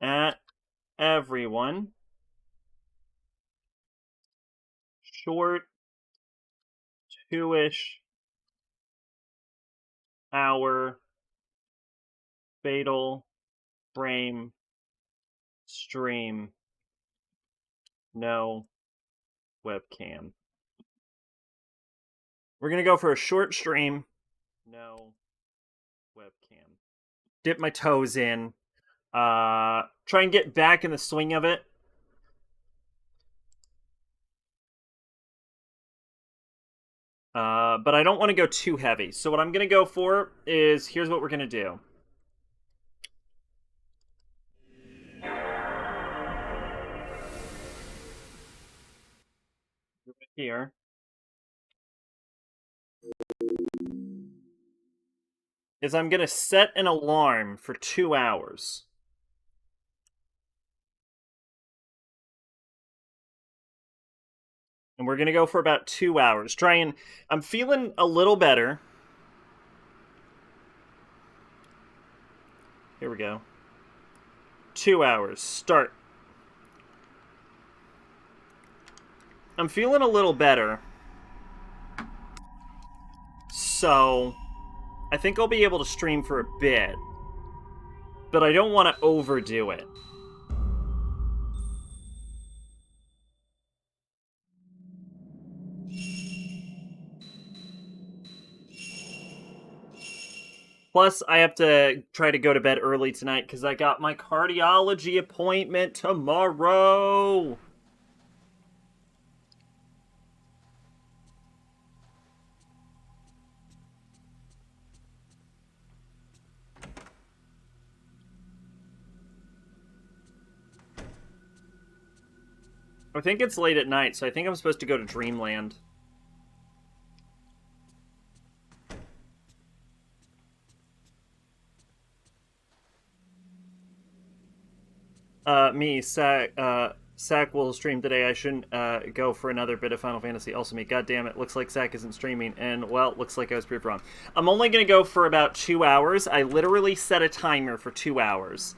at everyone. Short, 2-ish hour fatal frame stream. No webcam. We're going to go for a short stream. No webcam. Dip my toes in. Try and get back in the swing of it. But I don't want to go too heavy. So what I'm going to go for is, here's what we're going to do. Here. Is I'm going to set an alarm for 2 hours. And we're going to go for about 2 hours. I'm feeling a little better. Here we go. 2 hours. Start. I'm feeling a little better. So, I think I'll be able to stream for a bit. But I don't want to overdo it. Plus, I have to try to go to bed early tonight because I got my cardiology appointment tomorrow. I think it's late at night, so I think I'm supposed to go to Dreamland. Sack will stream today. I shouldn't go for another bit of Final Fantasy. Also me, god damn it, looks like Sack isn't streaming, and well, looks like I was proved wrong. I'm only gonna go for about 2 hours. I literally set a timer for 2 hours.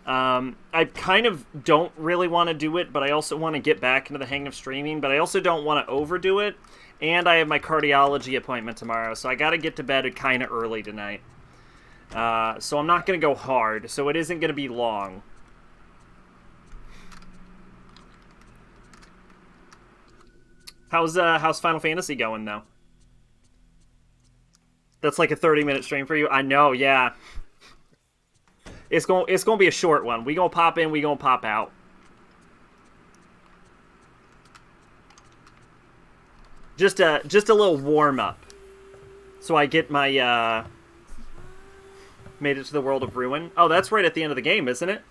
I kind of don't really want to do it, but I also want to get back into the hang of streaming, but I also don't want to overdo it, and I have my cardiology appointment tomorrow, so I gotta get to bed kind of early tonight. So I'm not gonna go hard, so it isn't gonna be long. How's Final Fantasy going though? That's like a 30-minute stream for you. I know, yeah. It's going to be a short one. We gonna pop in, we gonna pop out. Just a little warm up. So I get my made it to the world of ruin. Oh, that's right at the end of the game, isn't it?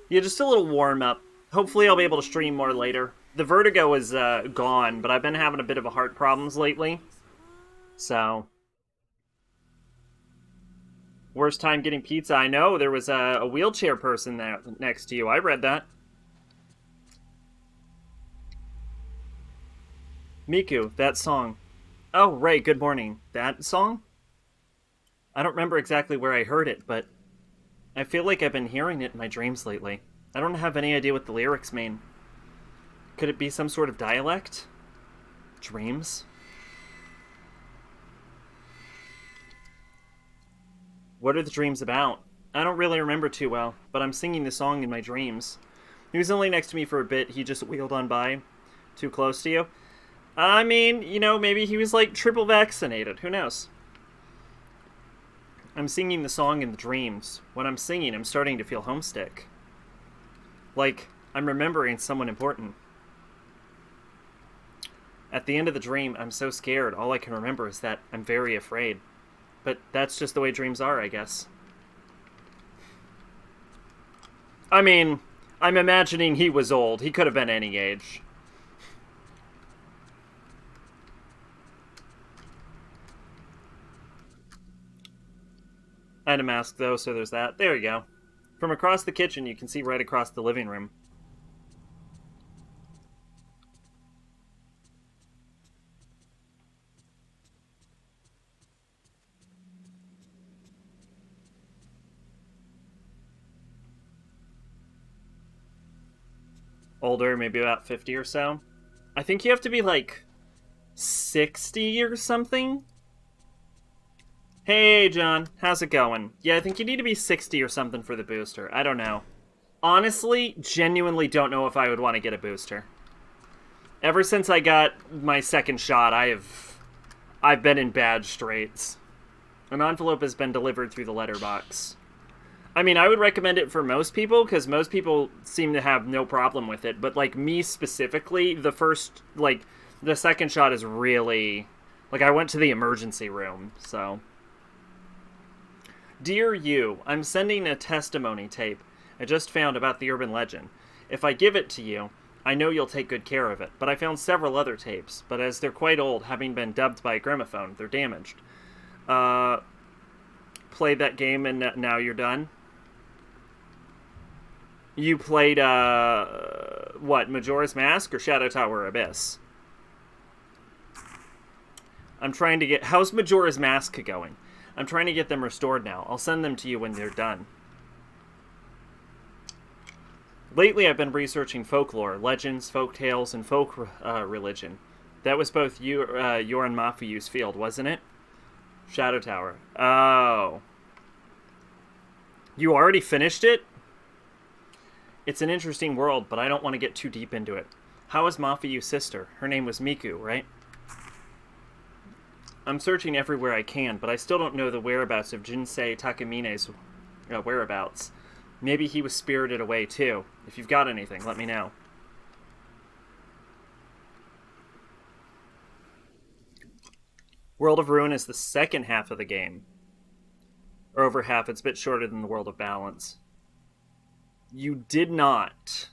Yeah, just a little warm up. Hopefully I'll be able to stream more later. The vertigo is gone, but I've been having a bit of a heart problems lately. So, worst time getting pizza. I know, there was a wheelchair person there next to you. I read that. Miku, that song. Oh, right, good morning. That song? I don't remember exactly where I heard it, but I feel like I've been hearing it in my dreams lately. I don't have any idea what the lyrics mean. Could it be some sort of dialect? Dreams? What are the dreams about? I don't really remember too well, but I'm singing the song in my dreams. He was only next to me for a bit, he just wheeled on by. Too close to you? I mean, maybe he was like triple vaccinated. Who knows? I'm singing the song in the dreams. When I'm singing, I'm starting to feel homesick. Like, I'm remembering someone important. At the end of the dream, I'm so scared. All I can remember is that I'm very afraid. But that's just the way dreams are, I guess. I mean, I'm imagining he was old. He could have been any age. I had a mask, though, so there's that. There you go. From across the kitchen, you can see right across the living room. older, maybe about 50 or so. I think you have to be like 60 or something. Hey, John, how's it going? Yeah, I think you need to be 60 or something for the booster. I don't know. Honestly, genuinely don't know if I would want to get a booster. Ever since I got my second shot, I've been in bad straits. An envelope has been delivered through the letterbox. I mean, I would recommend it for most people, because most people seem to have no problem with it. But, like, me specifically, the second shot is really... Like, I went to the emergency room, so... Dear you, I'm sending a testimony tape I just found about the urban legend. If I give it to you, I know you'll take good care of it. But I found several other tapes, but as they're quite old, having been dubbed by a gramophone, they're damaged. Played that game and now you're done? You played, what, Majora's Mask or Shadow Tower Abyss? I'm trying to get... How's Majora's Mask going? I'm trying to get them restored now. I'll send them to you when they're done. Lately, I've been researching folklore, legends, folk tales, and folk religion. That was both your and Mafuyu's field, wasn't it? Shadow Tower. Oh. You already finished it? It's an interesting world, but I don't want to get too deep into it. How is Mafuyu's sister? Her name was Miku, right? I'm searching everywhere I can, but I still don't know the whereabouts of Jinsei Takamine's whereabouts. Maybe he was spirited away, too. If you've got anything, let me know. World of Ruin is the second half of the game. Or over half, it's a bit shorter than the World of Balance. You did not.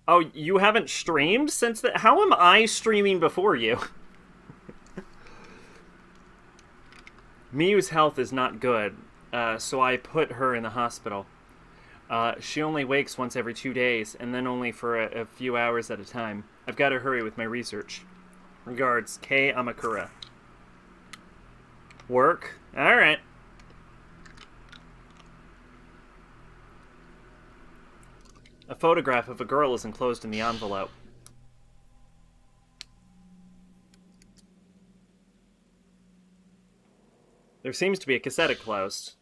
Oh, you haven't streamed since that? How am I streaming before you? Miyu's health is not good, so I put her in the hospital. She only wakes once every 2 days, and then only for a few hours at a time. I've got to hurry with my research. Regards, Kei Amakura. Work? Alright. A photograph of a girl is enclosed in the envelope. There seems to be a cassette enclosed.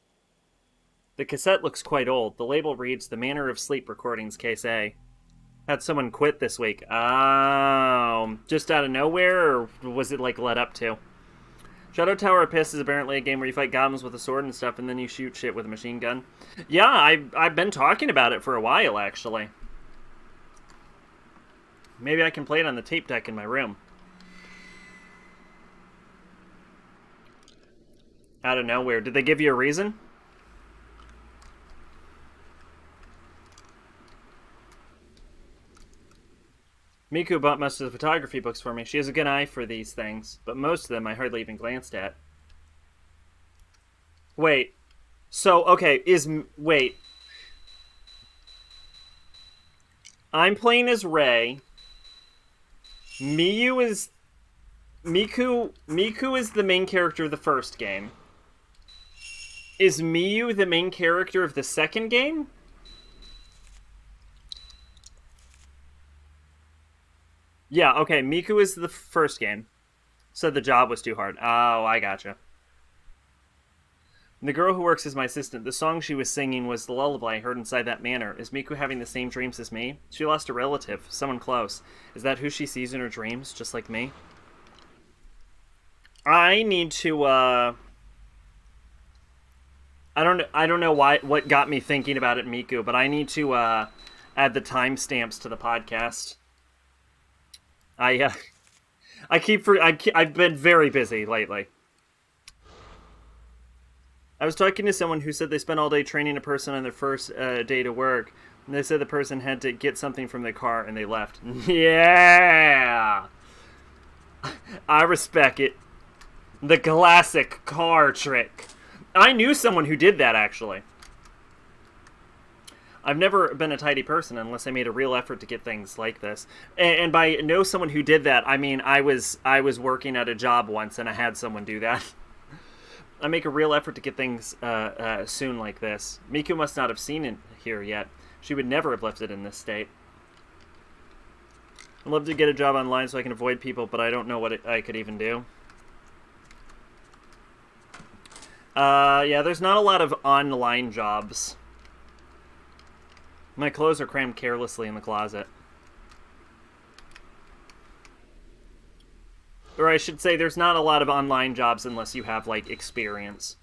The cassette looks quite old. The label reads, The Manner of Sleep Recordings, Case A. Had someone quit this week. Oh, just out of nowhere, or was it, like, led up to? Shadow Tower Abyss is apparently a game where you fight goblins with a sword and stuff, and then you shoot shit with a machine gun. Yeah, I've been talking about it for a while, actually. Maybe I can play it on the tape deck in my room. Out of nowhere. Did they give you a reason? Miku bought most of the photography books for me. She has a good eye for these things, but most of them I hardly even glanced at. Wait. So, okay, wait. I'm playing as Rei. Miku is the main character of the first game. Is Miyu the main character of the second game? Yeah, okay, Miku is the first game. Said the job was too hard. Oh, I gotcha. The girl who works as my assistant, the song she was singing was the lullaby I heard inside that manor. Is Miku having the same dreams as me? She lost a relative, someone close. Is that who she sees in her dreams, just like me? I need to, I don't know what got me thinking about it, Miku, but I need to, add the timestamps to the podcast. I've been very busy lately. I was talking to someone who said they spent all day training a person on their first day to work, and they said the person had to get something from their car, and they left. Yeah! I respect it. The classic car trick. I knew someone who did that, actually. I've never been a tidy person unless I made a real effort to get things like this. And by know someone who did that, I mean I was working at a job once and I had someone do that. I make a real effort to get things soon like this. Miku must not have seen it here yet. She would never have left it in this state. I'd love to get a job online so I can avoid people, but I don't know what I could even do. Yeah, there's not a lot of online jobs. My clothes are crammed carelessly in the closet. Or I should say, there's not a lot of online jobs unless you have, like, experience.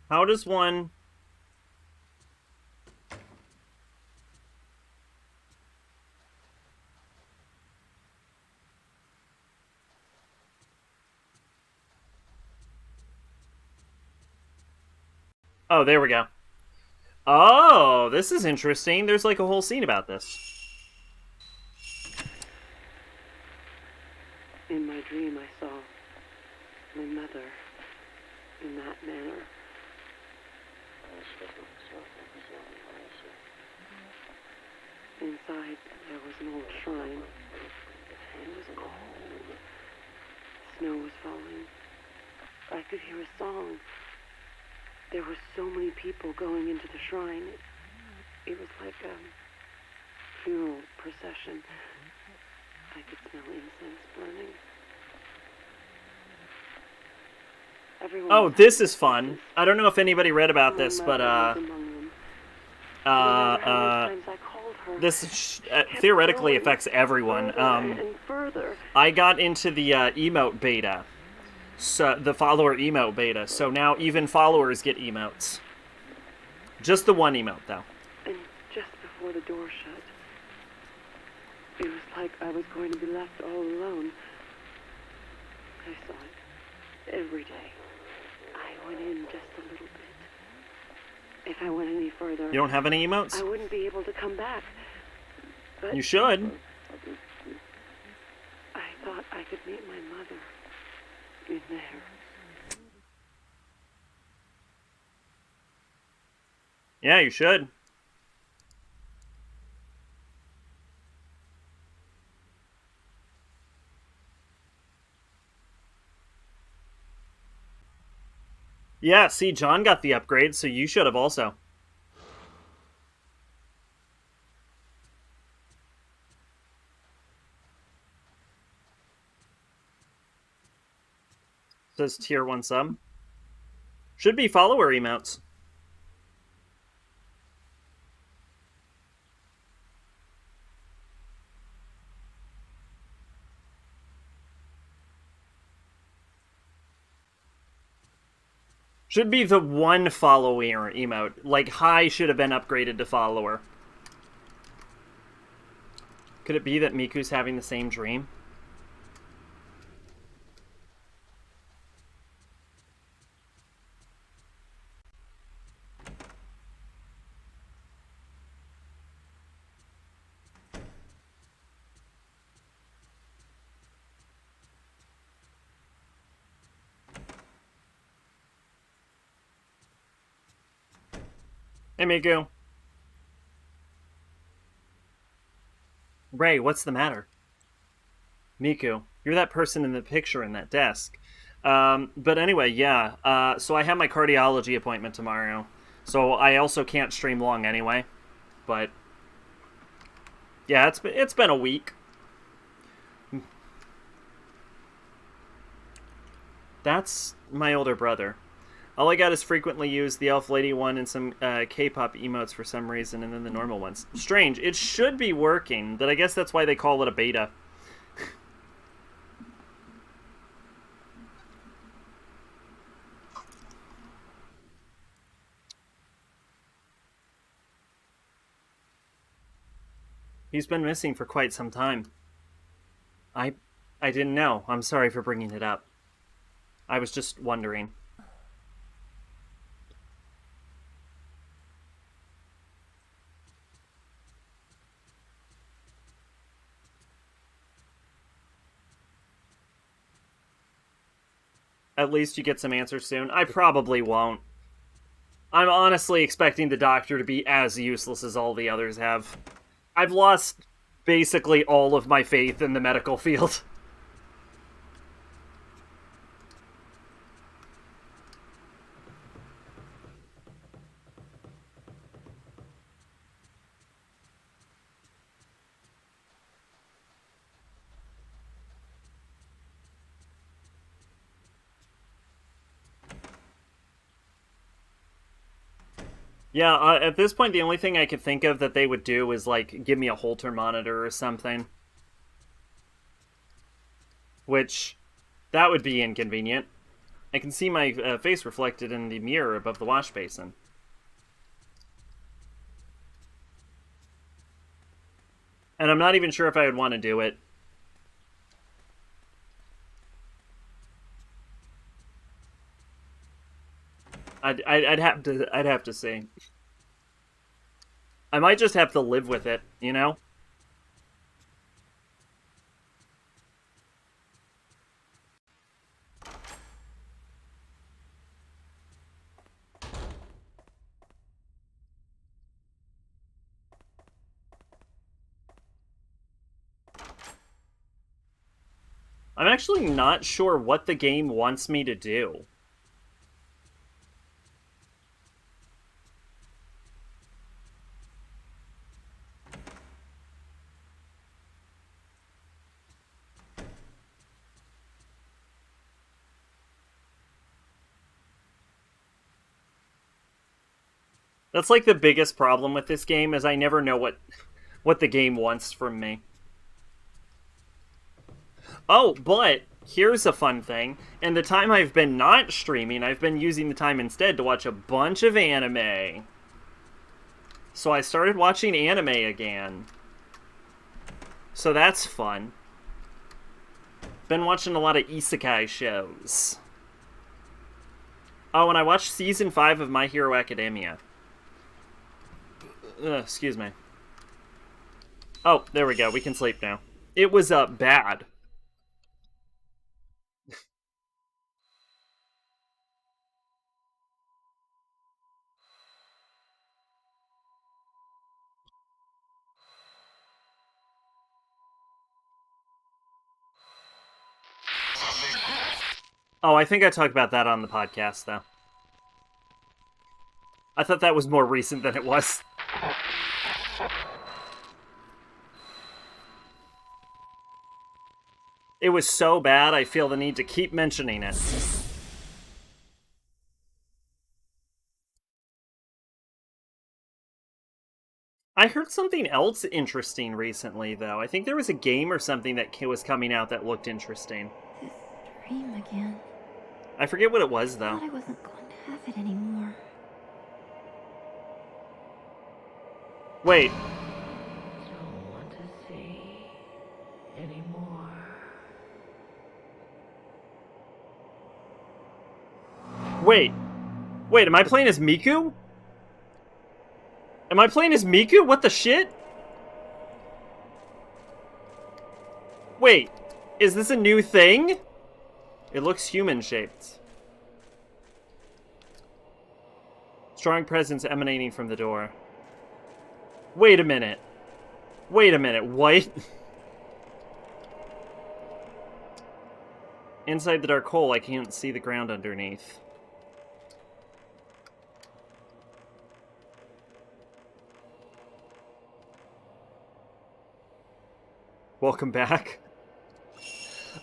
How does one... Oh, there we go. Oh, this is interesting. There's like a whole scene about this. In my dream, I saw my mother in that manner. Inside, there was an old shrine. It was cold. Snow was falling. I could hear a song. There were so many people going into the shrine. It was like a funeral procession. I could smell incense burning. Everyone Oh, this is fun. I don't know if anybody read about this, but this theoretically affects everyone. I got into the emote beta, so the follower emote beta. So now even followers get emotes. Just the one emote, though. And just before the door shut, it was like I was going to be left all alone. I saw it every day. I went in just a little bit. If I went any further... You don't have any emotes? I wouldn't be able to come back. But you should. I thought I could meet my mother in there. Yeah, you should. Yeah, see, John got the upgrade, so you should have also. Says tier 1 sub. Should be follower emotes. Should be the one follower emote. Like, hi should have been upgraded to follower. Could it be that Miku's having the same dream? Hey, Miku. Ray, what's the matter? Miku, you're that person in the picture in that desk. But anyway, yeah. So I have my cardiology appointment tomorrow. So I also can't stream long anyway. But yeah, it's been a week. That's my older brother. All I got is frequently used, the elf lady one, and some K-pop emotes for some reason, and then the normal ones. Strange. It should be working, but I guess that's why they call it a beta. He's been missing for quite some time. I didn't know. I'm sorry for bringing it up. I was just wondering. At least you get some answers soon. I probably won't. I'm honestly expecting the doctor to be as useless as all the others have. I've lost basically all of my faith in the medical field. Yeah, at this point, the only thing I could think of that they would do is, like, give me a Holter monitor or something. Which, that would be inconvenient. I can see my face reflected in the mirror above the wash basin. And I'm not even sure if I would want to do it. I'd have to see. I might just have to live with it, you know? I'm actually not sure what the game wants me to do. That's like the biggest problem with this game is I never know what the game wants from me. Oh, but here's a fun thing. In the time I've been not streaming, I've been using the time instead to watch a bunch of anime. So I started watching anime again. So that's fun. Been watching a lot of isekai shows. Oh, and I watched season 5 of My Hero Academia. Excuse me. Oh, there we go. We can sleep now. It was bad. Oh, I think I talked about that on the podcast, though. I thought that was more recent than it was. It was so bad, I feel the need to keep mentioning it. I heard something else interesting recently, though. I think there was a game or something that was coming out that looked interesting. This dream again. I forget what it was, I though. thought I wasn't going to have it anymore. Wait. Don't want to see anymore. Wait. Wait, am I playing as Miku? Am I playing as Miku? What the shit? Wait, is this a new thing? It looks human-shaped. Strong presence emanating from the door. Wait a minute. Wait a minute, what? Inside the dark hole, I can't see the ground underneath. Welcome back.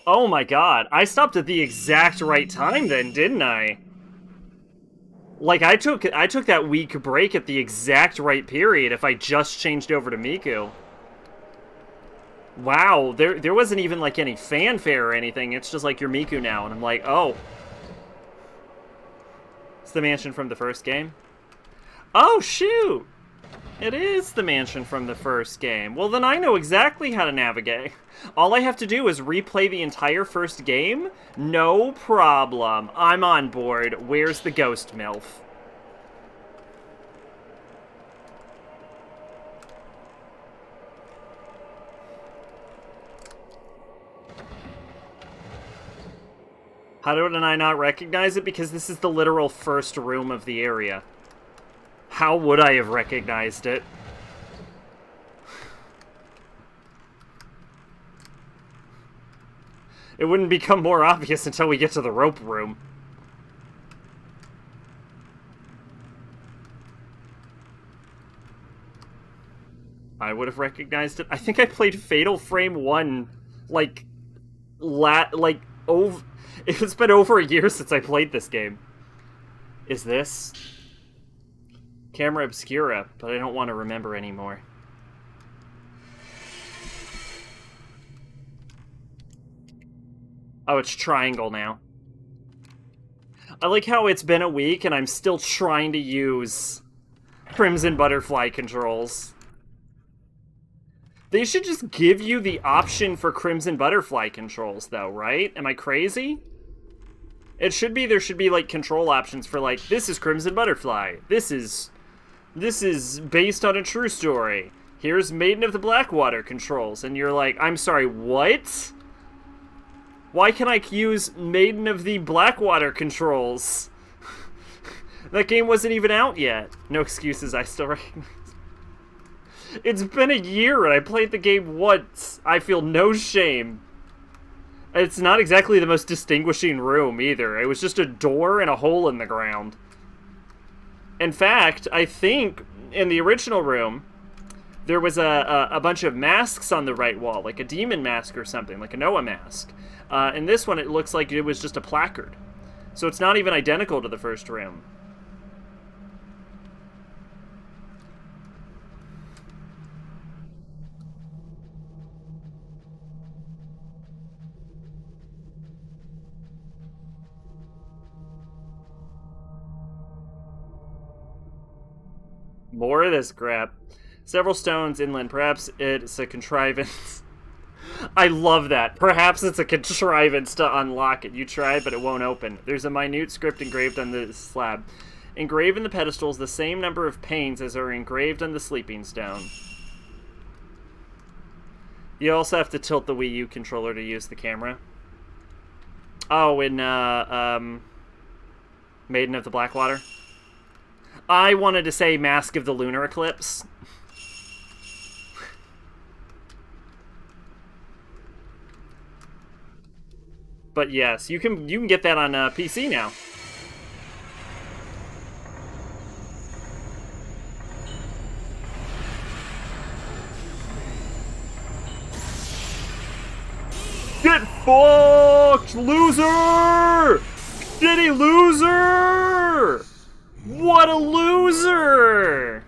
Oh my god, I stopped at the exact right time then, didn't I? Like, I took that week break at the exact right period if I just changed over to Miku. Wow, there wasn't even, like, any fanfare or anything. It's just like, you're Miku now, and I'm like, oh. It's the mansion from the first game? Oh, shoot! It is the mansion from the first game. Well, then I know exactly how to navigate. All I have to do is replay the entire first game? No problem. I'm on board. Where's the ghost MILF? How did I not recognize it? Because this is the literal first room of the area. How would I have recognized it? It wouldn't become more obvious until we get to the rope room. I would have recognized it. I think I played Fatal Frame 1, over... It's been over a year since I played this game. Is this? Camera Obscura, but I don't want to remember anymore. Oh, it's triangle now. I like how it's been a week and I'm still trying to use Crimson Butterfly controls. They should just give you the option for Crimson Butterfly controls, though, right? Am I crazy? It should be, there should be, like, control options for, like, this is Crimson Butterfly. This is based on a true story. Here's Maiden of the Blackwater controls. And you're like, I'm sorry, what? Why can I use Maiden of the Blackwater controls? That game wasn't even out yet. No excuses, I still recognize. It's been a year and I played the game once. I feel no shame. It's not exactly the most distinguishing room either. It was just a door and a hole in the ground. In fact, I think in the original room, there was a bunch of masks on the right wall, like a demon mask or something, like a Noah mask. In this one, it looks like it was just a placard. So it's not even identical to the first room. More of this crap. Several stones inland. Perhaps it's a contrivance. I love that. Perhaps it's a contrivance to unlock it. You try, but it won't open. There's a minute script engraved on the slab. Engraved in the pedestal is the same number of panes as are engraved on the sleeping stone. You also have to tilt the Wii U controller to use the camera. Oh, in Maiden of the Blackwater. I wanted to say Mask of the Lunar Eclipse. But yes, you can get that on PC now. Get fucked, loser! Shitty loser! What a loser!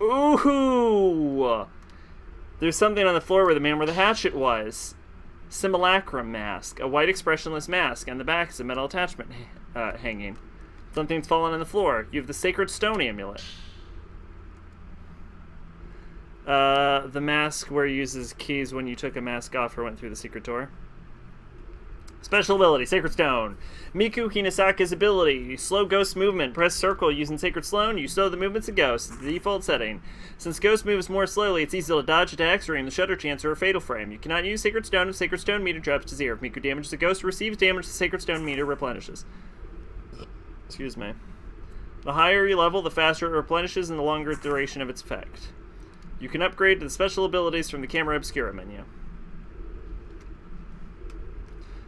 Ooh! There's something on the floor where the man where the hatchet was. Simulacrum mask. A white expressionless mask. On the back is a metal attachment hanging. Something's fallen on the floor. You have the Sacred Stone amulet. The mask where it uses keys when you took a mask off or went through the secret door. Special ability, Sacred Stone. Miku Hinasaka's ability. You slow ghost movement. Press circle using Sacred Stone. You slow the movements of ghosts. It's the default setting. Since ghost moves more slowly, it's easy to dodge attacks during the Shutter Chance or a Fatal Frame. You cannot use Sacred Stone if Sacred Stone meter drops to 0. If Miku damages a ghost or receives damage, the Sacred Stone meter replenishes. Excuse me. The higher you level, the faster it replenishes and the longer duration of its effect. You can upgrade to the special abilities from the Camera Obscura menu.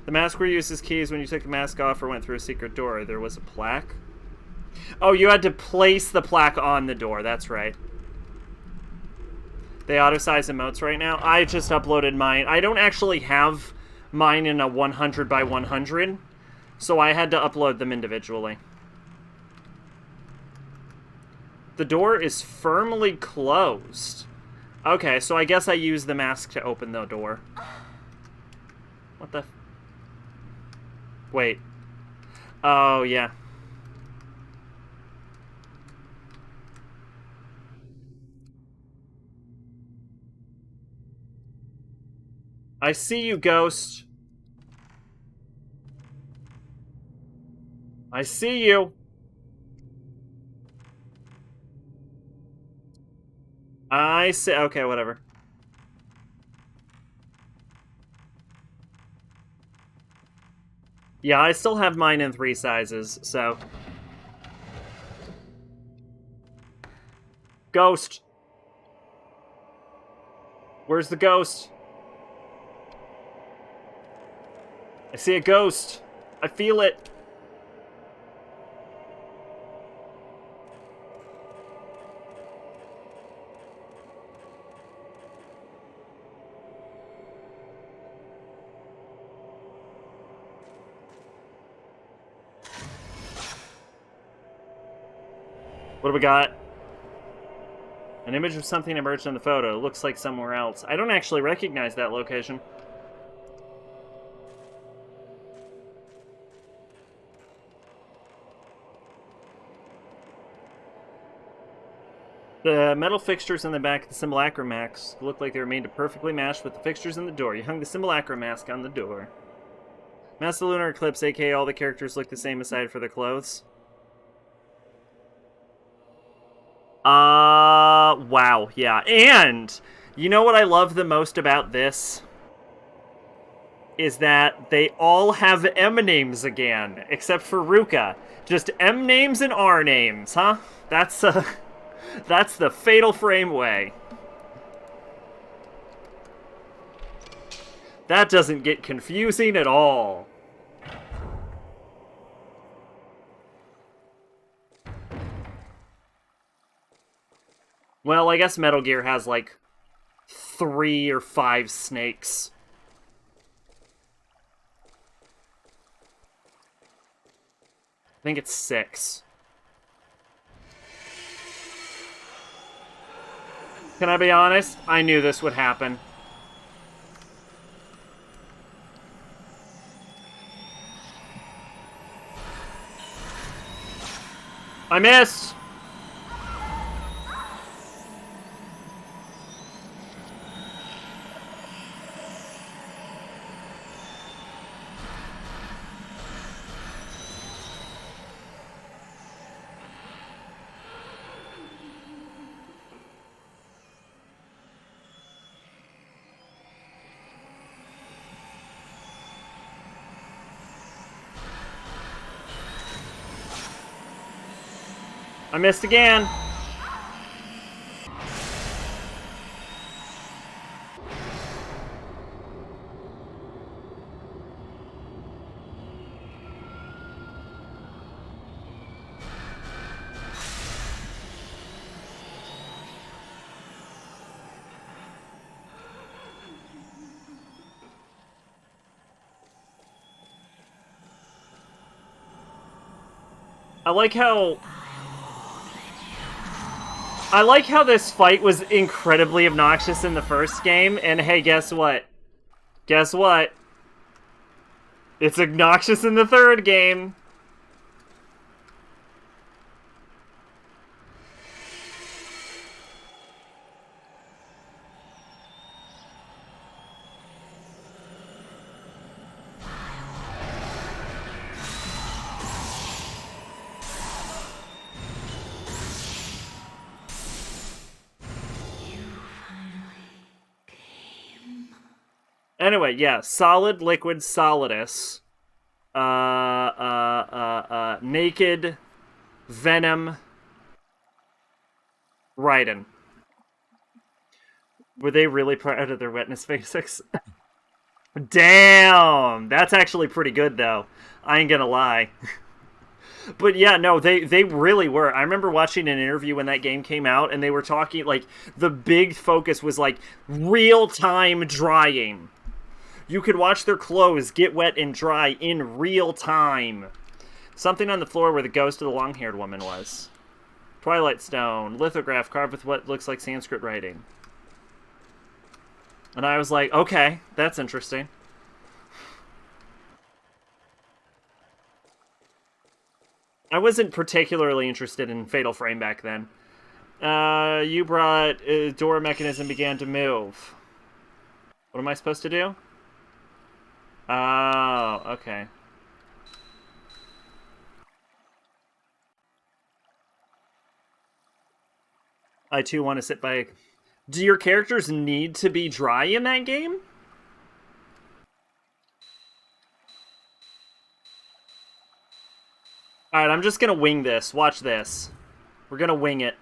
The mask where you uses keys when you took a mask off or went through a secret door. There was a plaque. Oh, you had to place the plaque on the door. That's right. They auto-size emotes right now. I just uploaded mine. I don't actually have mine in a 100 by 100, so I had to upload them individually. The door is firmly closed. Okay, so I guess I use the mask to open the door. What the... Wait. Oh, yeah. I see you, ghost. I see you. I see. Okay, whatever. Yeah, I still have mine in 3 sizes, so... Ghost! Where's the ghost? I see a ghost. I feel it. What do we got? An image of something emerged in the photo. It looks like somewhere else. I don't actually recognize that location. The metal fixtures in the back of the simulacrum mask look like they were made to perfectly match with the fixtures in the door. You hung the simulacrum mask on the door. Mask the lunar eclipse, aka all the characters look the same aside for their clothes. Wow, yeah. And, you know what I love the most about this? Is that they all have M names again, except for Ruka. Just M names and R names, huh? That's the Fatal Frame way. That doesn't get confusing at all. Well, I guess Metal Gear has like 3 or 5 snakes. I think it's 6. Can I be honest? I knew this would happen. I missed! I missed again. I like how this fight was incredibly obnoxious in the first game, and hey, guess what? Guess what? It's obnoxious in the third game. Anyway, yeah, solid, liquid, solidus. Naked, Venom, Raiden. Were they really proud of their wetness basics? Damn! That's actually pretty good, though. I ain't gonna lie. But yeah, no, they really were. I remember watching an interview when that game came out, and they were talking, like, the big focus was, like, real-time drying. You could watch their clothes get wet and dry in real time. Something on the floor where the ghost of the long-haired woman was. Twilight Stone, lithograph carved with what looks like Sanskrit writing. And I was like, okay, that's interesting. I wasn't particularly interested in Fatal Frame back then. You brought door mechanism began to move. What am I supposed to do? Oh, okay. I too want to sit by... Do your characters need to be dry in that game? Alright, I'm just gonna wing this. Watch this. We're gonna wing it.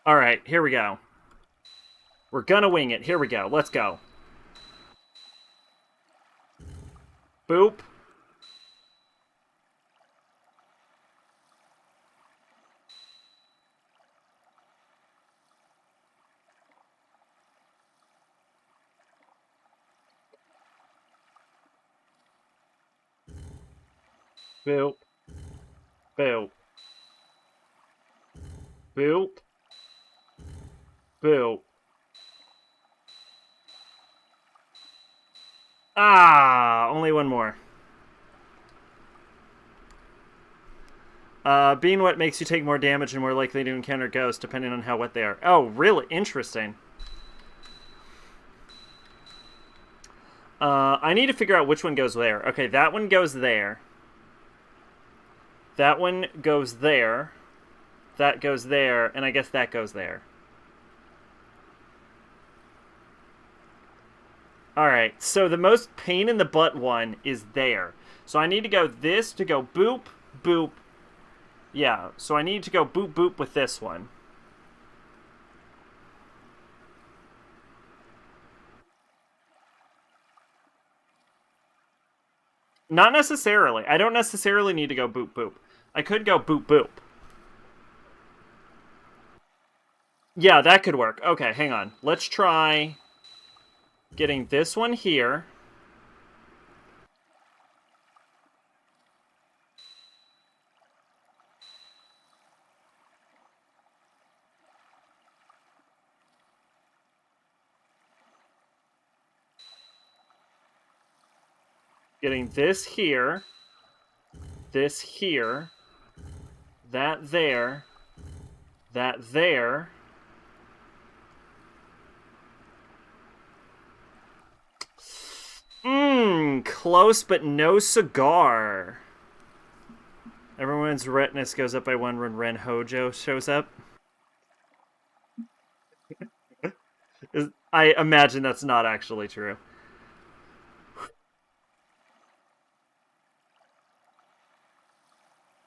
Alright, here we go. We're gonna wing it. Here we go. Let's go. Boop. Boop. Boop. Boop. Boop. Ah, only one more. Being wet makes you take more damage and more likely to encounter ghosts, depending on how wet they are. Oh, really? Interesting. I need to figure out which one goes there. Okay, that one goes there. That one goes there. That goes there, and I guess that goes there. Alright, so the most pain in the butt one is there. So I need to go this to go boop, boop. Yeah, so I need to go boop, boop with this one. Not necessarily. I don't necessarily need to go boop, boop. I could go boop, boop. Yeah, that could work. Okay, hang on. Let's try getting this one here. Getting this here. This here. That there. That there. Close but no cigar. Everyone's retinas goes up by one when Ren Hojo shows up. I imagine that's not actually true.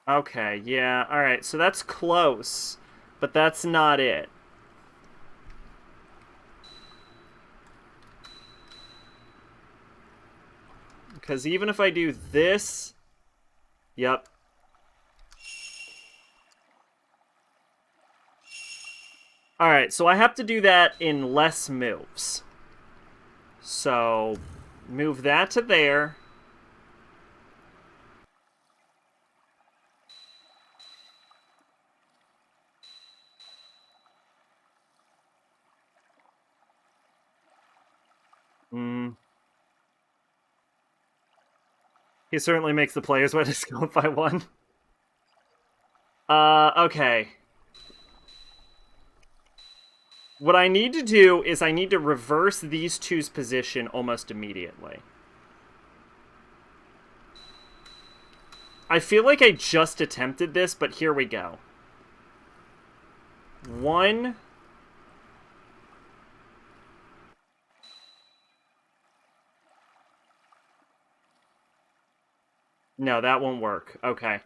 Okay, yeah, alright, so that's close, but that's not it. Because even if I do this... Yep. Alright, so I have to do that in less moves. So, move that to there. He certainly makes the players wet to go up by one. Okay. What I need to do is I need to reverse these two's position almost immediately. I feel like I just attempted this, but here we go. 1... No, that won't work. Okay.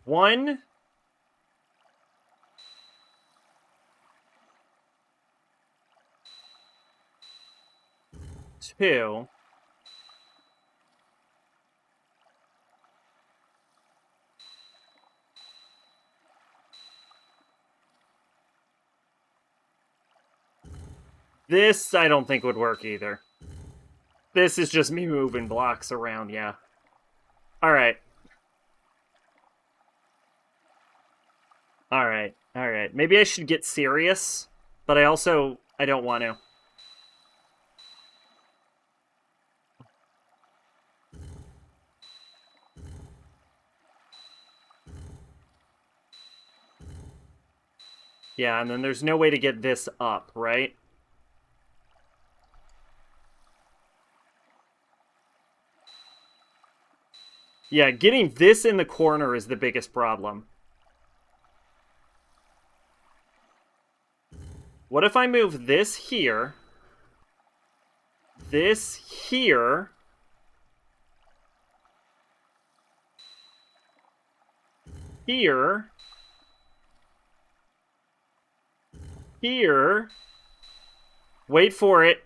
One. Two. This, I don't think would work either. This is just me moving blocks around, yeah. Alright. Alright, alright. Maybe I should get serious, but I don't want to. Yeah, and then there's no way to get this up, right? Yeah, getting this in the corner is the biggest problem. What if I move this here, this here, here, here, wait for it,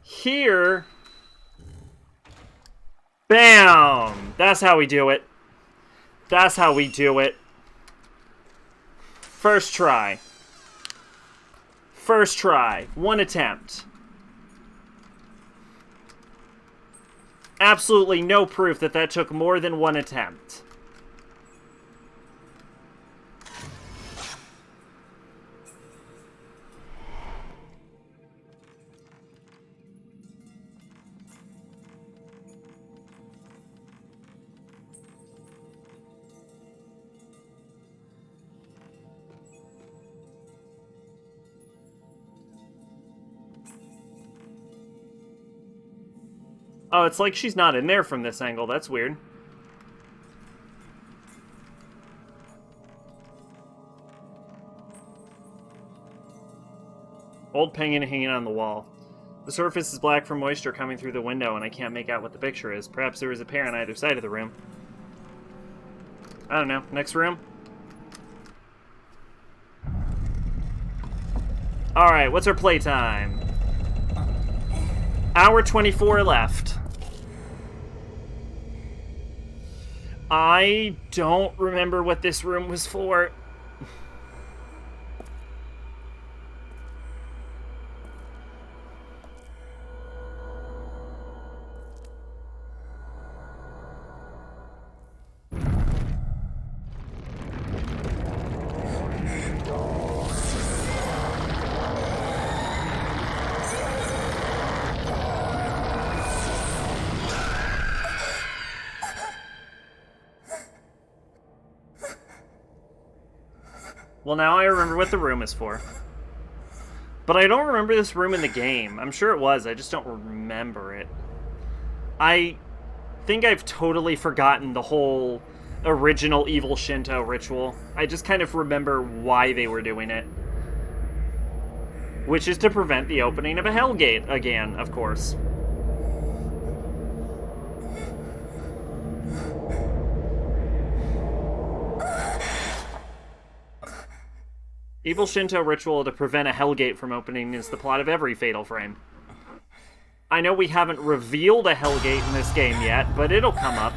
here, bam! That's how we do it. That's how we do it. First try. First try. One attempt. Absolutely no proof that that took more than one attempt. Oh, it's like she's not in there from this angle. That's weird. Old penguin hanging on the wall. The surface is black from moisture coming through the window, and I can't make out what the picture is. Perhaps there is a pair on either side of the room. I don't know. Next room? Alright, what's our playtime? Hour 24 left. I don't remember what this room was for. Well, now I remember what the room is for. But I don't remember this room in the game. I'm sure it was, I just don't remember it. I think I've totally forgotten the whole original evil Shinto ritual. I just kind of remember why they were doing it. Which is to prevent the opening of a Hellgate again, of course. Evil Shinto ritual to prevent a Hellgate from opening is the plot of every Fatal Frame. I know we haven't revealed a Hellgate in this game yet, but it'll come up.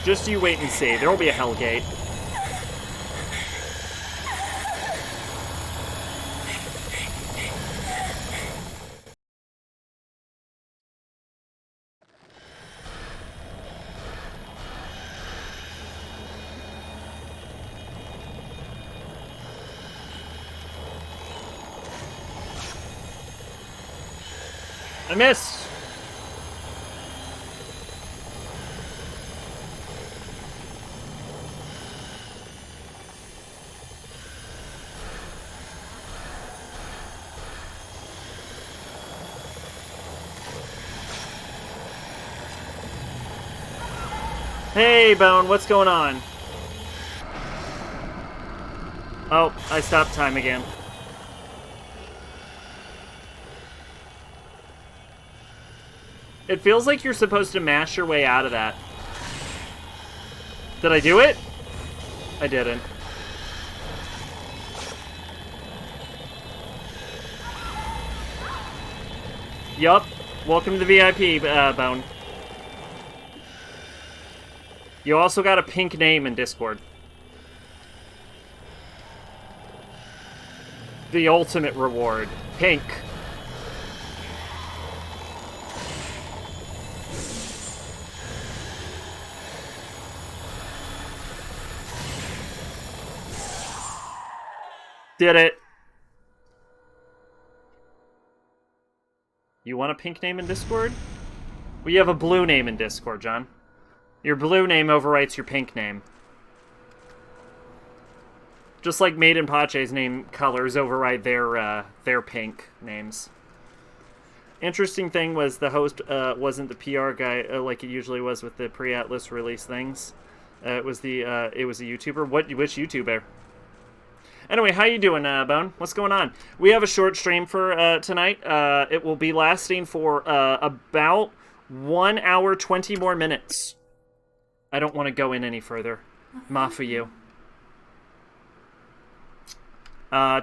Just you wait and see. There'll be a Hellgate. I missed! Hey, Bone, what's going on? Oh, I stopped time again. It feels like you're supposed to mash your way out of that. Did I do it? I didn't. Yup. Welcome to the VIP, Bone. You also got a pink name in Discord. The ultimate reward. Pink. Did it. You want a pink name in Discord? Well, you have a blue name in Discord, John. Your blue name overwrites your pink name. Just like Maiden Pache's name colors override their pink names. Interesting thing was the host wasn't the PR guy like it usually was with the pre-Atlas release things. It was a YouTuber. Which YouTuber? Anyway, how you doing, Bone? What's going on? We have a short stream for tonight. It will be lasting for about 1 hour, 20 more minutes. I don't want to go in any further. Ma for you.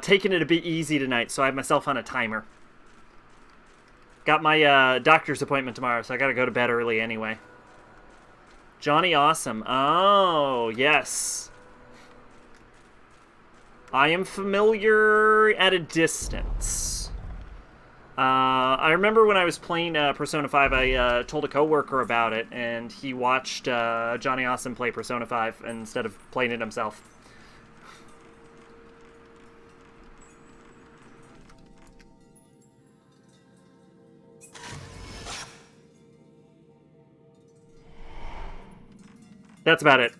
Taking it a bit easy tonight, so I have myself on a timer. Got my doctor's appointment tomorrow, so I gotta go to bed early anyway. Johnny Awesome. Oh, yes. I am familiar at a distance. I remember when I was playing Persona 5, I told a coworker about it, and he watched Johnny Awesome play Persona 5 instead of playing it himself. That's about it.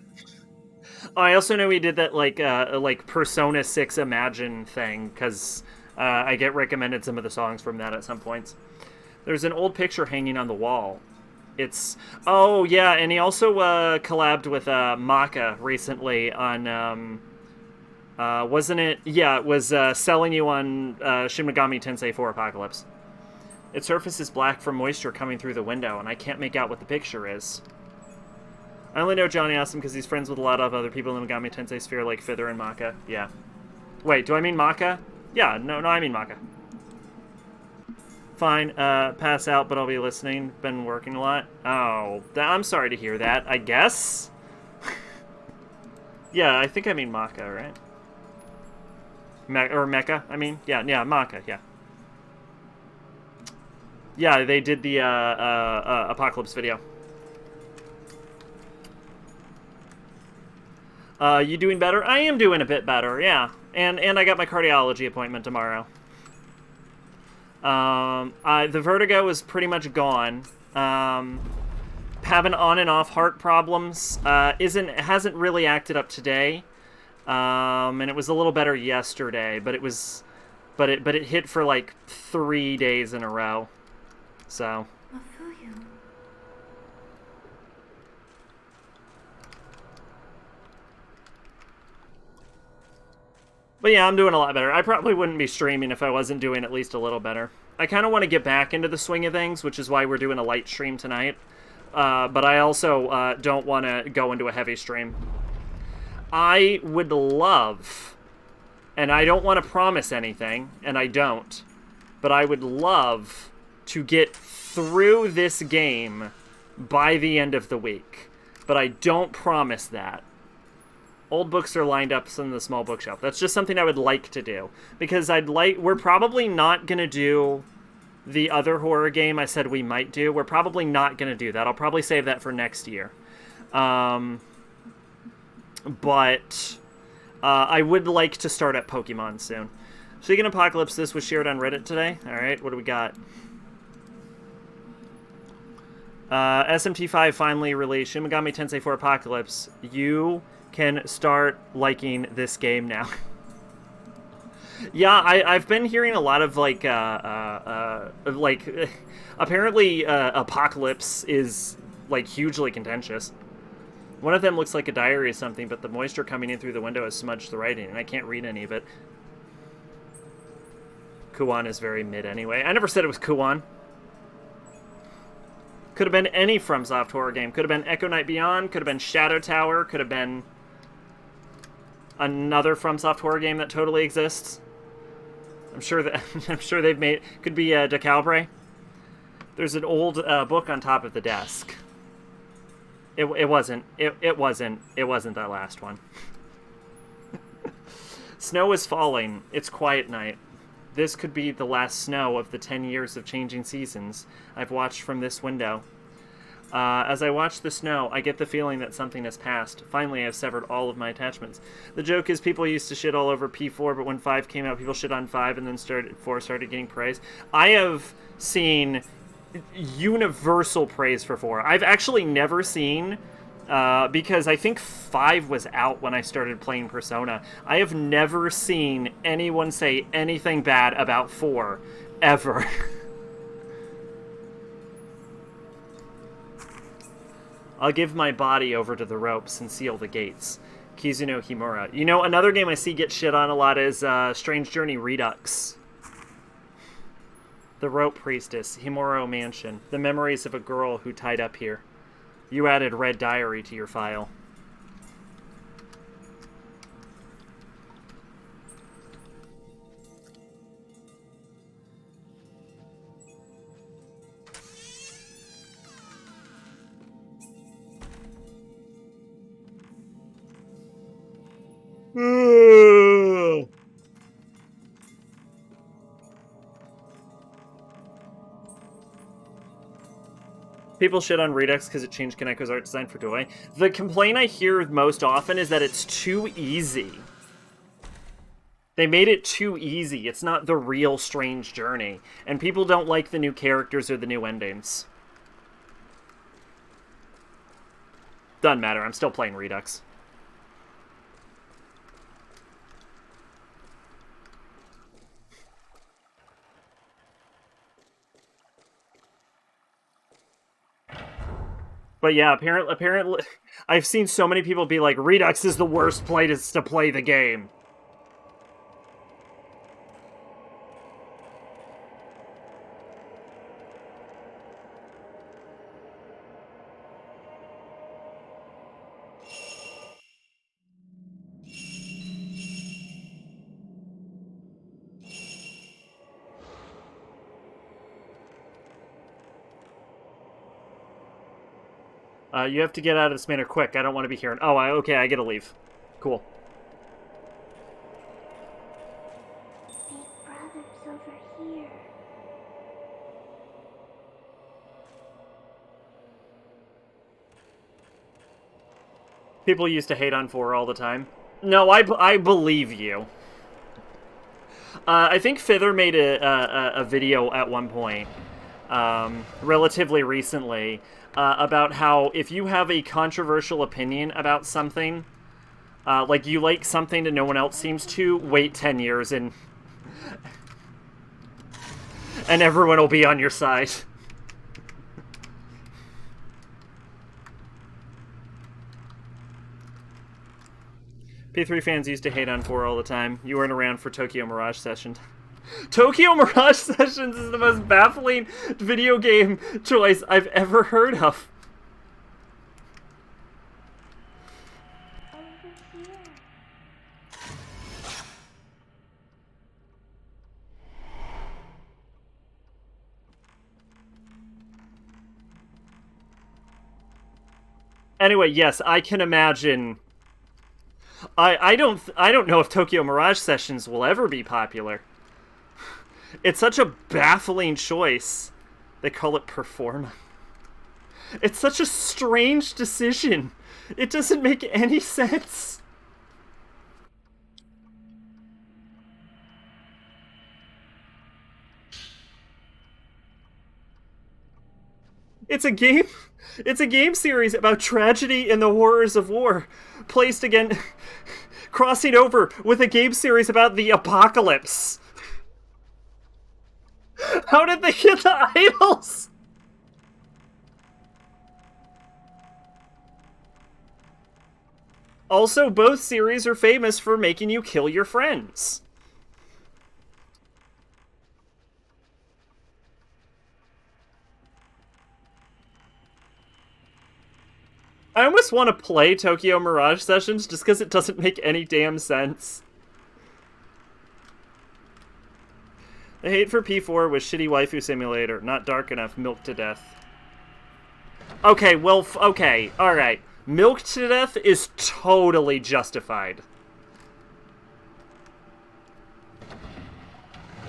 Oh, I also know he did that like Persona 6 Imagine thing, because I get recommended some of the songs from that at some points. There's an old picture hanging on the wall. It's... Oh, yeah, and he also collabed with Maka recently on... wasn't it? Yeah, it was selling you on Shin Megami Tensei 4 Apocalypse. Its surface is black from moisture coming through the window, and I can't make out what the picture is. I only know Johnny Awesome because he's friends with a lot of other people in the Megami Tensei sphere, like Fither and Maka. Yeah. Wait, do I mean Maka? Yeah, no, I mean Maka. Fine, pass out, but I'll be listening. Been working a lot. Oh, I'm sorry to hear that, I guess? Yeah, I think I mean Maka, right? Or Mecha, I mean? Yeah, Maka, yeah. Yeah, they did the Apocalypse video. You doing better? I am doing a bit better, yeah. And I got my cardiology appointment tomorrow. The vertigo is pretty much gone. Having on and off heart problems hasn't really acted up today. And it was a little better yesterday, but it hit for like 3 days in a row. So. But yeah, I'm doing a lot better. I probably wouldn't be streaming if I wasn't doing at least a little better. I kind of want to get back into the swing of things, which is why we're doing a light stream tonight. But I also don't want to go into a heavy stream. I would love, and I don't want to promise anything, and I don't, but I would love to get through this game by the end of the week. But I don't promise that. Old books are lined up in the small bookshelf. That's just something I would like to do. Because we're probably not going to do the other horror game I said we might do. We're probably not going to do that. I'll probably save that for next year. But I would like to start at Pokemon soon. Speaking of Apocalypse, this was shared on Reddit today. Alright, what do we got? SMT5 finally released Shin Megami Tensei 4 Apocalypse. You can start liking this game now. Yeah, I've been hearing a lot of apparently Apocalypse is like hugely contentious. One of them looks like a diary or something, but the moisture coming in through the window has smudged the writing, and I can't read any of it. Kuwan is very mid anyway. I never said it was Kuwan. Could have been any FromSoft horror game. Could have been Echo Night Beyond. Could have been Shadow Tower. Could have been another FromSoft horror game that totally exists. I'm sure they've made. Could be De Calibre. There's an old book on top of the desk. It wasn't that last one. Snow is falling. It's quiet night. This could be the last snow of the 10 years of changing seasons I've watched from this window. As I watch the snow, I get the feeling that something has passed. Finally, I've severed all of my attachments. The joke is people used to shit all over P4, but when 5 came out, people shit on 5, and then 4 started getting praise. I have seen universal praise for 4. I've actually never seen Because I think 5 was out when I started playing Persona. I have never seen anyone say anything bad about 4, ever. I'll give my body over to the ropes and seal the gates. Kizuno Himura. You know, another game I see get shit on a lot is Strange Journey Redux. The Rope Priestess, Himuro Mansion, the memories of a girl who tied up here. You added Red Diary to your file. People shit on Redux because it changed Kaneko's art design for Doi. The complaint I hear most often is that it's too easy. They made it too easy. It's not the real Strange Journey. And people don't like the new characters or the new endings. Doesn't matter. I'm still playing Redux. But yeah, apparently, I've seen so many people be like, Redux is the worst place to play the game. You have to get out of this manor quick. I don't want to be here. Oh, okay, I get to leave. Cool. Big brother's over here. People used to hate on 4 all the time. No, I believe you. I think Fither made a video at one point, relatively recently, about how if you have a controversial opinion about something, like you like something that no one else seems to, wait 10 years and everyone will be on your side. P3 fans used to hate on 4 all the time. You weren't around for Tokyo Mirage Session. Tokyo Mirage Sessions is the most baffling video game choice I've ever heard of. Over here. Anyway, yes, I can imagine. I don't know if Tokyo Mirage Sessions will ever be popular. It's such a baffling choice. They call it Performa. It's such a strange decision. It doesn't make any sense. It's a game series about tragedy and the horrors of war, placed again, crossing over with a game series about the apocalypse. How did they get the idols? Also, both series are famous for making you kill your friends. I almost want to play Tokyo Mirage Sessions just because it doesn't make any damn sense. The hate for P4 was shitty waifu simulator, not dark enough, milked to death. Okay, well, okay, alright. Milked to death is totally justified.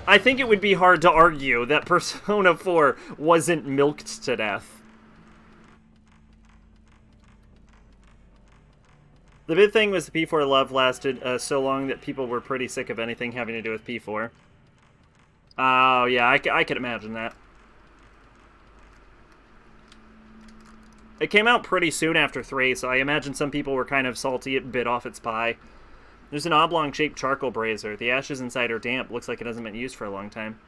I think it would be hard to argue that Persona 4 wasn't milked to death. The big thing was the P4 love lasted so long that people were pretty sick of anything having to do with P4. Oh, yeah, I could imagine that. It came out pretty soon after 3, so I imagine some people were kind of salty it bit off its pie. There's an oblong-shaped charcoal brazier. The ashes inside are damp. Looks like it hasn't been used for a long time.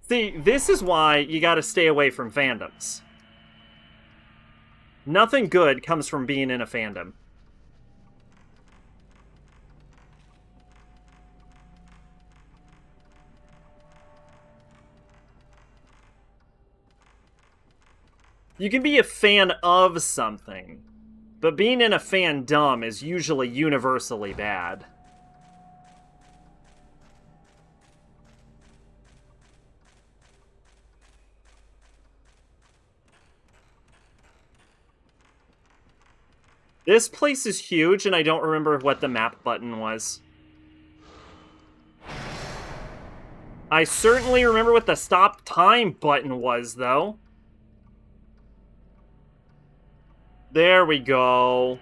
See, this is why you gotta stay away from fandoms. Nothing good comes from being in a fandom. You can be a fan of something, but being in a fandom is usually universally bad. This place is huge, and I don't remember what the map button was. I certainly remember what the stop time button was, though. There we go.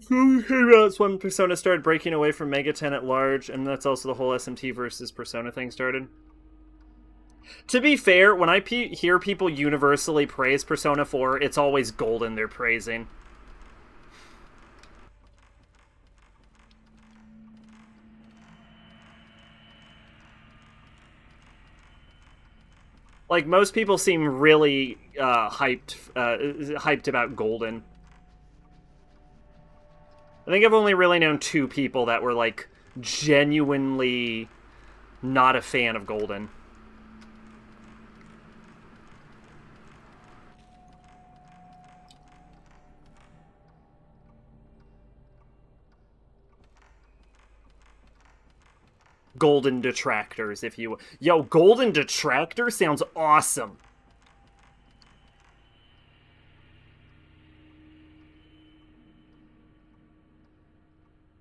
That's when Persona started breaking away from Mega 10 at large, and that's also the whole SMT versus Persona thing started. To be fair, when I hear people universally praise Persona 4, it's always Golden they're praising. Like, most people seem really hyped about Golden. I think I've only really known 2 people that were, like, genuinely not a fan of Golden. Golden detractors, if you will. Yo, Golden detractor sounds awesome.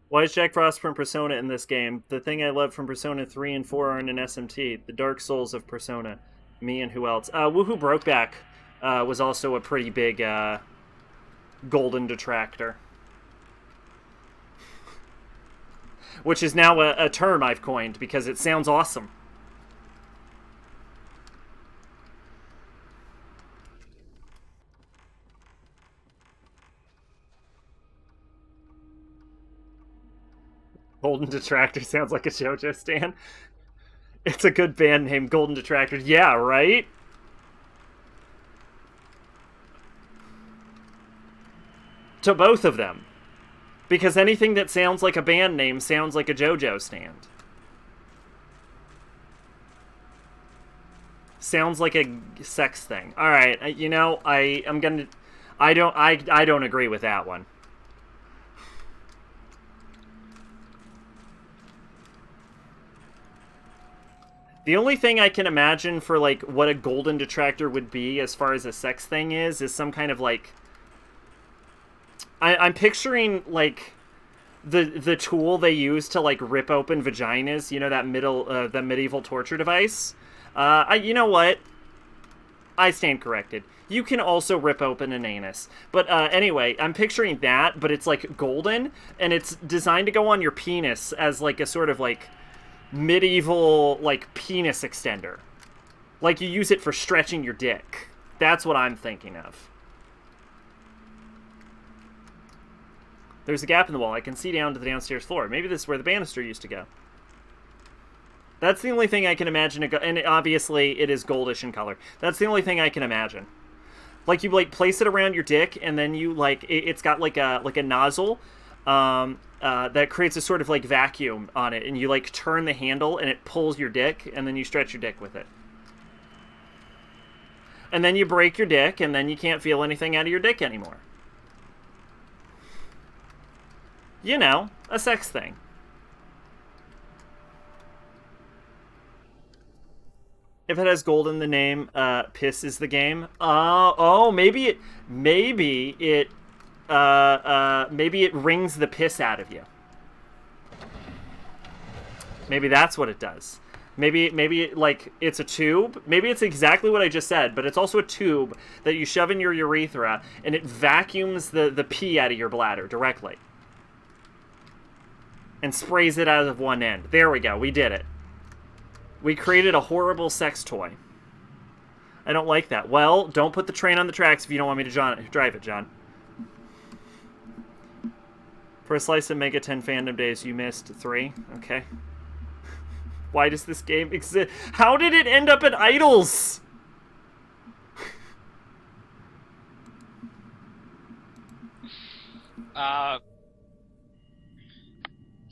Why is Jack Frost from Persona in this game? The thing I love from Persona 3 and 4 aren't in SMT. The Dark Souls of Persona. Me and who else? Woohoo Brokeback was also a pretty big Golden detractor. Which is now a term I've coined because it sounds awesome. Golden Detractor sounds like a JoJo stan. It's a good band name, Golden Detractor. Yeah, right? To both of them. Because anything that sounds like a band name sounds like a JoJo stand. Sounds like a sex thing. Alright, you know, I don't agree with that one. The only thing I can imagine for, like, what a Golden Detractor would be as far as a sex thing is some kind of, like... I'm picturing, like, the tool they use to, like, rip open vaginas, you know, that medieval torture device? You know what? I stand corrected. You can also rip open an anus. But anyway, I'm picturing that, but it's, like, golden, and it's designed to go on your penis as, like, a sort of, like... medieval, like, penis extender. Like, you use it for stretching your dick. That's what I'm thinking of. There's a gap in the wall. I can see down to the downstairs floor. Maybe this is where the banister used to go. That's the only thing I can imagine. And obviously, it is goldish in color. That's the only thing I can imagine. Like, you, like, place it around your dick, and then you, like, it's got, like a nozzle, that creates a sort of, like, vacuum on it, and you, like, turn the handle, and it pulls your dick, and then you stretch your dick with it. And then you break your dick, and then you can't feel anything out of your dick anymore. You know, a sex thing. If it has gold in the name, piss is the game. Maybe it maybe it wrings the piss out of you. Maybe that's what it does. Maybe like it's a tube. Maybe it's exactly what I just said, but it's also a tube that you shove in your urethra, and it vacuums the pee out of your bladder directly. And sprays it out of one end. There we go. We did it. We created a horrible sex toy. I don't like that. Well, don't put the train on the tracks if you don't want me to drive it, John. For a slice of Mega 10 fandom days, you missed 3. Okay. Why does this game exist? How did it end up at Idols?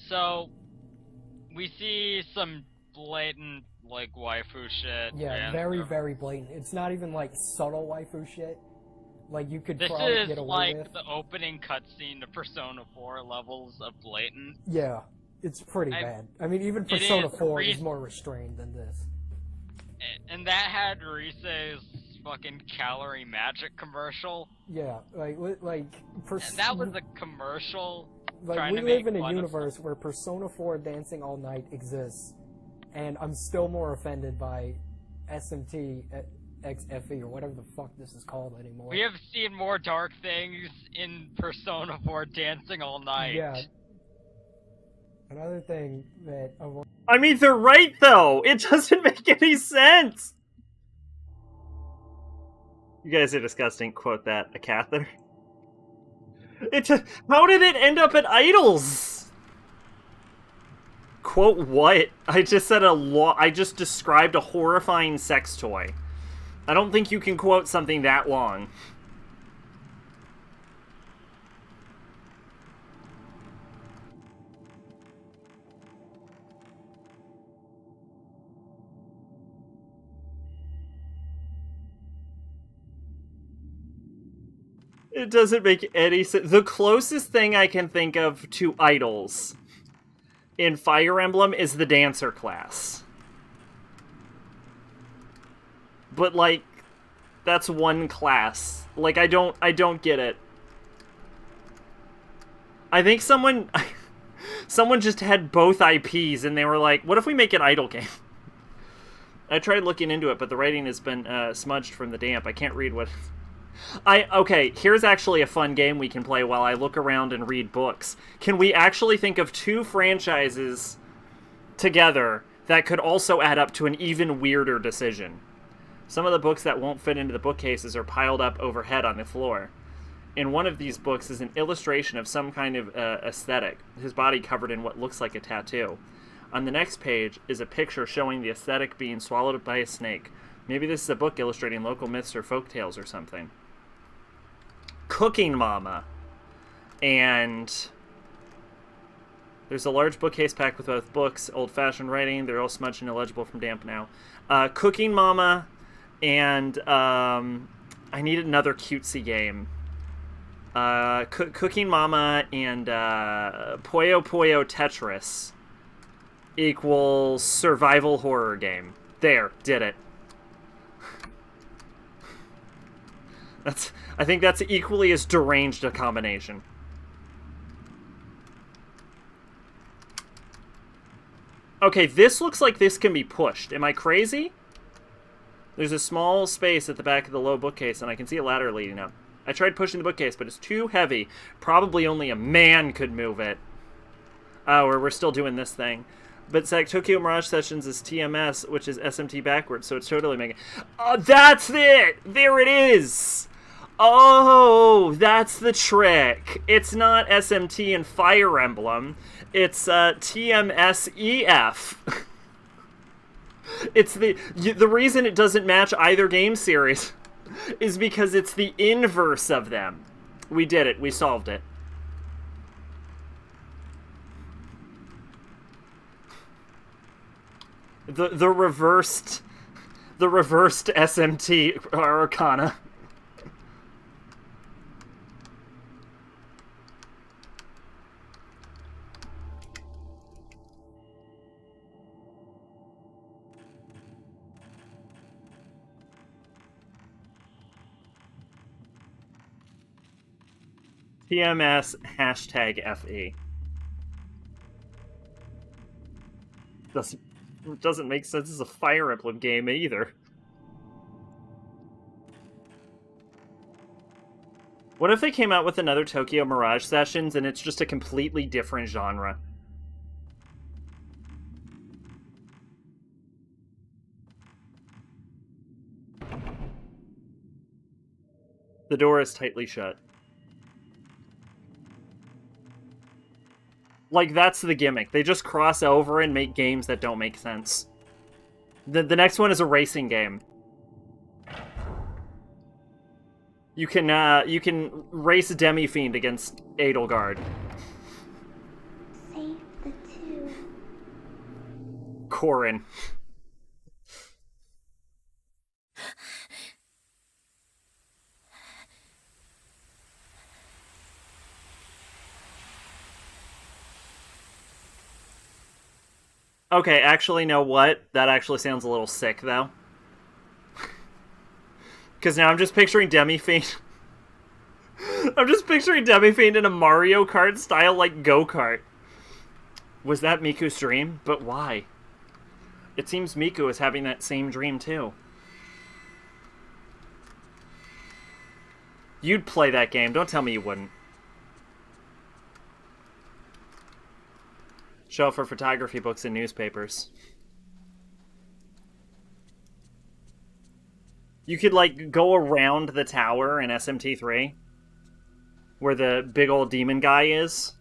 So we see some blatant like waifu shit. Yeah, very, very blatant. It's not even like subtle waifu shit. Like you could probably get away with. This is like the opening cutscene to Persona 4 levels of blatant. Yeah, it's pretty bad. I mean, even Persona 4 is more restrained than this. And that had Rise's fucking calorie magic commercial. Yeah, like and that was a commercial. Like we live in a universe where Persona 4 Dancing All Night exists, and I'm still more offended by SMT XFE or whatever the fuck this is called anymore. We have seen more dark things in Persona 4 Dancing All Night. Yeah. Another thing that I mean, they're right though. It doesn't make any sense. You guys are disgusting. Quote that. A catheter. How did it end up at Idols? Quote what? I just said I just described a horrifying sex toy. I don't think you can quote something that long. It doesn't make any sense. The closest thing I can think of to Idols in Fire Emblem is the dancer class. But like, that's one class. Like, I don't get it. I think someone just had both IPs and they were like, what if we make an idol game? I tried looking into it, but the writing has been smudged from the damp. I can't read what... Okay, here's actually a fun game we can play while I look around and read books. Can we actually think of 2 franchises together that could also add up to an even weirder decision? Some of the books that won't fit into the bookcases are piled up overhead on the floor. In one of these books is an illustration of some kind of aesthetic, his body covered in what looks like a tattoo. On the next page is a picture showing the aesthetic being swallowed up by a snake. Maybe this is a book illustrating local myths or folktales or something. Cooking Mama. And there's a large bookcase packed with both books, old-fashioned writing. They're all smudged and illegible from damp now. Cooking Mama and I need another cutesy game. Cooking Mama and Puyo Puyo Tetris equals survival horror game. There, did it. I think that's equally as deranged a combination. Okay, this looks like this can be pushed. Am I crazy? There's a small space at the back of the low bookcase, and I can see a ladder leading up. I tried pushing the bookcase, but it's too heavy. Probably only a man could move it. Oh, we're still doing this thing. But Tokyo Mirage Sessions is TMS, which is SMT backwards, so it's totally mega. Oh, that's it! There it is! Oh, that's the trick. It's not SMT and Fire Emblem. It's TMSEF. It's the reason it doesn't match either game series is because it's the inverse of them. We did it. We solved it. The reversed SMT Arcana. PMS hashtag FE. Doesn't make sense as a Fire Emblem game either. What if they came out with another Tokyo Mirage Sessions and it's just a completely different genre? The door is tightly shut. Like, that's the gimmick. They just cross over and make games that don't make sense. The next one is a racing game. You can race Demi-Fiend against Edelgard. Save the two. Corrin. Okay, actually, know what? That actually sounds a little sick, though. Because now I'm just picturing Demi-Fiend. I'm just picturing Demi-Fiend in a Mario Kart style, like, go-kart. Was that Miku's dream? But why? It seems Miku is having that same dream, too. You'd play that game. Don't tell me you wouldn't. Show for photography books and newspapers. You could, like, go around the tower in SMT3, where the big old demon guy is.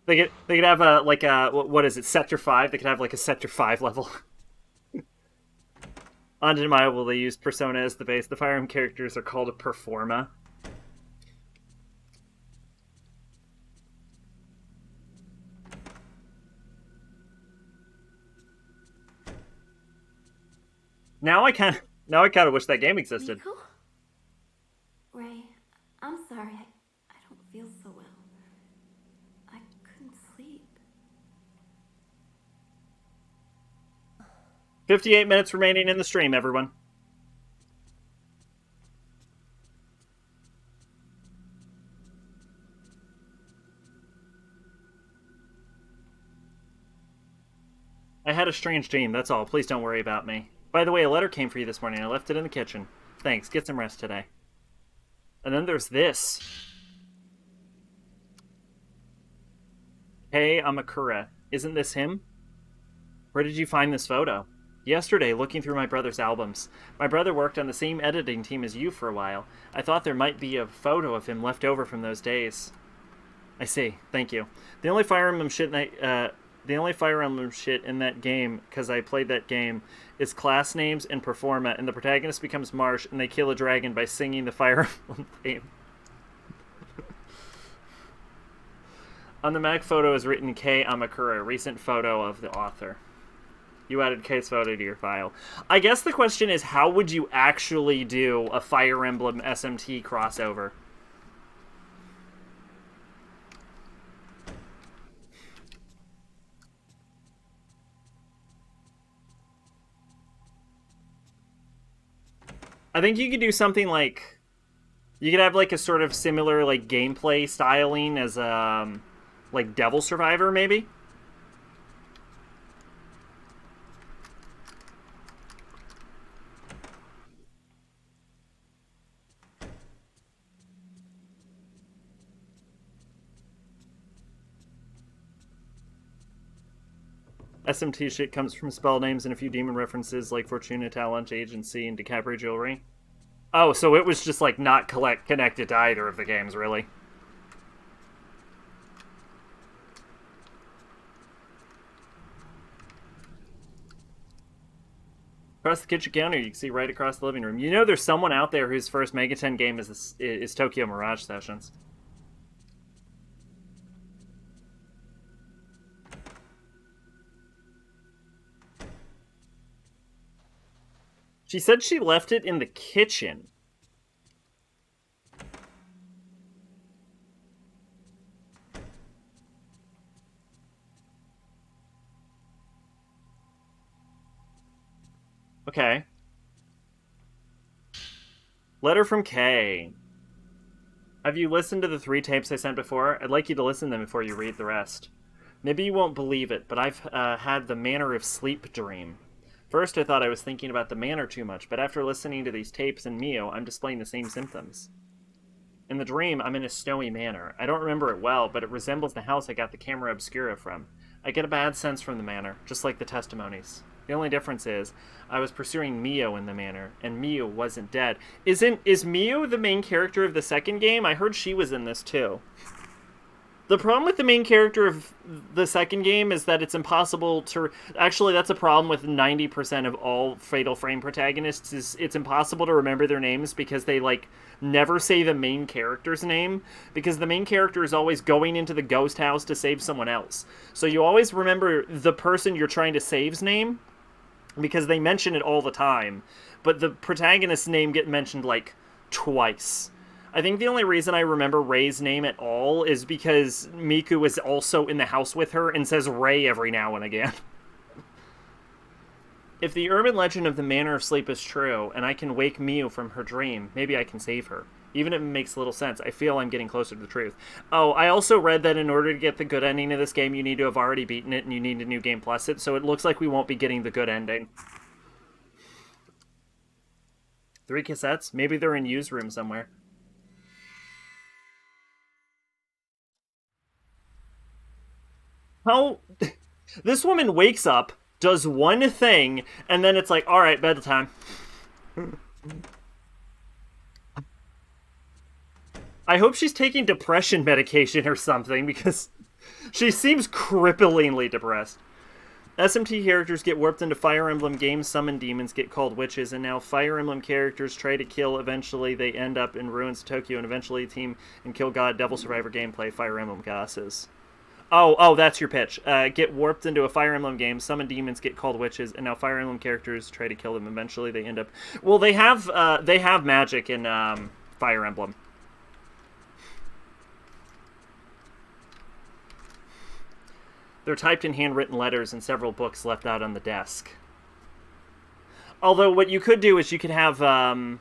They could have a, like a, what is it, Sector 5? They could have, like, a Sector 5 level. Undeniable, they used Persona as the base. The Fire Emblem characters are called a Performa. Now I kind of wish that game existed. Miku? Ray, I'm sorry. I don't feel so well. I couldn't sleep. 58 minutes remaining in the stream, everyone. I had a strange dream, that's all. Please don't worry about me. By the way, a letter came for you this morning. I left it in the kitchen. Thanks. Get some rest today. And then there's this. Hey, Amakura. Isn't this him? Where did you find this photo? Yesterday, looking through my brother's albums. My brother worked on the same editing team as you for a while. I thought there might be a photo of him left over from those days. I see. Thank you. The only Fire Emblem shit in that game, because I played that game, is class names and Performa, and the protagonist becomes Marsh, and they kill a dragon by singing the Fire Emblem theme. On the Mac photo is written K. Amakura, recent photo of the author. You added K's photo to your file. I guess the question is, how would you actually do a Fire Emblem SMT crossover? I think you could do something like... You could have, like, a sort of similar, like, gameplay styling as, like, Devil Survivor, maybe? SMT shit comes from spell names and a few demon references like Fortuna, Talent, Agency, and DiCaprio Jewelry. Oh, so it was just, like, not connected to either of the games, really. Across the kitchen counter, you can see right across the living room. You know there's someone out there whose first Megaten game is Tokyo Mirage Sessions. She said she left it in the kitchen. Okay. Letter from Kay. Have you listened to the 3 tapes I sent before? I'd like you to listen to them before you read the rest. Maybe you won't believe it, but I've had the manner of sleep dream. First, I thought I was thinking about the manor too much, but after listening to these tapes and Mio, I'm displaying the same symptoms. In the dream, I'm in a snowy manor. I don't remember it well, but it resembles the house I got the camera obscura from. I get a bad sense from the manor, just like the testimonies. The only difference is, I was pursuing Mio in the manor, and Mio wasn't dead. Is Mio the main character of the second game? I heard she was in this too. The problem with the main character of the second game is that it's impossible to... Actually, that's a problem with 90% of all Fatal Frame protagonists, is it's impossible to remember their names because they, like, never say the main character's name, because the main character is always going into the ghost house to save someone else. So you always remember the person you're trying to save's name, because they mention it all the time, but the protagonist's name get mentioned, like, twice. I think the only reason I remember Ray's name at all is because Miku is also in the house with her and says Ray every now and again. If the urban legend of the Manor of Sleep is true, and I can wake Miu from her dream, maybe I can save her. Even if it makes little sense, I feel I'm getting closer to the truth. Oh, I also read that in order to get the good ending of this game, you need to have already beaten it, and you need to New Game Plus it, so it looks like we won't be getting the good ending. 3 cassettes? Maybe they're in used room somewhere. How... This woman wakes up, does one thing, and then it's like, alright, bedtime. I hope she's taking depression medication or something, because she seems cripplingly depressed. SMT characters get warped into Fire Emblem games, summon demons, get called witches, and now Fire Emblem characters try to kill, eventually they end up in ruins of Tokyo, and eventually team and kill God, Devil Survivor gameplay, Fire Emblem Gosses. Oh, that's your pitch. Get warped into a Fire Emblem game, summon demons, get called witches, and now Fire Emblem characters try to kill them, eventually they end up... Well, they have magic in Fire Emblem. They're typed in handwritten letters and several books left out on the desk. Although what you could do is you could have the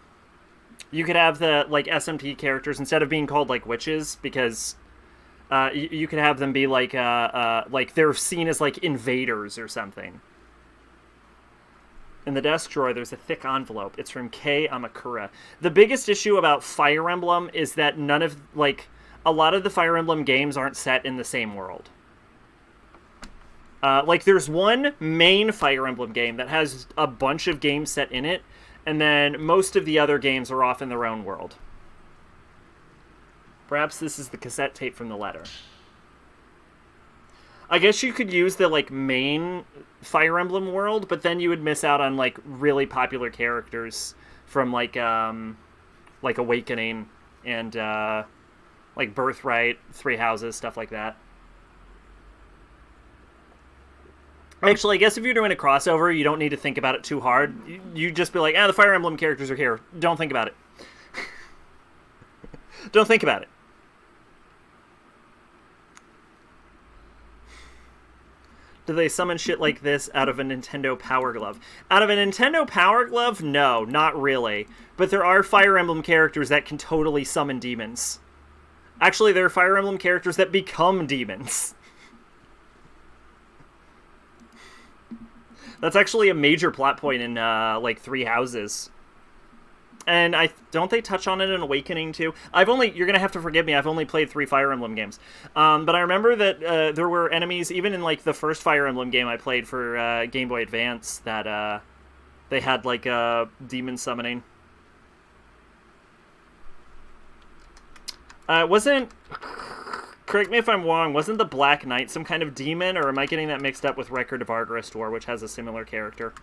like SMT characters, instead of being called like witches, because you could have them be like they're seen as like invaders or something. In the desk drawer, there's a thick envelope. It's from Kei Amakura. The biggest issue about Fire Emblem is that a lot of the Fire Emblem games aren't set in the same world. There's one main Fire Emblem game that has a bunch of games set in it, and then most of the other games are off in their own world. Perhaps this is the cassette tape from the letter. I guess you could use the, main Fire Emblem world, but then you would miss out on, really popular characters from, Awakening and, Birthright, Three Houses, stuff like that. Actually, I guess if you're doing a crossover, you don't need to think about it too hard. You just be like, the Fire Emblem characters are here. Don't think about it. Don't think about it. Do they summon shit like this out of a Nintendo Power Glove? Out of a Nintendo Power Glove? No, not really. But there are Fire Emblem characters that can totally summon demons. Actually, there are Fire Emblem characters that become demons. That's actually a major plot point in, Three Houses. And don't they touch on it in Awakening, too? You're gonna have to forgive me, I've only played 3 Fire Emblem games. But I remember that, there were enemies, even in, the first Fire Emblem game I played for, Game Boy Advance, that, they had, demon summoning. Correct me if I'm wrong, wasn't the Black Knight some kind of demon, or am I getting that mixed up with Record of Argrestor, which has a similar character?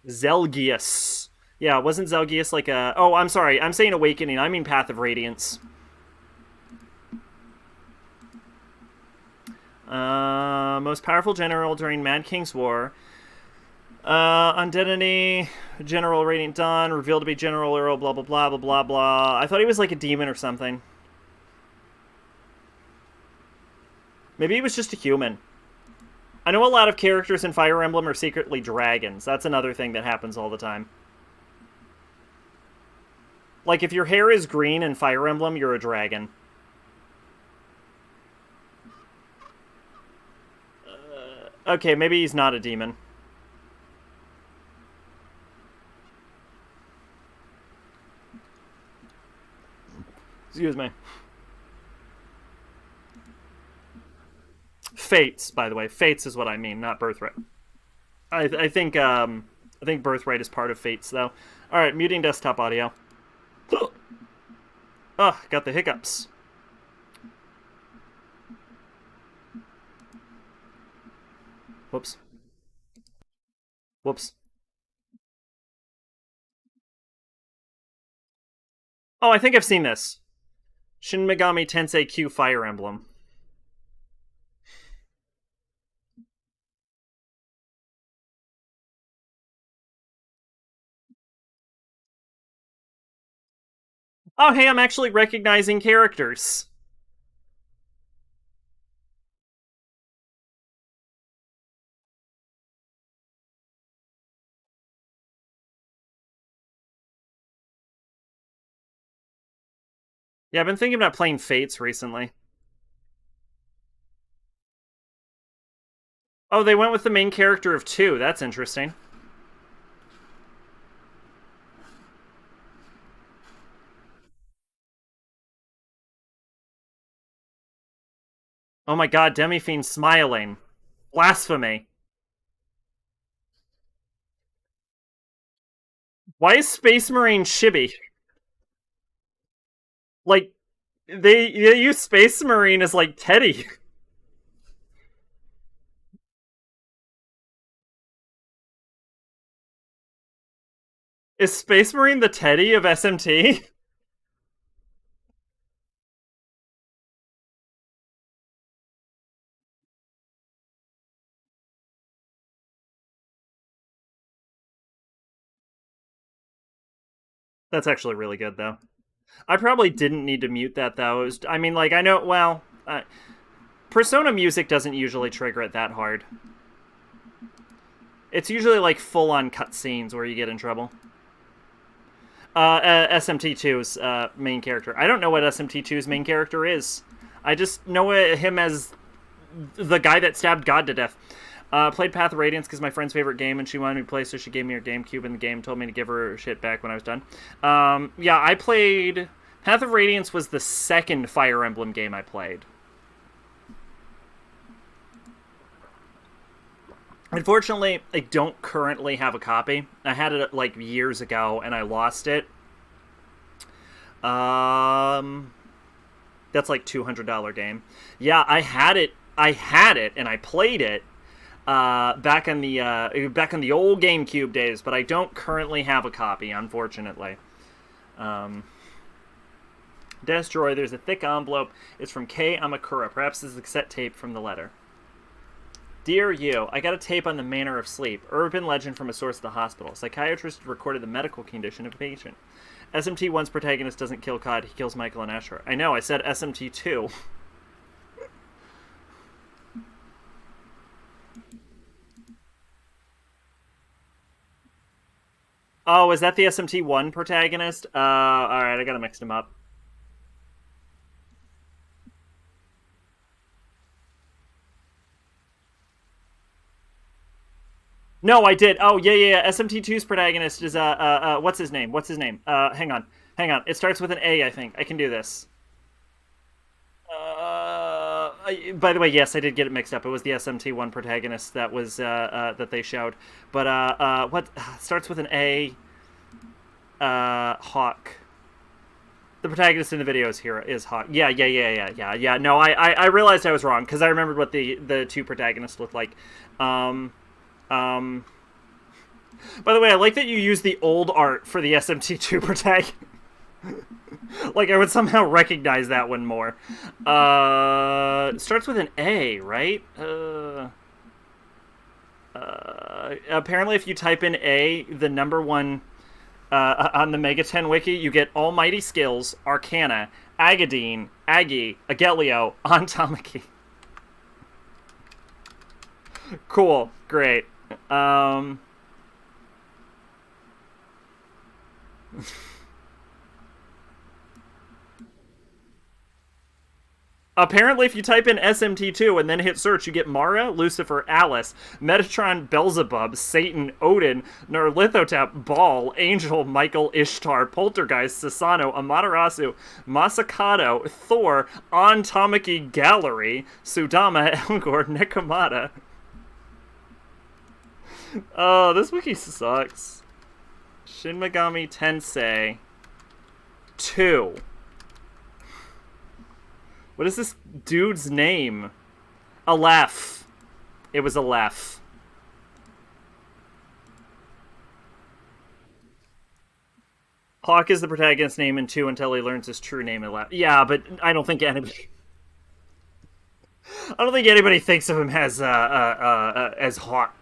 Zelgius. Yeah, wasn't Zelgius Oh, I'm sorry, I'm saying Awakening, I mean Path of Radiance. Most powerful general during Mad King's War. Undeadity, General Radiant Dawn, revealed to be General Earl, blah blah blah blah blah blah. I thought he was like a demon or something. Maybe he was just a human. I know a lot of characters in Fire Emblem are secretly dragons. That's another thing that happens all the time. Like, if your hair is green in Fire Emblem, you're a dragon. Okay, maybe he's not a demon. Excuse me. Fates, by the way. Fates is what I mean, not birthright. I think birthright is part of Fates, though. Alright, muting desktop audio. Ugh, got the hiccups. Whoops. Whoops. Oh, I think I've seen this. Shin Megami Tensei Q Fire Emblem. Oh, hey, I'm actually recognizing characters. Yeah, I've been thinking about playing Fates recently. Oh, they went with the main character of 2. That's interesting. Oh my god, Demi-Fiend smiling. Blasphemy. Why is Space Marine Chibi? Like, they use Space Marine as, like, Teddy. Is Space Marine the Teddy of SMT? That's actually really good, though. I probably didn't need to mute that, though. I mean, like, I know, well, Persona music doesn't usually trigger it that hard. It's usually, like, full-on cutscenes where you get in trouble. SMT2's main character. I don't know what SMT2's main character is. I just know him as the guy that stabbed God to death. Played Path of Radiance because my friend's favorite game, and she wanted me to play, so she gave me her GameCube, and the game told me to give her shit back when I was done. Yeah, I played... Path of Radiance was the second Fire Emblem game I played. Unfortunately, I don't currently have a copy. I had it, like, years ago, and I lost it. That's like $200 game. Yeah, I had it, and I played it. Back in the old GameCube days, but I don't currently have a copy, unfortunately. Destroy, there's a thick envelope. It's from Kei Amakura. Perhaps this is a cassette tape from the letter. Dear you, I got a tape on the manner of sleep. Urban legend from a source at the hospital. Psychiatrist recorded the medical condition of a patient. SMT1's protagonist doesn't kill Cod, he kills Michael and Ashura. I know, I said SMT2. Oh, is that the SMT1 protagonist? Alright, I gotta mix them up. No, I did. Oh, yeah. SMT2's protagonist is, what's his name? Hang on. It starts with an A, I think. I can do this. By the way, yes, I did get it mixed up. It was the SMT1 protagonist that was, that they showed. But, what starts with an A? Hawk. The protagonist in the video is Hawk. Yeah. No, I realized I was wrong, because I remembered what the two protagonists looked like. By the way, I like that you use the old art for the SMT2 protagonist. Like, I would somehow recognize that one more. Starts with an A, right? Apparently if you type in A, the number one, on the Megaten wiki, you get Almighty Skills, Arcana, Agadine, Aggie, Agelio, Ontomaki. Cool. Great. Apparently, if you type in SMT2 and then hit search, you get Mara, Lucifer, Alice, Metatron, Beelzebub, Satan, Odin, Nerlithotep, Baal, Angel, Michael, Ishtar, Poltergeist, Sasano, Amaterasu, Masakado, Thor, Tamaki Gallery, Sudama, Elgor, Nekomata. Oh, this wiki sucks. Shin Megami Tensei 2. What is this dude's name? Aleph. It was Aleph. Hawk is the protagonist's name in 2 until he learns his true name in Aleph. Yeah, but I don't think anybody... I don't think anybody thinks of him as Hawk.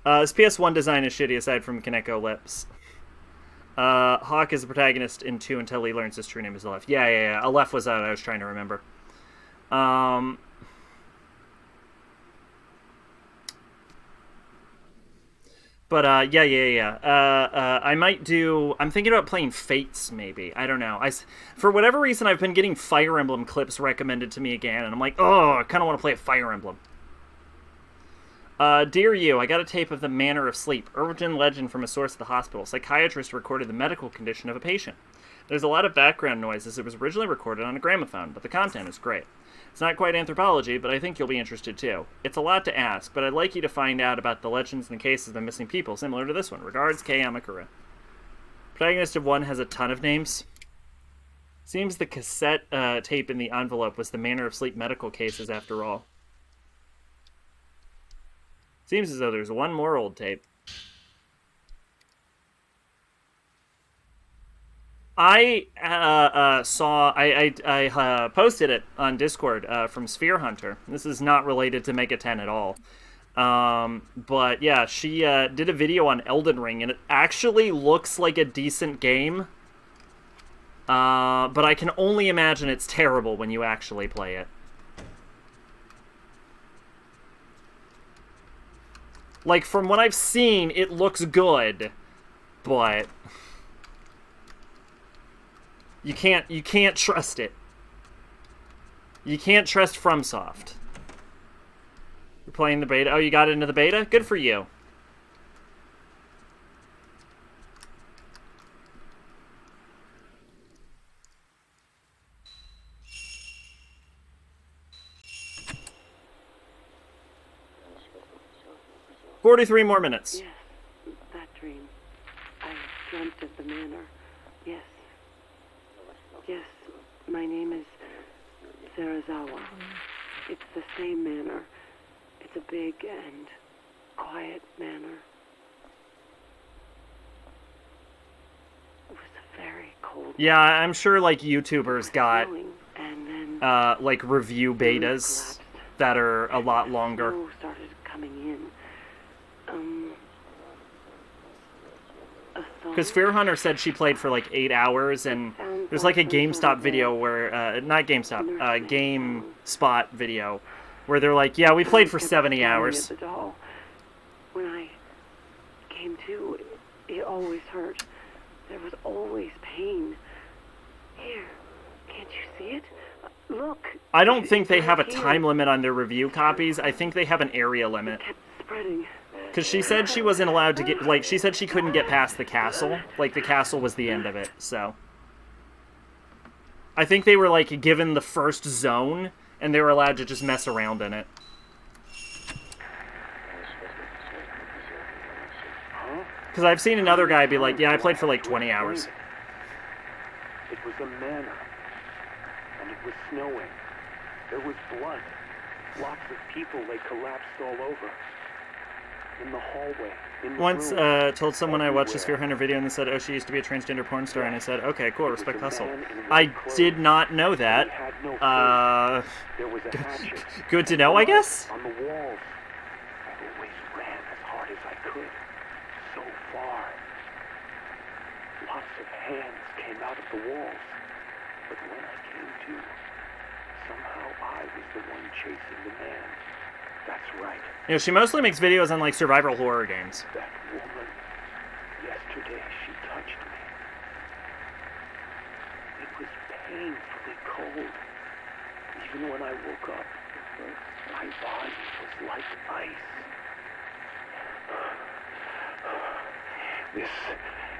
His PS1 design is shitty aside from Kaneko lips. Hawk is the protagonist in 2 until he learns his true name is Aleph. Yeah. Aleph was out. I was trying to remember. But yeah. I might do. I'm thinking about playing Fates. Maybe, I don't know. For whatever reason, I've been getting Fire Emblem clips recommended to me again, and I'm like, oh, I kind of want to play a Fire Emblem. Dear you, I got a tape of the Manner of Sleep, urban legend from a source at the hospital. Psychiatrist recorded the medical condition of a patient. There's a lot of background noise as it was originally recorded on a gramophone, but the content is great. It's not quite anthropology, but I think you'll be interested too. It's a lot to ask, but I'd like you to find out about the legends and cases of the missing people, similar to this one. Regards, Kei Amakura. Protagonist of 1 has a ton of names. Seems the cassette tape in the envelope was the Manner of Sleep medical cases after all. Seems as though there's one more old tape. I posted it on Discord from Sphere Hunter. This is not related to Mega 10 at all. But yeah, she did a video on Elden Ring, and it actually looks like a decent game. But I can only imagine it's terrible when you actually play it. Like, from what I've seen, it looks good, but you can't trust it. You can't trust FromSoft. You're playing the beta. Oh, you got into the beta? Good for you. "43 more minutes. Yes, that dream. I dreamt of the manor. Yes. Yes, my name is Sarazawa. It's the same manor. It's a big and quiet manor. It was a very cold. Yeah, I'm sure like YouTubers got and then like review betas that are a lot longer. Snow started coming in. Because Fear Hunter said she played for like 8 hours, and there's like a GameStop video where, not GameStop, GameSpot video, where they're like, yeah, we played for 70 hours. When I came to, it always hurt. There was always pain. Here, can't you see it? Look. I don't think they have a time limit on their review copies. I think they have an area limit. It kept spreading. Because she said she wasn't allowed to get, like, she said she couldn't get past the castle. Like, the castle was the end of it, so. I think they were, like, given the first zone, and they were allowed to just mess around in it. Because I've seen another guy be like, yeah, I played for, like, 20 hours. It was a manor, and it was snowing. There was blood. Lots of people, they collapsed all over. In the hallway, in the Once room, told someone I watched a Sphere Hunter video and they said, oh, she used to be a transgender porn star, and I said, okay, cool, respect hustle. I did not know that. Good to know, I guess? On the walls. I always ran as hard as I could. So far. Lots of hands came out of the walls. But when I came to, somehow I was the one chasing the man. That's right. You know, she mostly makes videos on, like, survival horror games. That woman. Yesterday, she touched me. It was painfully cold. Even when I woke up, my body was like ice. This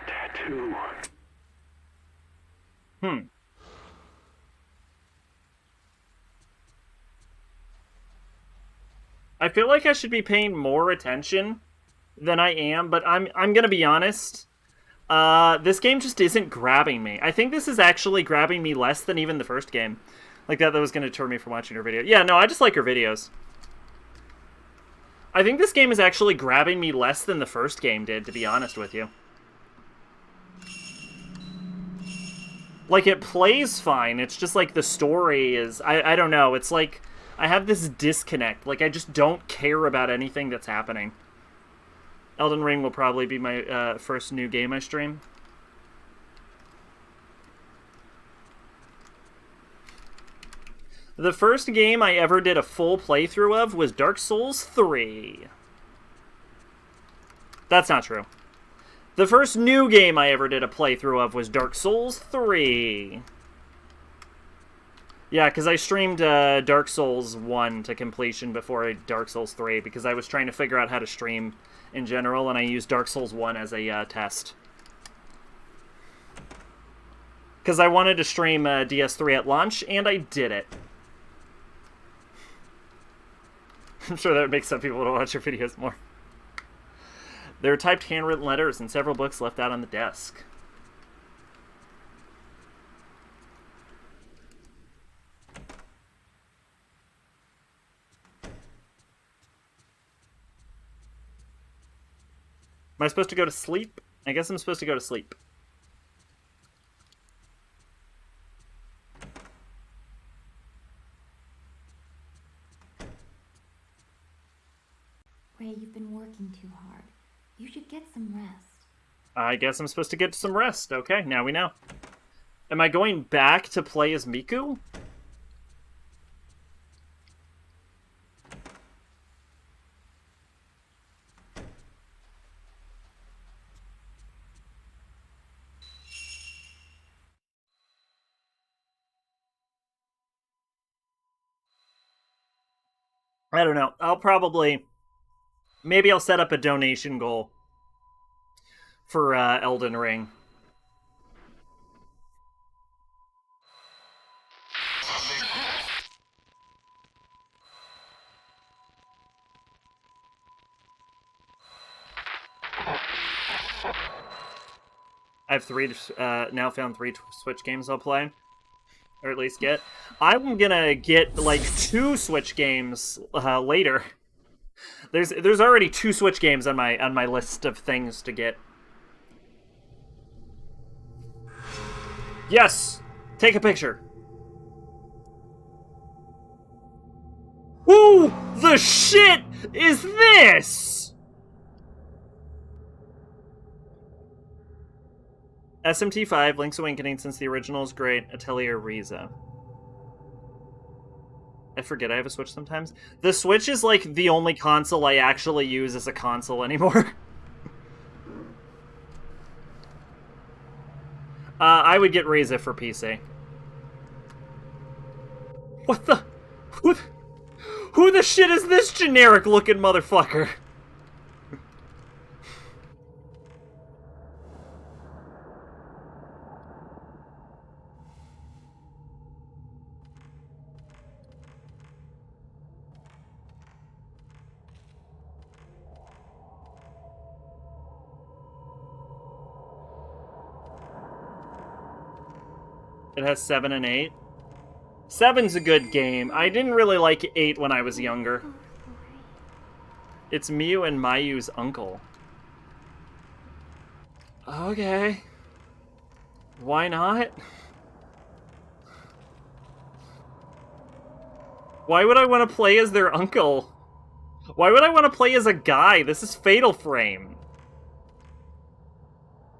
tattoo. I feel like I should be paying more attention than I am, but I'm gonna be honest. This game just isn't grabbing me. I think this is actually grabbing me less than even the first game. Like that was gonna deter me from watching her video. Yeah, no, I just like her videos. I think this game is actually grabbing me less than the first game did, to be honest with you. Like, it plays fine, it's just like the story is... I don't know, it's like... I have this disconnect. Like, I just don't care about anything that's happening. Elden Ring will probably be my first new game I stream. The first game I ever did a full playthrough of was Dark Souls 3. That's not true. The first new game I ever did a playthrough of was Dark Souls 3. Yeah, because I streamed Dark Souls 1 to completion before Dark Souls 3, because I was trying to figure out how to stream in general, and I used Dark Souls 1 as a test. Because I wanted to stream DS3 at launch, and I did it. I'm sure that would make some people want to watch your videos more. There are typed handwritten letters and several books left out on the desk. Am I supposed to go to sleep? I guess I'm supposed to go to sleep. Ray, you've been working too hard. You should get some rest. I guess I'm supposed to get some rest. Okay, now we know. Am I going back to play as Miku? I don't know. I'll probably... Maybe I'll set up a donation goal for Elden Ring. I've now found 3 Switch games I'll play. Or at least get. I'm gonna get, like, 2 Switch games later. There's already 2 Switch games on my list of things to get. Yes! Take a picture. Who the shit is this? SMT5, Link's Awakening since the original is great. Atelier Riza. I forget I have a Switch sometimes. The Switch is, like, the only console I actually use as a console anymore. I would get Riza for PC. What the... Who the shit is this generic-looking motherfucker? It has 7 and 8. 7's a good game. I didn't really like 8 when I was younger. It's Miu and Mayu's uncle. Okay. Why not? Why would I want to play as their uncle? Why would I want to play as a guy? This is Fatal Frame.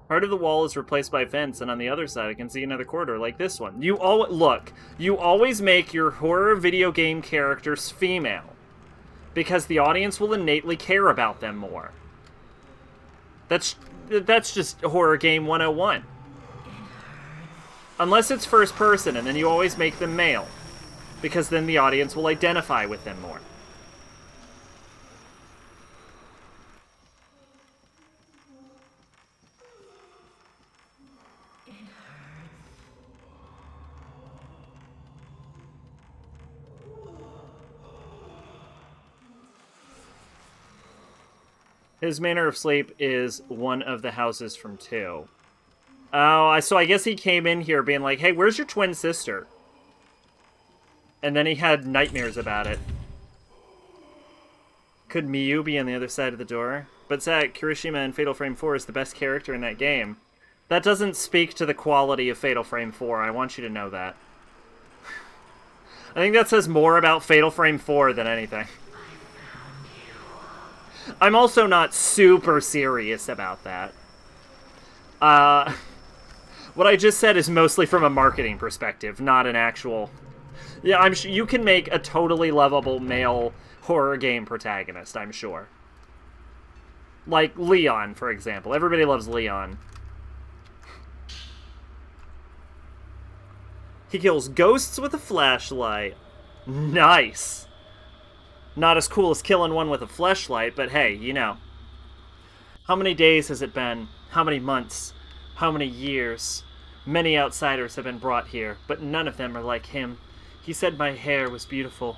Part of the wall is replaced by a fence, and on the other side I can see another corridor like this one. You always make your horror video game characters female. because the audience will innately care about them more. That's just horror game 101. Unless it's first person, and then you always make them male, because then the audience will identify with them more. His manner of sleep is one of the houses from 2. Oh, so I guess he came in here being like, hey, where's your twin sister? And then he had nightmares about it. Could Miyu be on the other side of the door? But Zach, Kirishima in Fatal Frame 4 is the best character in that game. That doesn't speak to the quality of Fatal Frame 4. I want you to know that. I think that says more about Fatal Frame 4 than anything. I'm also not super serious about that. What I just said is mostly from a marketing perspective, not an actual... Yeah, I'm sure you can make a totally lovable male horror game protagonist, I'm sure. Like Leon, for example. Everybody loves Leon. He kills ghosts with a flashlight. Nice. Not as cool as killing one with a fleshlight, but hey, you know. How many days has it been? How many months? How many years? Many outsiders have been brought here, but none of them are like him. He said my hair was beautiful,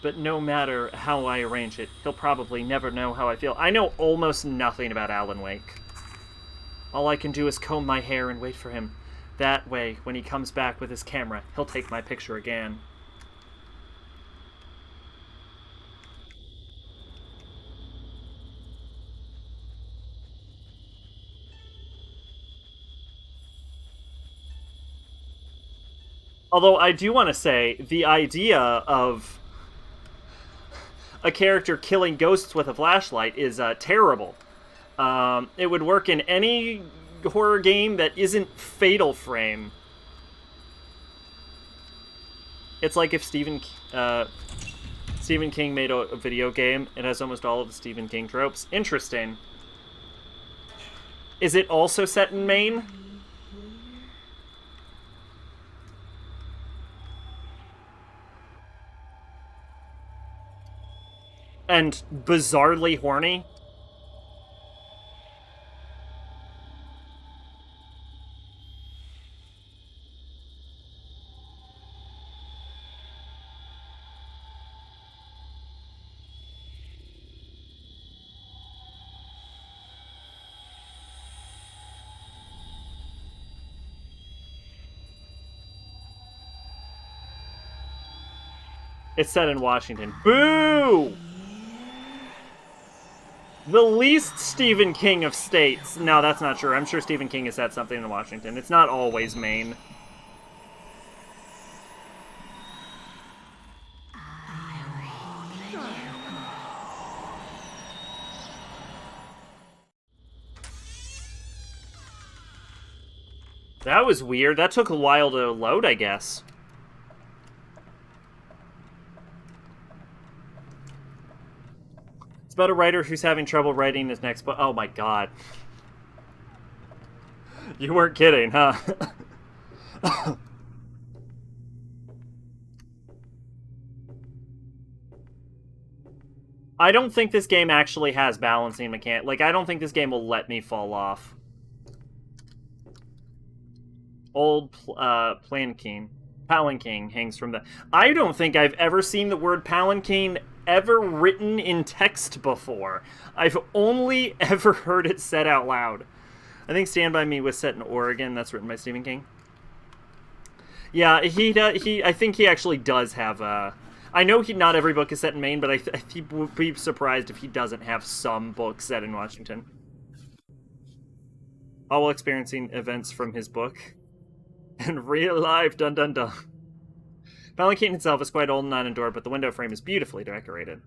but no matter how I arrange it, he'll probably never know how I feel. I know almost nothing about Alan Wake. All I can do is comb my hair and wait for him. That way, when he comes back with his camera, he'll take my picture again. Although I do want to say, the idea of a character killing ghosts with a flashlight is terrible. It would work in any horror game that isn't Fatal Frame. It's like if Stephen King made a video game. It has almost all of the Stephen King tropes. Interesting. Is it also set in Maine? And bizarrely horny? It's set in Washington. Boo! The least Stephen King of states. No, that's not true. I'm sure Stephen King has said something in Washington. It's not always Maine. That was weird. That took a while to load, I guess. It's about a writer who's having trouble writing his next book. Oh my god. You weren't kidding, huh? I don't think this game actually has balancing mechanics. Like, I don't think this game will let me fall off. Old Palanquin hangs from the... I don't think I've ever seen the word Palanquin ever written in text before. I've only ever heard it said out loud. I think Stand By Me was set in Oregon. That's written by Stephen King. Yeah, I think he actually does have a... I know not every book is set in Maine, but I would be surprised if he doesn't have some books set in Washington. All while experiencing events from his book. In real life, dun dun dun. Palanquin itself is quite old and unendured, but the window frame is beautifully decorated.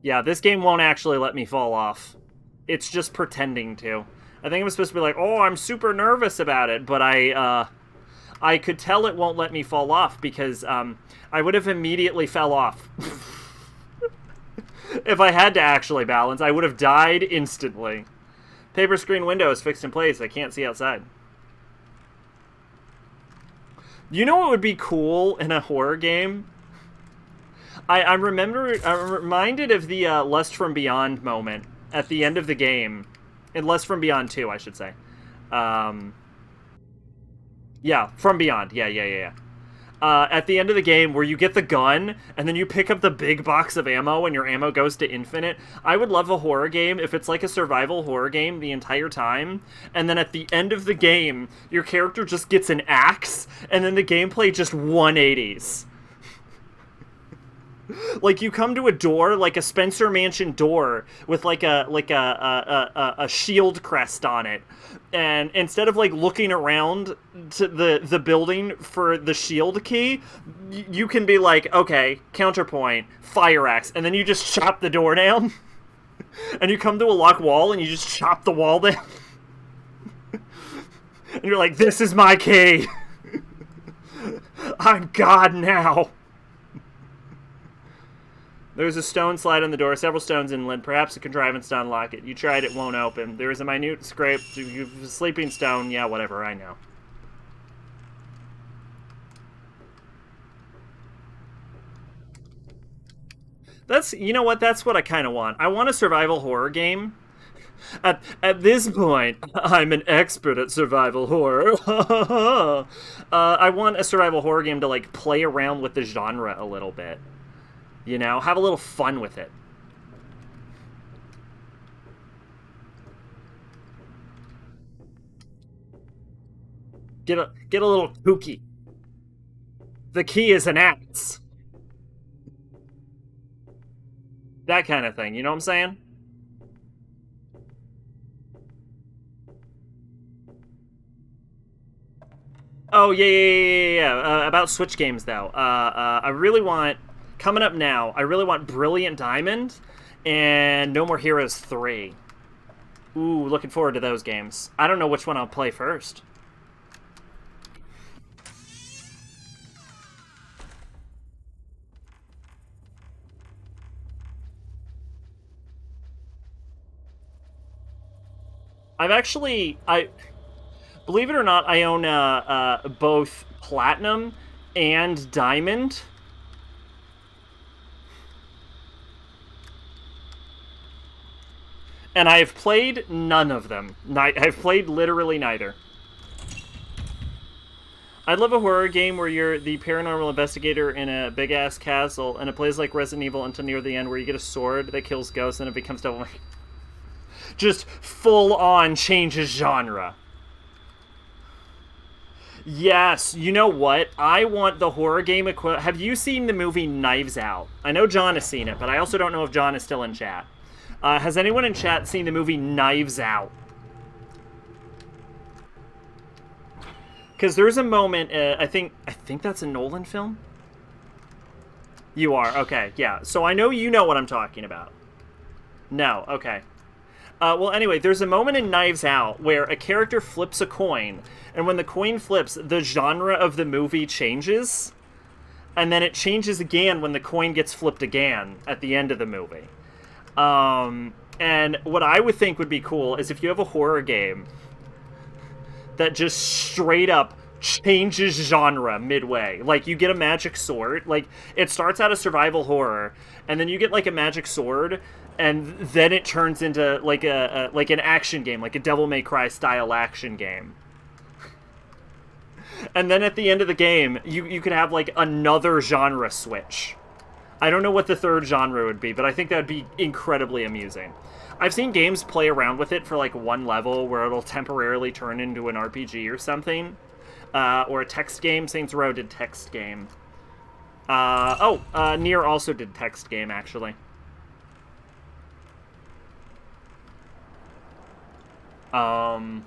Yeah, this game won't actually let me fall off. It's just pretending to. I think I'm supposed to be like, oh, I'm super nervous about it, but I could tell it won't let me fall off because I would have immediately fell off. If I had to actually balance, I would have died instantly. Paper screen window is fixed in place. I can't see outside. You know what would be cool in a horror game? I'm reminded of the Lust from Beyond moment at the end of the game. In Lust from Beyond 2, I should say. Yeah, From Beyond. Yeah. At the end of the game where you get the gun and then you pick up the big box of ammo and your ammo goes to infinite. I would love a horror game if it's like a survival horror game the entire time, and then at the end of the game your character just gets an axe and then the gameplay just 180s. Like you come to a door, like a Spencer Mansion door with like a shield crest on it, and instead of like looking around to the building for the shield key, you can be like, okay, counterpoint, fire axe, and then you just chop the door down, and you come to a locked wall and you just chop the wall down, and you're like, this is my key. I'm God now. There's a stone slide on the door, several stones inland, perhaps a contrivance to unlock it. You tried, it won't open. There is a minute scrape, sleeping stone, yeah, whatever, I know. You know what, that's what I kind of want. I want a survival horror game. At this point, I'm an expert at survival horror. I want a survival horror game to, like, play around with the genre a little bit. You know, have a little fun with it. Get a little kooky. The key is an axe. That kind of thing, you know what I'm saying? Oh, yeah. About Switch games, though. I really want... Coming up now, I really want Brilliant Diamond and No More Heroes 3. Ooh, looking forward to those games. I don't know which one I'll play first. Believe it or not, I own both Platinum and Diamond. And I've played none of them. I've played literally neither. I'd love a horror game where you're the paranormal investigator in a big-ass castle, and it plays like Resident Evil until near the end, where you get a sword that kills ghosts, and it becomes devil may. Just full-on changes genre. Yes, you know what? I want the horror game Have you seen the movie Knives Out? I know John has seen it, but I also don't know if John is still in chat. Has anyone in chat seen the movie Knives Out? Because there's a moment, I think that's a Nolan film? You are, okay, yeah. So I know you know what I'm talking about. No, okay. Well, anyway, there's a moment in Knives Out where a character flips a coin, and when the coin flips, the genre of the movie changes, and then it changes again when the coin gets flipped again at the end of the movie. And what I would think would be cool is if you have a horror game that just straight up changes genre midway. Like, you get a magic sword. Like, it starts out as survival horror, and then you get, like, a magic sword, and then it turns into, like, like an action game, like a Devil May Cry style action game. And then at the end of the game, you could have, like, another genre switch. I don't know what the third genre would be, but I think that would be incredibly amusing. I've seen games play around with it for, like, one level where it'll temporarily turn into an RPG or something. Or a text game. Saints Row did text game. Nier also did text game, actually. But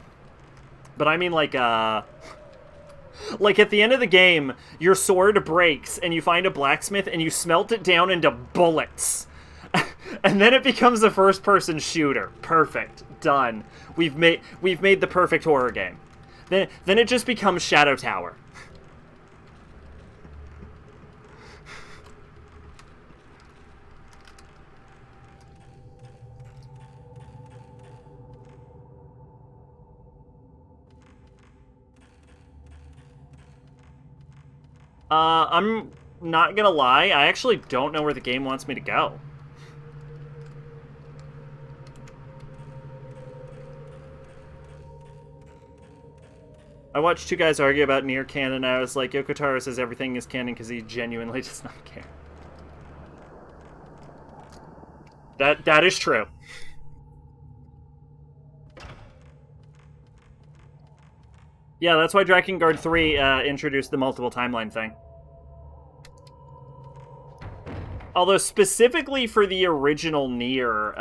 I mean, like, like, at the end of the game, your sword breaks, and you find a blacksmith, and you smelt it down into bullets. And then it becomes a first-person shooter. Perfect. Done. We've made the perfect horror game. Then it just becomes Shadow Tower. I'm not gonna lie, I actually don't know where the game wants me to go. I watched two guys argue about Nier canon, and I was like, Yoko Taro says everything is canon because he genuinely does not care. That is true. Yeah, that's why Drakengard 3 introduced the multiple timeline thing. Although specifically for the original Nier,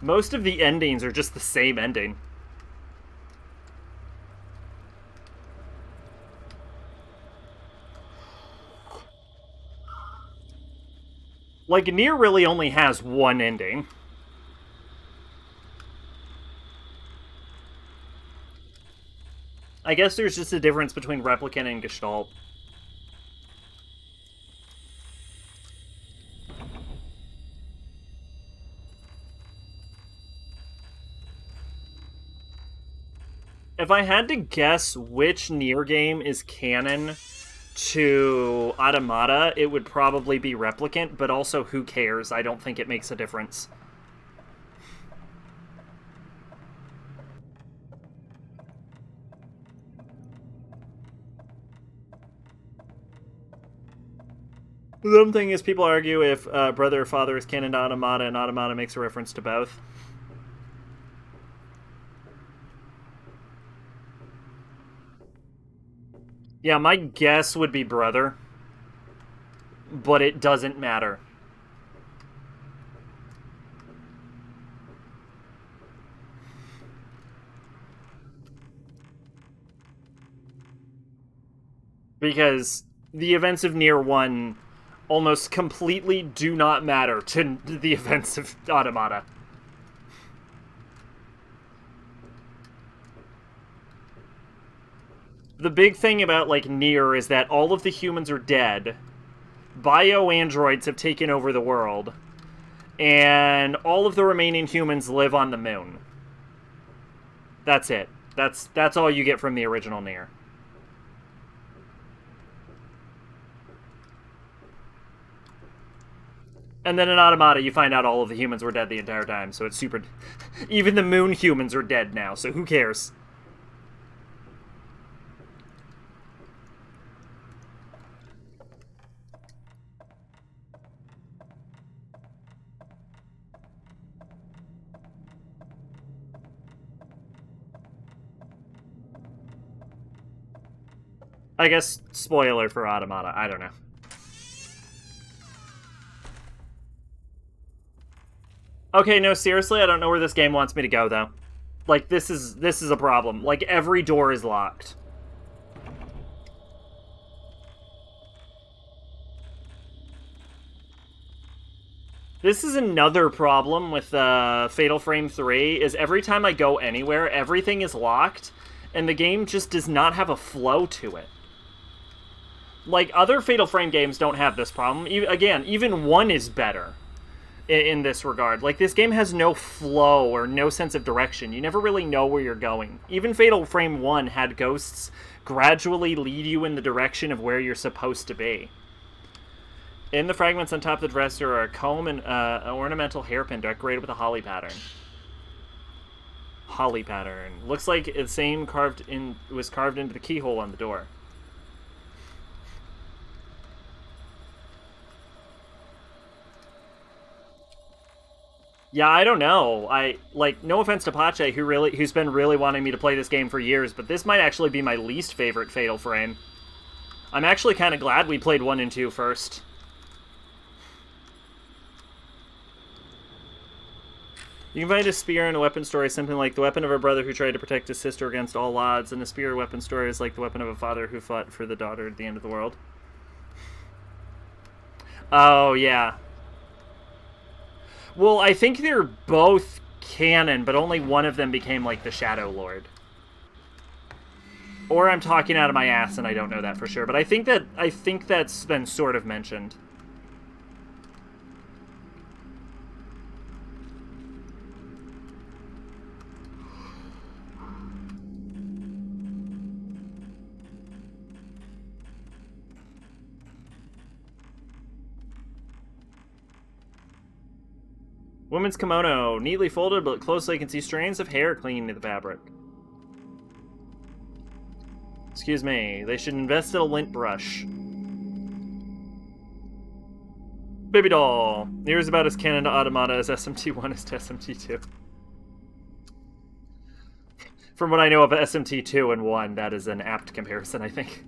most of the endings are just the same ending. Like, Nier really only has one ending. I guess there's just a difference between Replicant and Gestalt. If I had to guess which Nier game is canon to Automata, it would probably be Replicant, but also who cares? I don't think it makes a difference. The dumb thing is people argue if Brother or Father is canon to Automata, and Automata makes a reference to both. Yeah, my guess would be Brother. But it doesn't matter. Because the events of Nier 1 almost completely do not matter to the events of Automata. The big thing about, like, Nier is that all of the humans are dead, bio-androids have taken over the world, and all of the remaining humans live on the moon. That's it. That's all you get from the original Nier. And then in Automata, you find out all of the humans were dead the entire time, so it's super... Even the moon humans are dead now, so who cares? I guess spoiler for Automata, I don't know. Okay, no, seriously, I don't know where this game wants me to go, though. Like, this is a problem. Like, every door is locked. This is another problem with Fatal Frame 3, is every time I go anywhere, everything is locked, and the game just does not have a flow to it. Like, other Fatal Frame games don't have this problem. Again, even 1 is better in this regard. Like, this game has no flow or no sense of direction. You never really know where you're going. Even Fatal Frame 1 had ghosts gradually lead you in the direction of where you're supposed to be. In the fragments on top of the dresser are a comb and an ornamental hairpin decorated with a holly pattern. Holly pattern. Looks like the same was carved into the keyhole on the door. Yeah, I don't know. No offense to Pache, who's been really wanting me to play this game for years, but this might actually be my least favorite Fatal Frame. I'm actually kind of glad we played 1 and 2 first. You can find a spear in a weapon story something like the weapon of a brother who tried to protect his sister against all odds, and a spear weapon story is like the weapon of a father who fought for the daughter at the end of the world. Oh, yeah. Well, I think they're both canon, but only one of them became, like, the Shadow Lord. Or I'm talking out of my ass and I don't know that for sure, but I think that's been sort of mentioned. Woman's kimono, neatly folded, but closely you can see strands of hair clinging to the fabric. Excuse me, they should invest in a lint brush. Baby doll. Here's about as canon to Automata as SMT1 is to SMT2. From what I know of SMT2 and 1, that is an apt comparison, I think.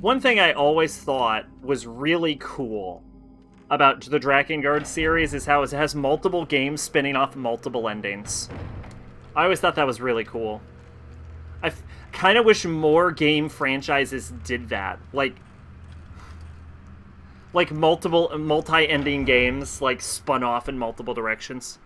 One thing I always thought was really cool about the Drakengard series is how it has multiple games spinning off multiple endings. I always thought that was really cool. I kind of wish more game franchises did that. Like multiple multi-ending games, like, spun off in multiple directions.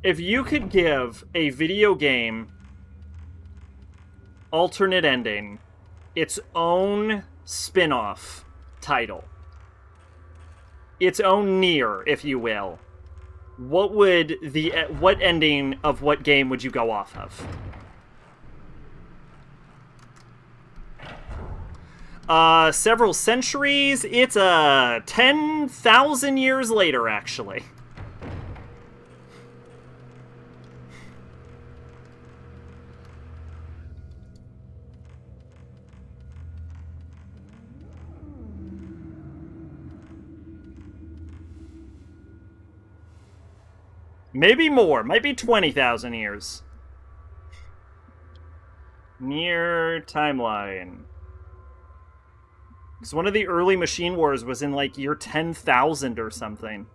If you could give a video game alternate ending its own spin-off title, its own Nier, if you will, what ending of what game would you go off of? Several centuries. It's 10,000 years later, actually. Maybe more. Might be 20,000 years. Near timeline. Because one of the early Machine Wars was in, like, year 10,000 or something.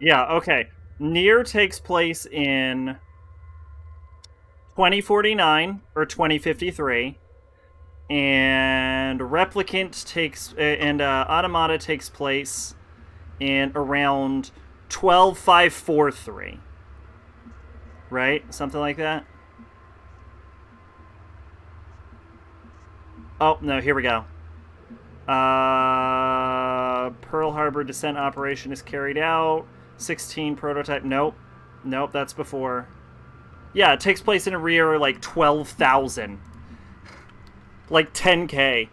Yeah, okay. Nier takes place in 2049 or 2053, and Automata takes place in around 12543. Right? Something like that? Oh, no, here we go. Pearl Harbor descent operation is carried out. 16 prototype. Nope, that's before. Yeah, it takes place in a rear, like, 12,000. Like, 10K.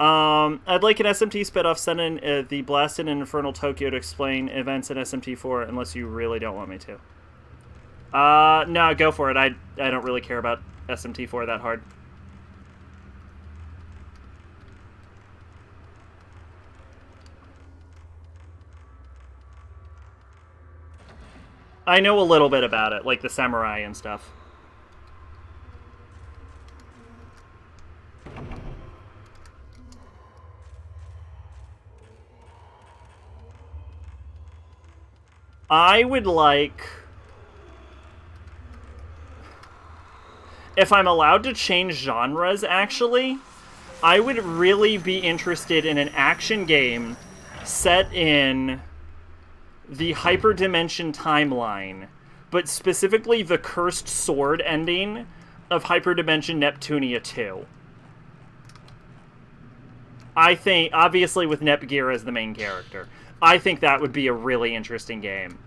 I'd like an SMT spin-off sent in the Blasted and Infernal Tokyo to explain events in SMT4, unless you really don't want me to. No, go for it. I don't really care about SMT4 that hard. I know a little bit about it, like the samurai and stuff. I would like... If I'm allowed to change genres, actually, I would really be interested in an action game set in the Hyperdimension timeline, but specifically the Cursed Sword ending of Hyperdimension Neptunia 2. I think, obviously with Nepgear as the main character, I think that would be a really interesting game.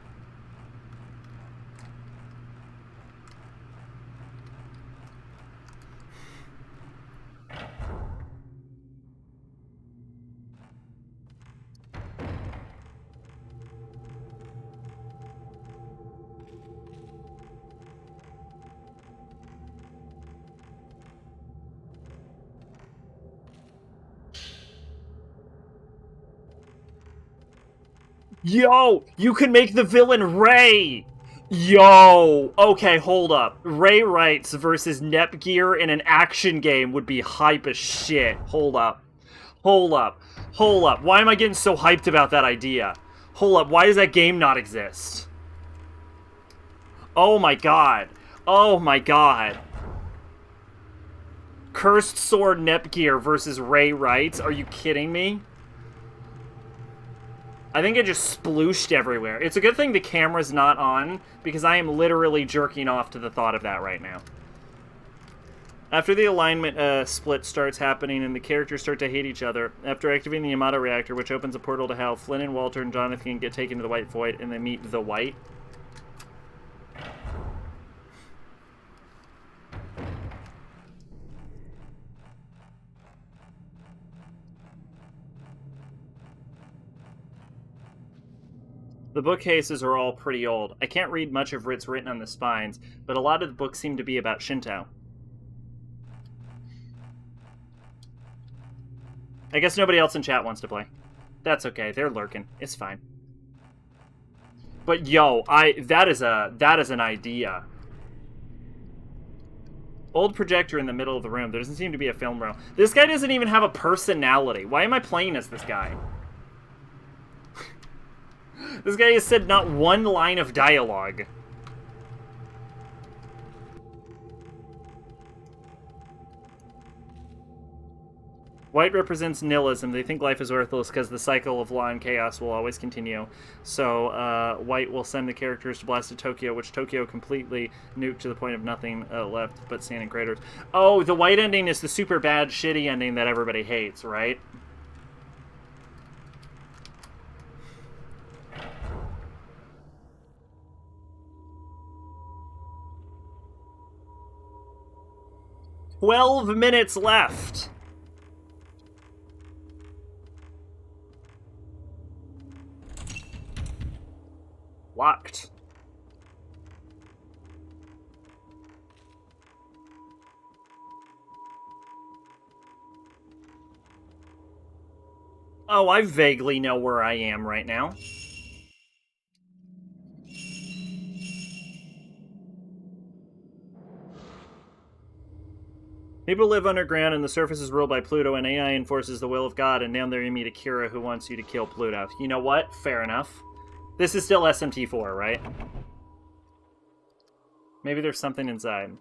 Yo, you can make the villain Ray! Yo! Okay, hold up. Ray Wrights versus Nepgear in an action game would be hype as shit. Hold up. Hold up. Hold up. Why am I getting so hyped about that idea? Hold up. Why does that game not exist? Oh my god. Oh my god. Cursed Sword Nepgear versus Ray Wrights? Are you kidding me? I think it just splooshed everywhere. It's a good thing the camera's not on, because I am literally jerking off to the thought of that right now. After the alignment split starts happening and the characters start to hate each other, after activating the Yamato reactor, which opens a portal to hell, Flynn and Walter and Jonathan get taken to the White Void, and they meet the White. The bookcases are all pretty old. I can't read much of what's written on the spines, but a lot of the books seem to be about Shinto. I guess nobody else in chat wants to play. That's okay, they're lurking. It's fine. But yo, that is an idea. Old projector in the middle of the room. There doesn't seem to be a film room. This guy doesn't even have a personality. Why am I playing as this guy? This guy has said not one line of dialogue. White represents nihilism. They think life is worthless because the cycle of law and chaos will always continue. So, White will send the characters to blasted Tokyo, which Tokyo completely nuked to the point of nothing left but sand and craters. Oh, the White ending is the super bad, shitty ending that everybody hates, right? "12 minutes left." Locked. Oh, I vaguely know where I am right now. People live underground and the surface is ruled by Pluto, and AI enforces the will of God, and down there you meet Akira who wants you to kill Pluto. You know what? Fair enough. This is still SMT4, right? Maybe there's something inside.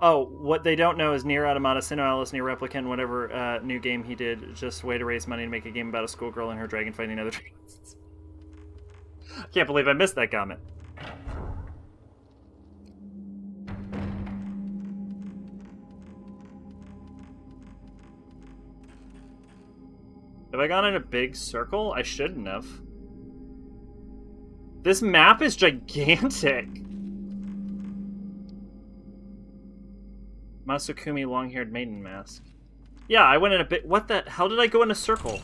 Oh, what they don't know is Nier Automata, Sinnoh Nier Replicant, whatever new game he did, just a way to raise money to make a game about a schoolgirl and her dragon fighting other dragons. Can't believe I missed that comment. Have I gone in a big circle? I shouldn't have. This map is gigantic. Masukumi long-haired maiden mask. Yeah, I went in a bit. What the? How did I go in a circle?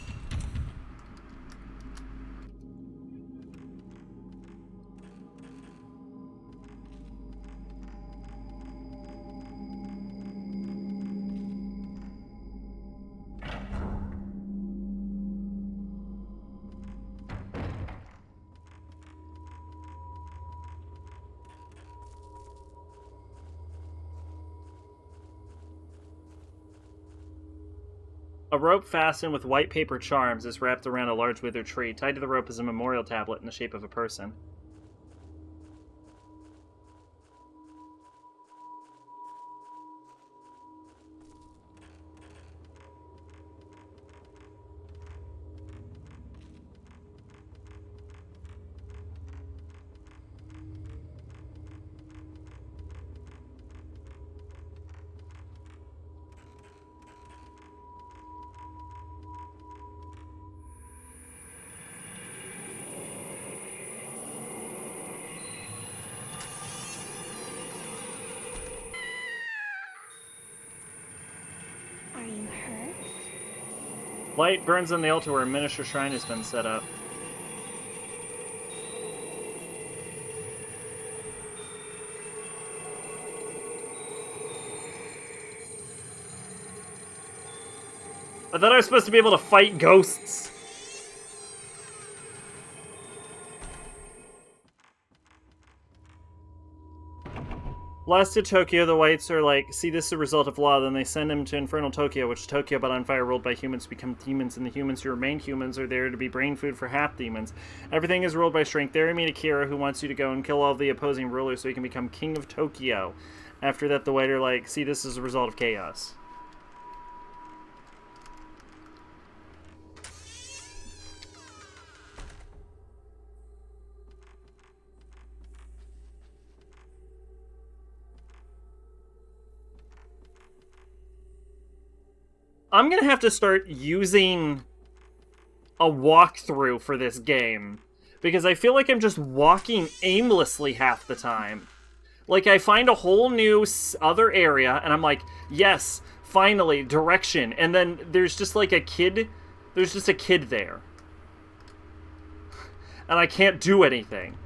A rope fastened with white paper charms is wrapped around a large withered tree. Tied to the rope is a memorial tablet in the shape of a person. Are you hurt? Light burns on the altar where a miniature shrine has been set up. I thought I was supposed to be able to fight ghosts. Blasted Tokyo, the whites are like, see, this is a result of law. Then they send him to Infernal Tokyo, which is Tokyo but on fire, ruled by humans, become demons, and the humans who remain humans are there to be brain food for half-demons. Everything is ruled by strength. There you meet Akira, who wants you to go and kill all the opposing rulers so he can become king of Tokyo. After that, the white are like, see, this is a result of chaos. I'm gonna have to start using a walkthrough for this game, because I feel like I'm just walking aimlessly half the time. Like, I find a whole new other area, and I'm like, yes, finally, direction. And then there's just like a kid, there's just a kid there. And I can't do anything.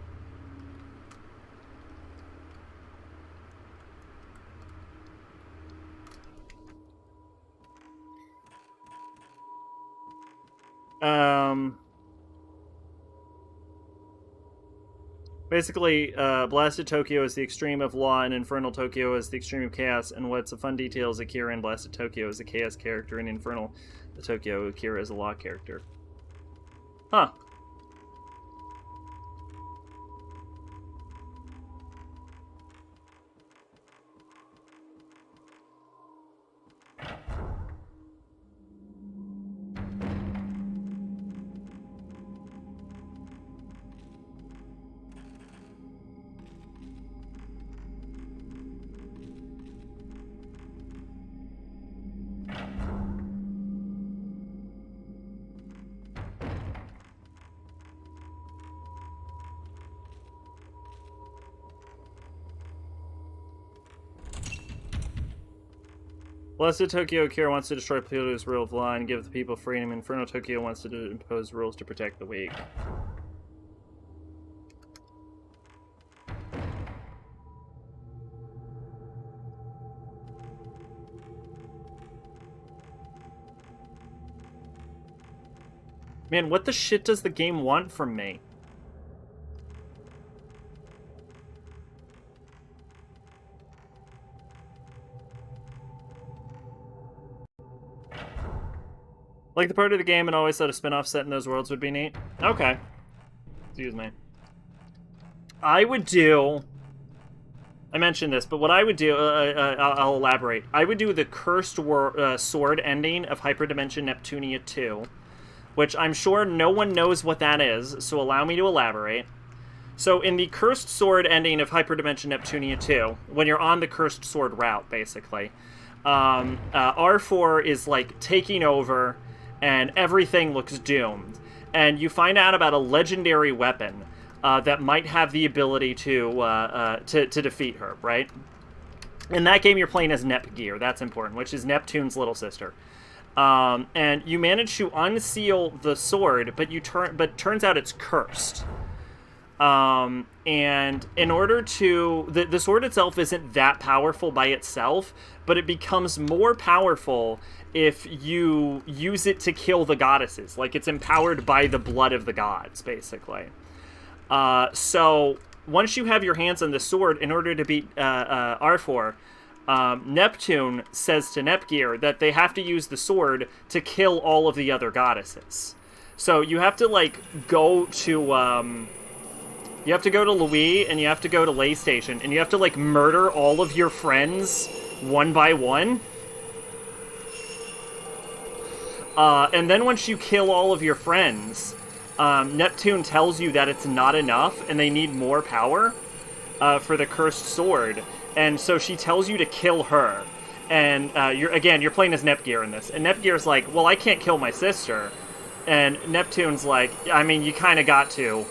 Basically, Blasted Tokyo is the extreme of law, and Infernal Tokyo is the extreme of chaos. And what's a fun detail is Akira in Blasted Tokyo is a chaos character, and Infernal Tokyo, Akira is a law character. Huh. Blessed Tokyo, Akira wants to destroy Pluto's rule of law and give the people freedom. Inferno Tokyo wants to impose rules to protect the weak. Man, what the shit does the game want from me? Like the part of the game and always thought a spin-off set in those worlds would be neat. Okay. Excuse me. I would do... I mentioned this, but what I would do... I'll elaborate. I would do the Cursed Sword ending of Hyperdimension Neptunia 2, which I'm sure no one knows what that is, so allow me to elaborate. So in the Cursed Sword ending of Hyperdimension Neptunia 2, when you're on the Cursed Sword route, basically, R4 is, like, taking over... and everything looks doomed. And you find out about a legendary weapon that might have the ability to defeat her, right? In that game, you're playing as Nepgear. That's important, which is Neptune's little sister. And you manage to unseal the sword, but turns out it's cursed. And in order to... The sword itself isn't that powerful by itself, but it becomes more powerful if you use it to kill the goddesses. Like, it's empowered by the blood of the gods, basically. So, once you have your hands on the sword, in order to beat R4, Neptune says to Nepgear that they have to use the sword to kill all of the other goddesses. So you have to, like, go to, you have to go to Louis, and you have to go to Lay Station, and you have to, like, murder all of your friends one by one. And then once you kill all of your friends, Neptune tells you that it's not enough, and they need more power for the cursed sword. And so she tells you to kill her. And you're playing as Nepgear in this. And Nepgear's like, well, I can't kill my sister. And Neptune's like, I mean, you kind of got to.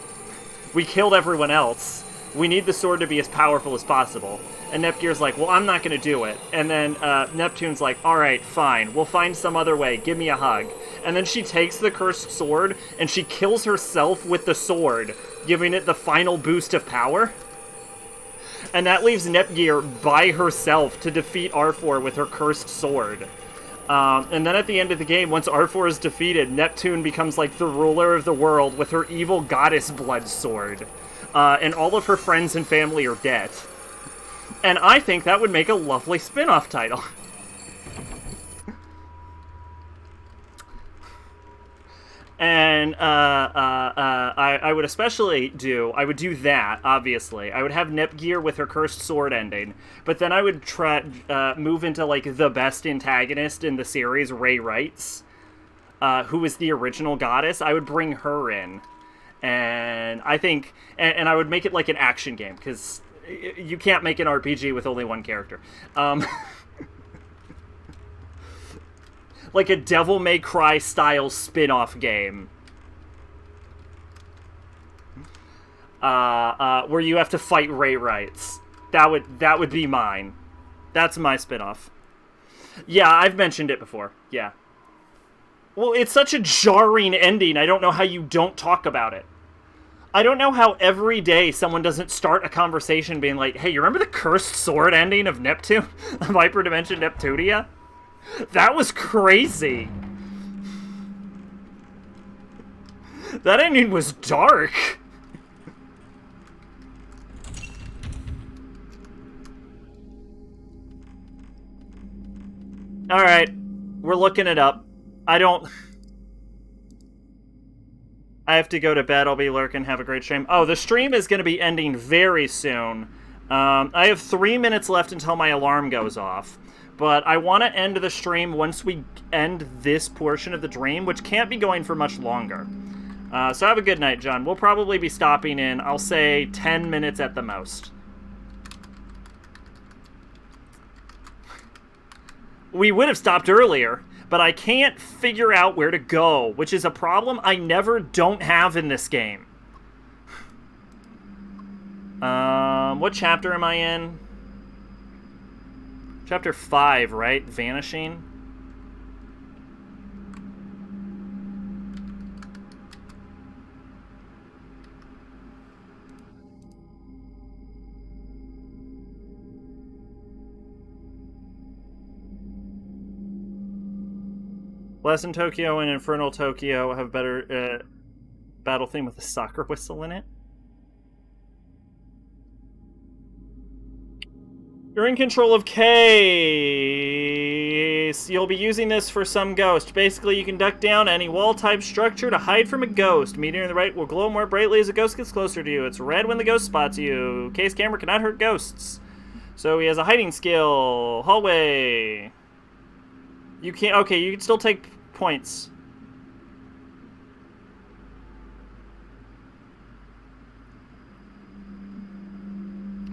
We killed everyone else. We need the sword to be as powerful as possible. And Nepgear's like, well, I'm not going to do it. And then Neptune's like, all right, fine. We'll find some other way. Give me a hug. And then she takes the cursed sword, and she kills herself with the sword, giving it the final boost of power. And that leaves Nepgear by herself to defeat R4 with her cursed sword. And then at the end of the game, once R4 is defeated, Neptune becomes like the ruler of the world with her evil goddess blood sword. And all of her friends and family are dead. And I think that would make a lovely spin-off title. And I would especially I would do that, obviously. I would have Nepgear with her cursed sword ending. But then I would try move into, like, the best antagonist in the series, Ray Wrights, who is the original goddess. I would bring her in. And I think... And I would make it like an action game, because you can't make an RPG with only one character. Like a Devil May Cry style spin-off game. Where you have to fight Ray Wrights. That would be mine. That's my spin-off. Yeah, I've mentioned it before. Yeah. Well, it's such a jarring ending, I don't know how you don't talk about it. I don't know how every day someone doesn't start a conversation being like, hey, you remember the cursed sword ending of Neptune? Of Hyperdimension Neptunia? That was crazy. That ending was dark. Alright, we're looking it up. I have to go to bed. I'll be lurking. Have a great stream. Oh, the stream is going to be ending very soon. I have 3 minutes left until my alarm goes off. But I want to end the stream once we end this portion of the dream, which can't be going for much longer. So have a good night, John. We'll probably be stopping in, I'll say, 10 minutes at the most. We would have stopped earlier, but I can't figure out where to go, which is a problem I never don't have in this game. What chapter am I in? Chapter 5, right? Vanishing. Blast Tokyo and Infernal Tokyo have better battle theme with a soccer whistle in it. You're in control of Case. You'll be using this for some ghost. Basically, you can duck down any wall-type structure to hide from a ghost. Meteor on the right will glow more brightly as a ghost gets closer to you. It's red when the ghost spots you. Case camera cannot hurt ghosts. So he has a hiding skill. Hallway. You can't... Okay, you can still take points.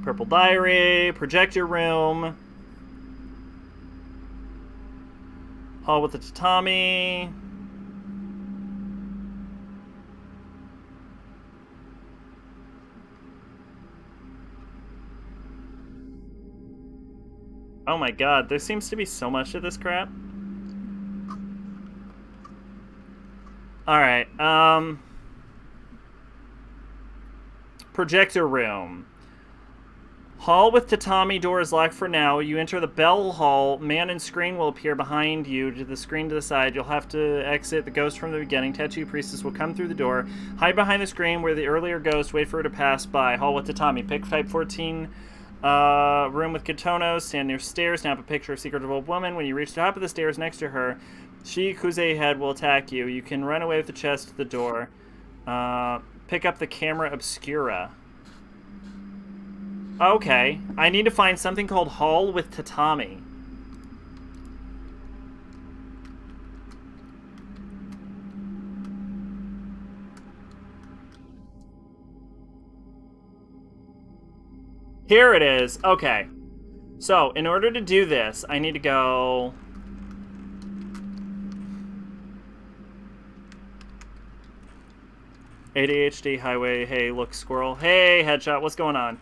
Purple Diary, Projector Room, Hall with the Tatami. Oh my god, there seems to be so much of this crap. Alright, Projector Room. Hall with tatami door is locked for now. You enter the bell hall. Man and screen will appear behind you. To the screen to the side. You'll have to exit the ghost from the beginning. Tattoo priestess will come through the door. Hide behind the screen where the earlier ghost. Wait for her to pass by. Hall with tatami. Pick type 14 Room with Kitono. Stand near stairs. Snap a picture of secret of old woman. When you reach the top of the stairs next to her, she, Kuze head, will attack you. You can run away with the chest to the door. Pick up the camera obscura. Okay. I need to find something called Hall with Tatami. Here it is. Okay. So, in order to do this, I need to go... ADHD highway. Hey, look, squirrel. Hey, headshot. What's going on?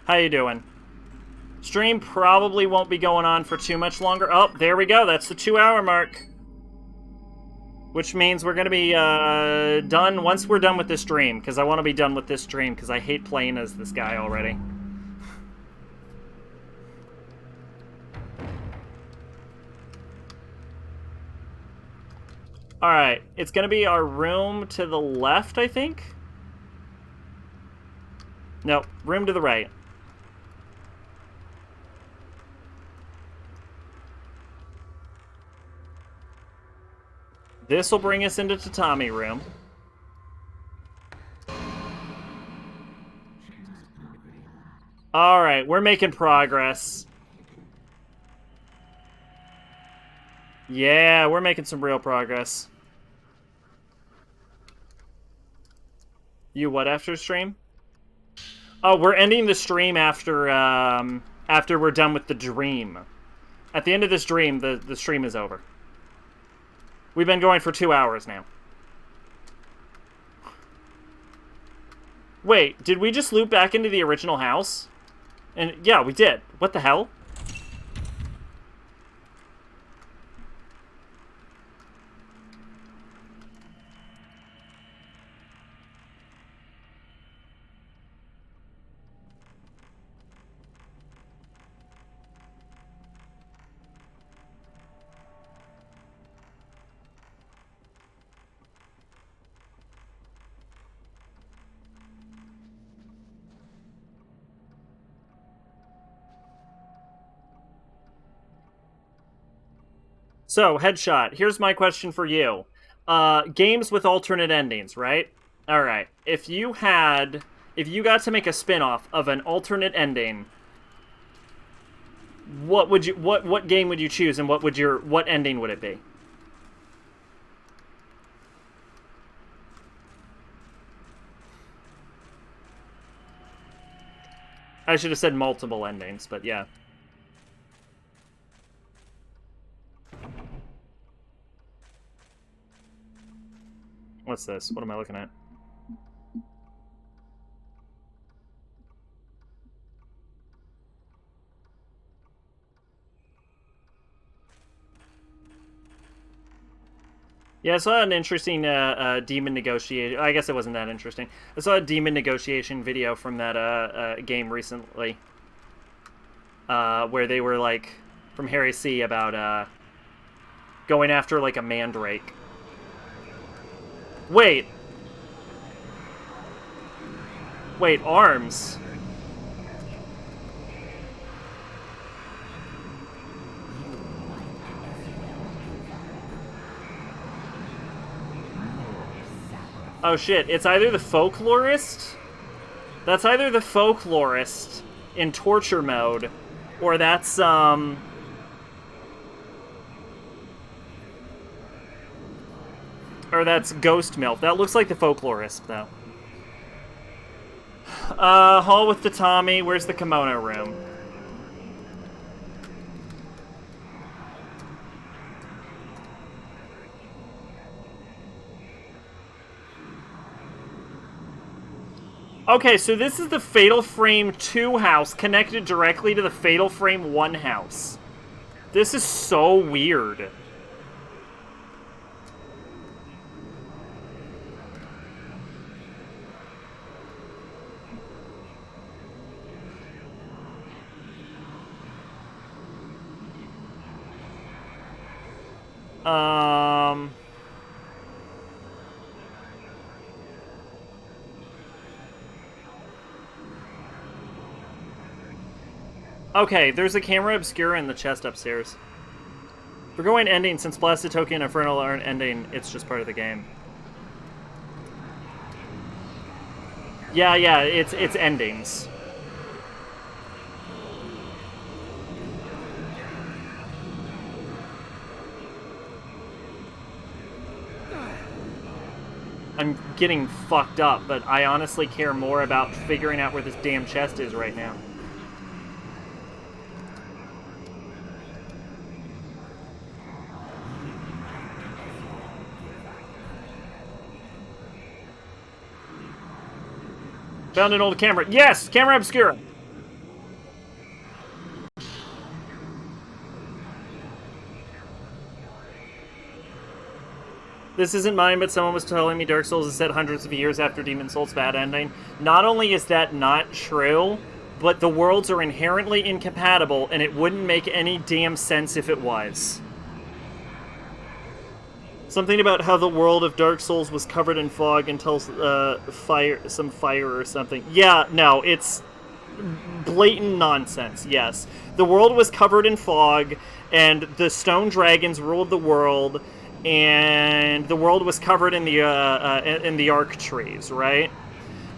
How you doing? Stream probably won't be going on for too much longer. Oh, there we go. That's the 2-hour mark. Which means we're going to be done once we're done with this stream. Because I want to be done with this stream because I hate playing as this guy already. Alright, it's going to be our room to the left, I think? No, room to the right. This will bring us into Tatami room. Alright, we're making progress. Yeah, we're making some real progress. You what after stream? Oh, we're ending the stream after after we're done with the dream. At the end of this dream, the stream is over. We've been going for 2 hours now. Wait, did we just loop back into the original house? And yeah, we did. What the hell? So, Headshot, here's my question for you. Games with alternate endings, right? Alright. If you got to make a spin-off of an alternate ending, what game would you choose and what ending would it be? I should have said multiple endings, but yeah. What's this? What am I looking at? Yeah, I saw an interesting demon negotiation. I guess it wasn't that interesting. I saw a demon negotiation video from that game recently, where they were like from Harry C about going after like a mandrake. Wait, arms. Oh shit, it's either the folklorist. That's either the folklorist in torture mode, or that's or that's Ghost Milk. That looks like the folklorist, though. Hall with Tatami. Where's the Kimono Room? Okay, so this is the Fatal Frame 2 house connected directly to the Fatal Frame 1 house. This is so weird. Okay, there's a camera obscura in the chest upstairs. We're going ending, since Blasted Toki and Infernal aren't ending, it's just part of the game. Yeah, it's endings. I'm getting fucked up, but I honestly care more about figuring out where this damn chest is right now. Found an old camera. Yes! Camera obscura! This isn't mine, but someone was telling me Dark Souls is set hundreds of years after Demon Souls' bad ending. Not only is that not true, but the worlds are inherently incompatible, and it wouldn't make any damn sense if it was. Something about how the world of Dark Souls was covered in fog until fire or something. Yeah, no, it's blatant nonsense, yes. The world was covered in fog, and the stone dragons ruled the world, and the world was covered in the arc trees, right?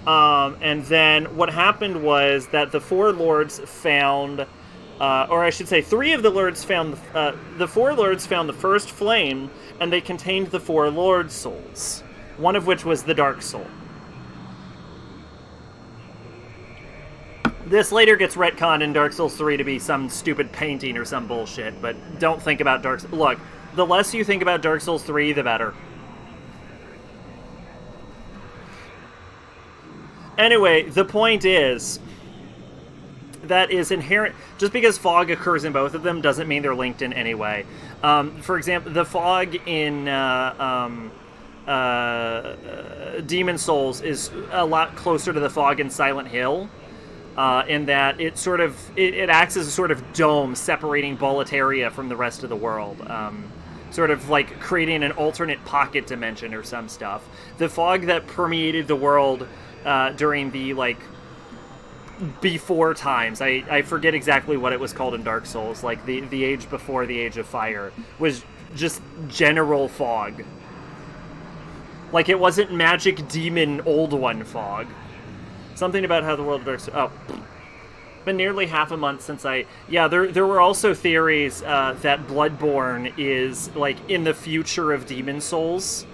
And then what happened was that the four lords found, or I should say, three of the lords found, the four lords found the first flame, and they contained the four lord souls, one of which was the Dark Soul. This later gets retconned in Dark Souls 3 to be some stupid painting or some bullshit, but don't think about Dark Souls. Look, the less you think about Dark Souls 3, the better. Anyway, the point is, that is inherent. Just because fog occurs in both of them doesn't mean they're linked in any way. For example, the fog in Demon Souls is a lot closer to the fog in Silent Hill, in that it sort of it acts as a sort of dome separating Boletaria from the rest of the world. Sort of like creating an alternate pocket dimension or some stuff. The fog that permeated the world during the, like, before times, I forget exactly what it was called in Dark Souls, like the age before the Age of Fire, was just general fog. Like, it wasn't magic demon old one fog. Something about how the world of Dark Souls... Oh. Been nearly half a month since yeah, there were also theories that Bloodborne is, like, in the future of Demon Souls,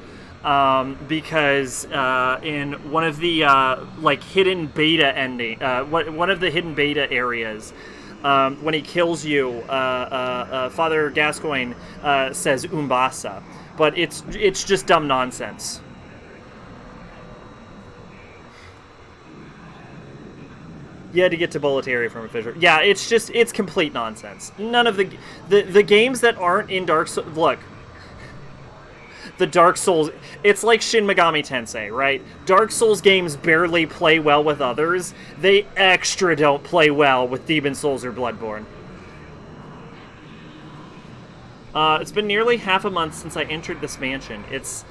because in one of the like hidden beta ending, one of the hidden beta areas, when he kills you, Father Gascoigne says Umbasa, but it's just dumb nonsense. You had to get to Boletaria from a fissure. Yeah, it's complete nonsense. None of the games that aren't in Dark Souls... Look, the Dark Souls... It's like Shin Megami Tensei, right? Dark Souls games barely play well with others. They extra don't play well with Demon Souls or Bloodborne. It's been nearly half a month since I entered this mansion. It's...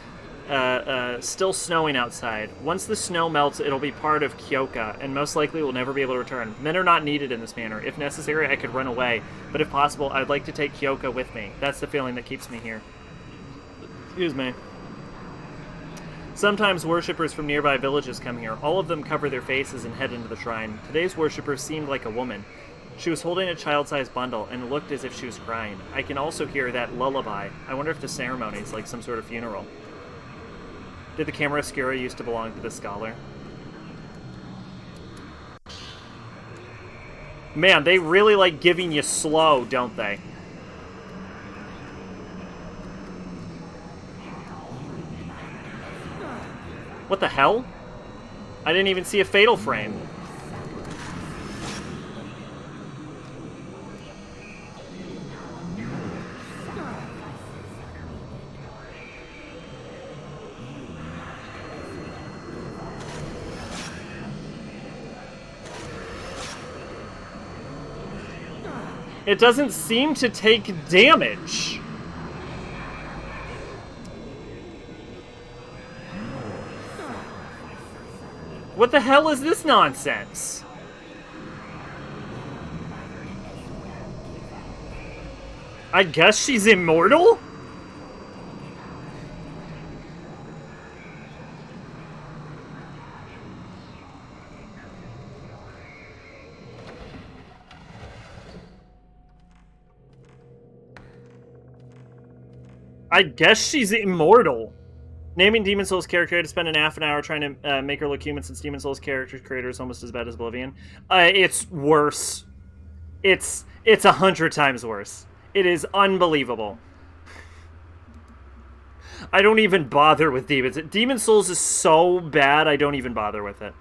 still snowing outside. Once the snow melts, it'll be part of Kyoka, and most likely will never be able to return. Men are not needed in this manor. If necessary, I could run away, but if possible, I'd like to take Kyoka with me. That's the feeling that keeps me here. Excuse me. Sometimes worshippers from nearby villages come here. All of them cover their faces and head into the shrine. Today's worshipper seemed like a woman. She was holding a child-sized bundle and looked as if she was crying. I can also hear that lullaby. I wonder if the ceremony is like some sort of funeral. Did the camera obscura used to belong to the scholar? Man, they really like giving you slow, don't they? What the hell? I didn't even see a fatal frame. It doesn't seem to take damage. What the hell is this nonsense? I guess she's immortal? I guess she's immortal. Naming Demon Souls character, I had to spend half an hour trying to make her look human since Demon Souls character creator is almost as bad as Oblivion. It's worse. It's 100 times worse. It is unbelievable. I don't even bother with Demons. Demon Souls is so bad, I don't even bother with it.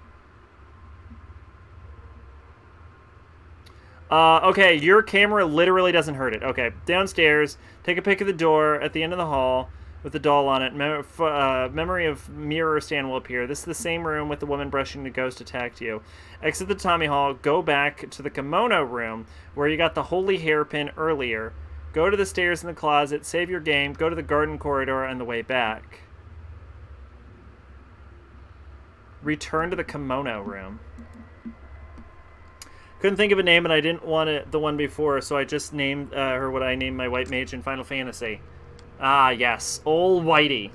Okay, your camera literally doesn't hurt it. Okay, downstairs, take a pic of the door at the end of the hall with the doll on it. Memory of mirror stand will appear. This is the same room with the woman brushing the ghost attacked you. Exit the Tommy Hall, go back to the Kimono Room where you got the holy hairpin earlier. Go to the stairs in the closet, save your game, go to the garden corridor on the way back. Return to the Kimono Room. Couldn't think of a name, and I didn't want it, the one before, so I just named her what I named my white mage in Final Fantasy. Ah, yes. Ol' Whitey.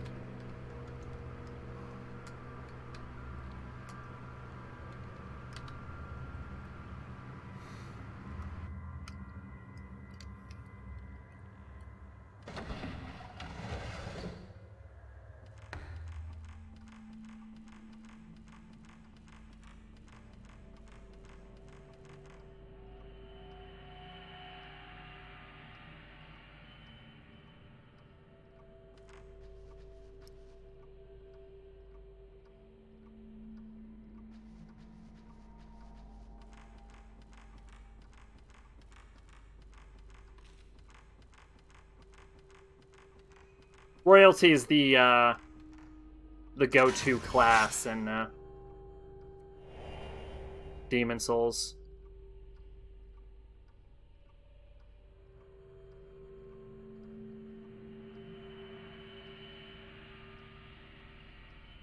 Royalty is the go-to class in Demon Souls.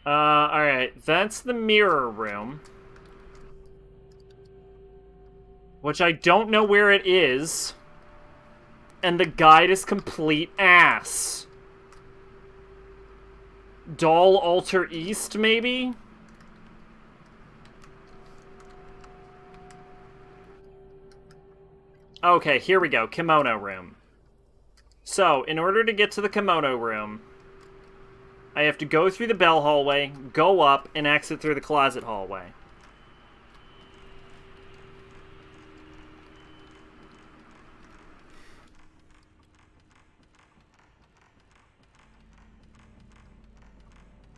Alright, that's the mirror room. Which I don't know where it is. And the guide is complete ass. Doll Altar East, maybe? Okay, here we go. Kimono Room. So, in order to get to the Kimono Room, I have to go through the bell hallway, go up, and exit through the closet hallway.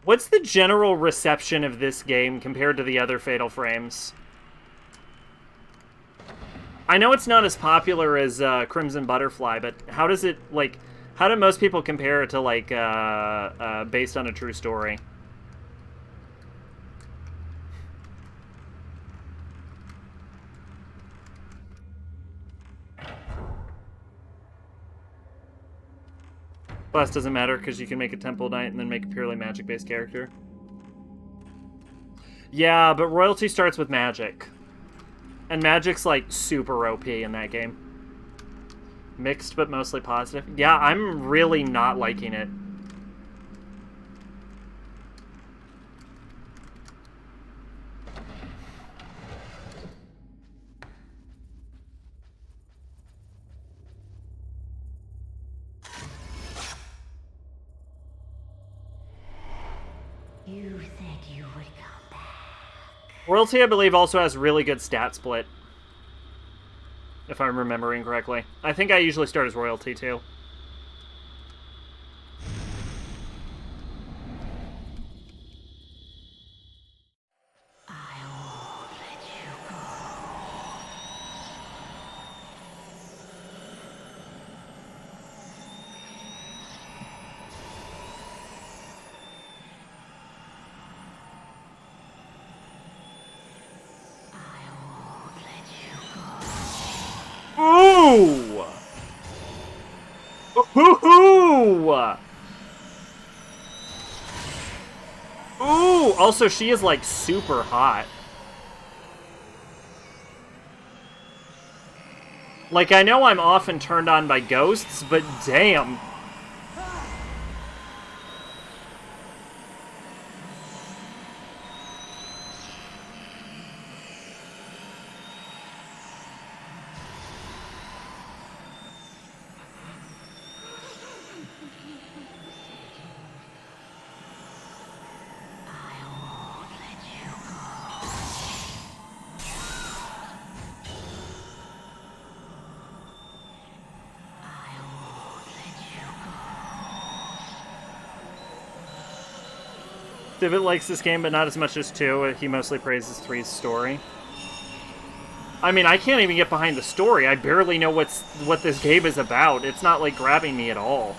What's the general reception of this game compared to the other Fatal Frames? I know it's not as popular as Crimson Butterfly, but how does it, like, how do most people compare it to, like, based on a true story? Class doesn't matter because you can make a Temple Knight and then make a purely magic-based character. Yeah, but Royalty starts with magic. And magic's, like, super OP in that game. Mixed, but mostly positive. Yeah, I'm really not liking it. You said you would come back. Royalty, I believe, also has really good stat split. If I'm remembering correctly. I think I usually start as Royalty, too. I won't let you go. Ooh! Ooh! Ooh! Also, she is, like, super hot. Like, I know I'm often turned on by ghosts, but damn. Divot likes this game, but not as much as 2. He mostly praises 3's story. I mean, I can't even get behind the story. I barely know what this game is about. It's not, like, grabbing me at all.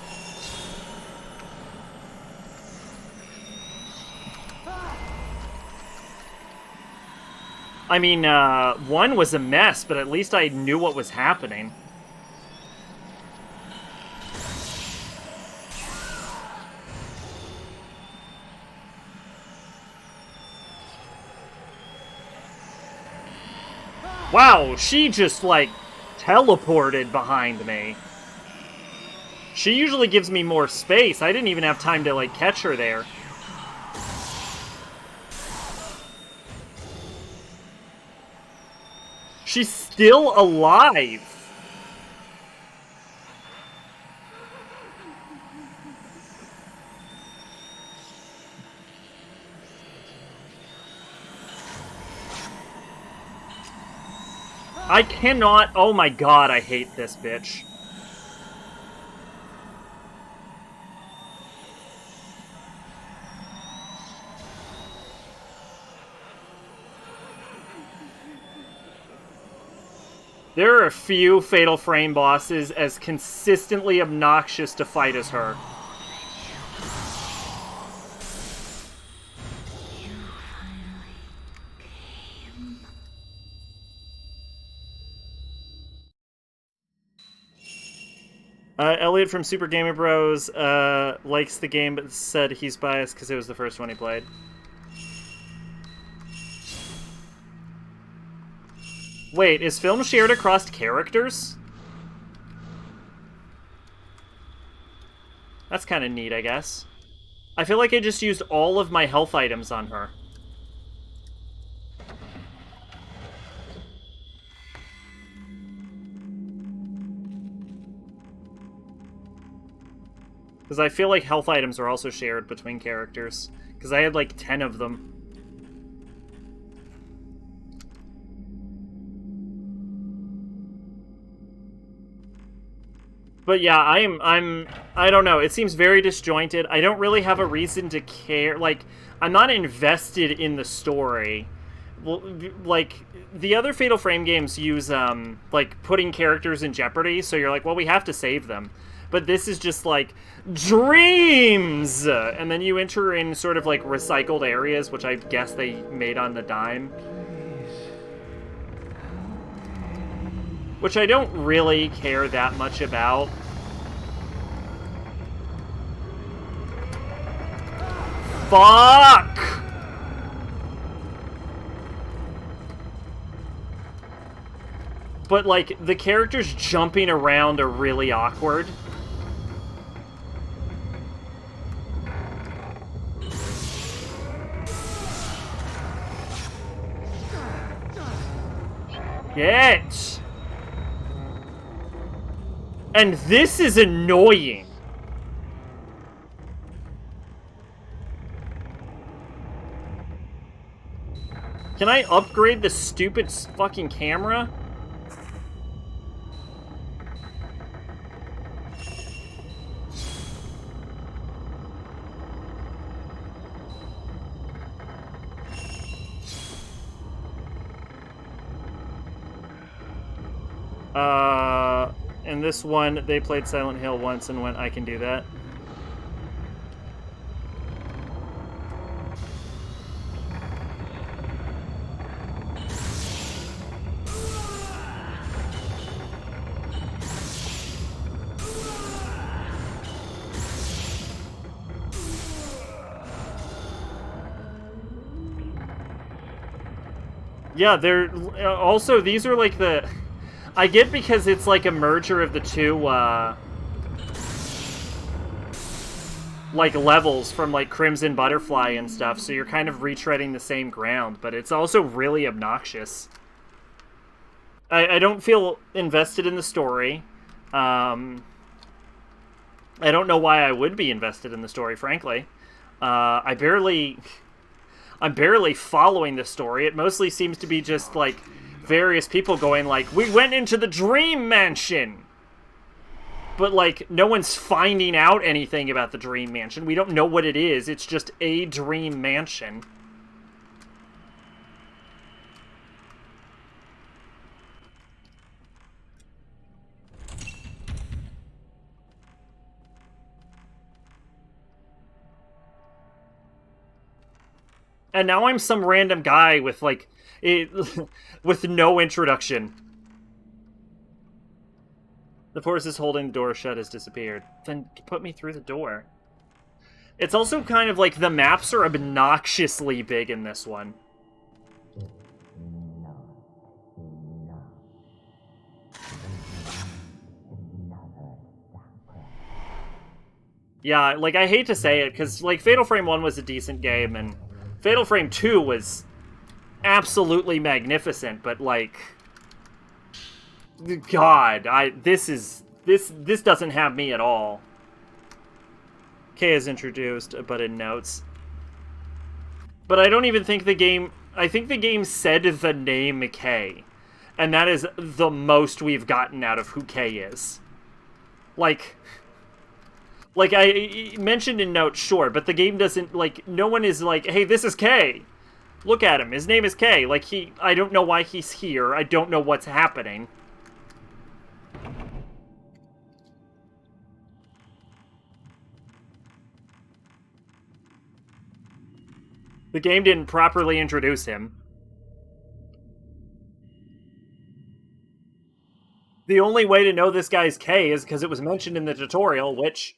I mean, 1 was a mess, but at least I knew what was happening. Wow, she just, like, teleported behind me. She usually gives me more space. I didn't even have time to, like, catch her there. She's still alive! I cannot... Oh my god, I hate this bitch. There are a few Fatal Frame bosses as consistently obnoxious to fight as her. Elliot from Super Gamer Bros likes the game, but said he's biased because it was the first one he played. Wait, is film shared across characters? That's kind of neat, I guess. I feel like I just used all of my health items on her. Because I feel like health items are also shared between characters. Because I had like 10 of them. But yeah, I don't know. It seems very disjointed. I don't really have a reason to care. Like, I'm not invested in the story. Well, like, the other Fatal Frame games use, like, putting characters in jeopardy. So you're like, well, we have to save them. But this is just like, dreams! And then you enter in sort of like recycled areas, which I guess they made on the dime. Which I don't really care that much about. Fuck! But, like, the characters jumping around are really awkward. Get! And this is annoying. Can I upgrade the stupid fucking camera? And this one, they played Silent Hill once and went, I can do that. Yeah, they're... Also, these are like the... I get because it's like a merger of the two, like, levels from, like, Crimson Butterfly and stuff, so you're kind of retreading the same ground, but it's also really obnoxious. I don't feel invested in the story. I don't know why I would be invested in the story, frankly. I'm barely following the story. It mostly seems to be just, like, various people going, like, we went into the Dream Mansion! But, like, no one's finding out anything about the Dream Mansion. We don't know what it is. It's just a Dream Mansion. And now I'm some random guy with, like, with no introduction. The force is holding the door shut has disappeared. Then put me through the door. It's also kind of like the maps are obnoxiously big in this one. Yeah, like, I hate to say it, because, like, Fatal Frame 1 was a decent game, and Fatal Frame 2 was absolutely magnificent, but, like, God, this doesn't have me at all. K is introduced, but in notes. But I don't even think the game... I think the game said the name K. And that is the most we've gotten out of who K is. Like I mentioned in notes, sure, but the game doesn't, like, no one is like, hey, this is K. Look at him. His name is K. Like, I don't know why he's here. I don't know what's happening. The game didn't properly introduce him. The only way to know this guy's K is because it was mentioned in the tutorial, which...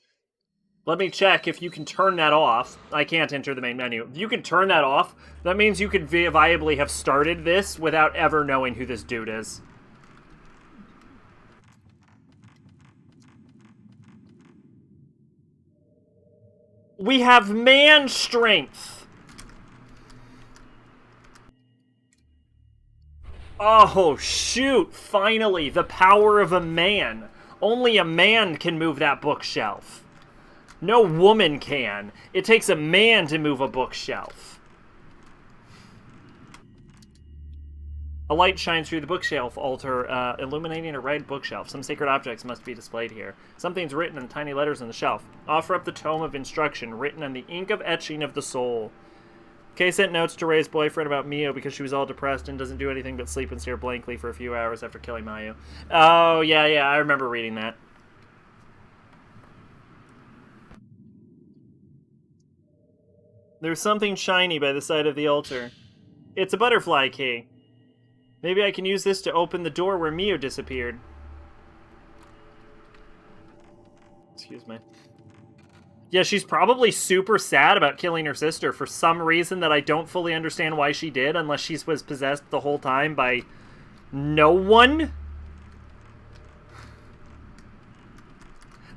Let me check if you can turn that off. I can't enter the main menu. If you can turn that off, that means you could viably have started this without ever knowing who this dude is. We have man strength! Oh, shoot! Finally, the power of a man. Only a man can move that bookshelf. No woman can. It takes a man to move a bookshelf. A light shines through the bookshelf altar, illuminating a red bookshelf. Some sacred objects must be displayed here. Something's written in tiny letters on the shelf. Offer up the tome of instruction, written in the ink of etching of the soul. Kay sent notes to Ray's boyfriend about Mio because she was all depressed and doesn't do anything but sleep and stare blankly for a few hours after killing Mayu. Oh, yeah, I remember reading that. There's something shiny by the side of the altar. It's a butterfly key. Maybe I can use this to open the door where Mio disappeared. Excuse me. Yeah, she's probably super sad about killing her sister for some reason that I don't fully understand why she did, unless she was possessed the whole time by no one.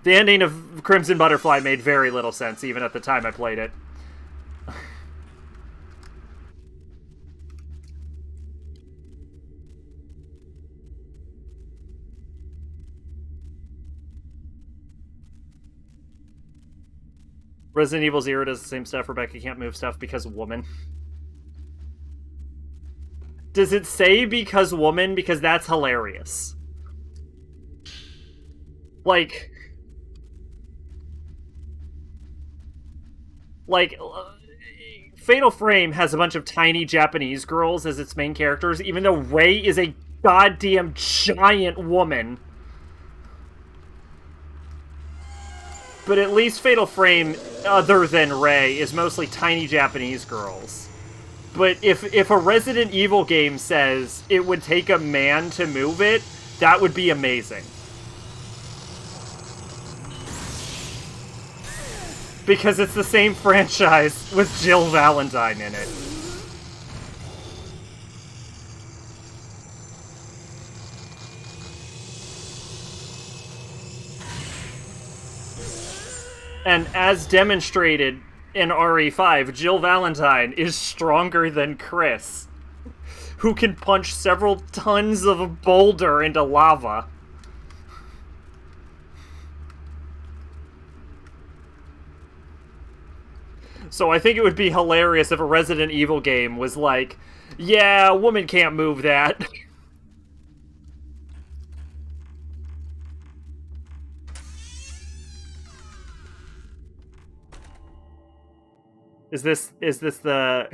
The ending of Crimson Butterfly made very little sense, even at the time I played it. Resident Evil 0 does the same stuff. Rebecca can't move stuff because woman. Does it say because woman? Because that's hilarious. Like, Fatal Frame has a bunch of tiny Japanese girls as its main characters, even though Rei is a goddamn giant woman. But at least Fatal Frame, other than Rei, is mostly tiny Japanese girls. But if a Resident Evil game says it would take a man to move it, that would be amazing. Because it's the same franchise with Jill Valentine in it. And as demonstrated in RE5, Jill Valentine is stronger than Chris, who can punch several tons of a boulder into lava. So I think it would be hilarious if a Resident Evil game was like, yeah, a woman can't move that. Is this the...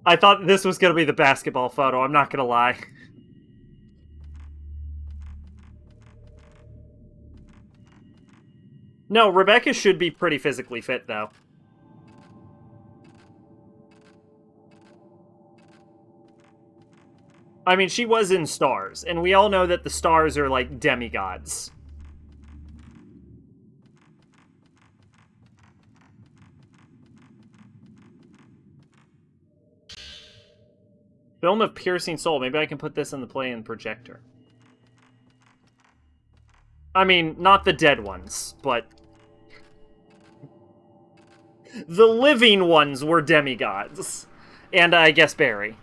I thought this was going to be the basketball photo, I'm not going to lie. No, Rebecca should be pretty physically fit, though. I mean, she was in Stars, and we all know that the Stars are, like, demigods. Film of Piercing Soul. Maybe I can put this in the play in projector. I mean, not the dead ones, but... the living ones were demigods. And I guess Barry.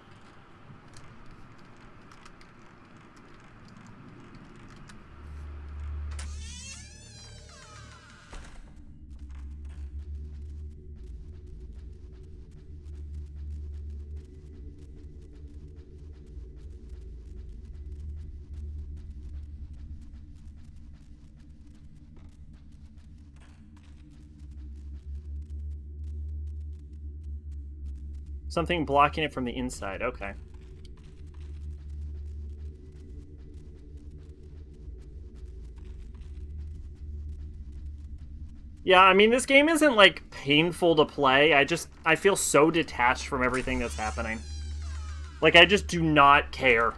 Something blocking it from the inside. Okay. Yeah, I mean, this game isn't, like, painful to play. I feel so detached from everything that's happening. Like, I just do not care.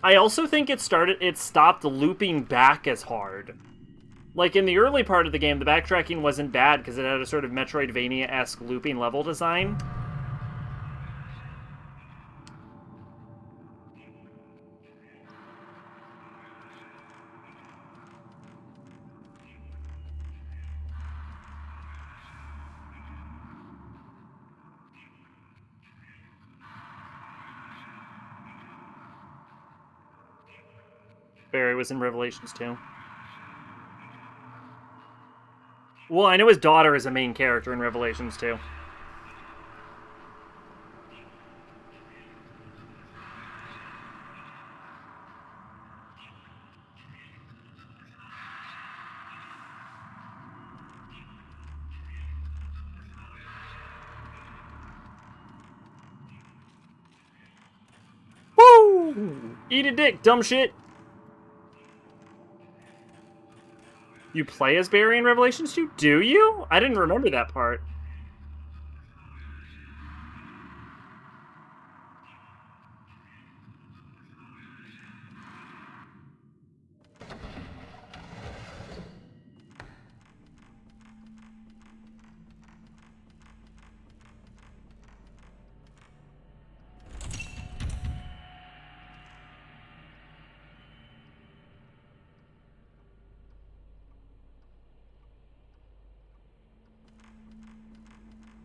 I also think it stopped looping back as hard. Like, in the early part of the game, the backtracking wasn't bad because it had a sort of Metroidvania-esque looping level design. Barry was in Revelations 2. Well, I know his daughter is a main character in Revelations 2. Woo! Eat a dick, dumb shit! You play as Barry in Revelations 2? Do you? I didn't remember that part.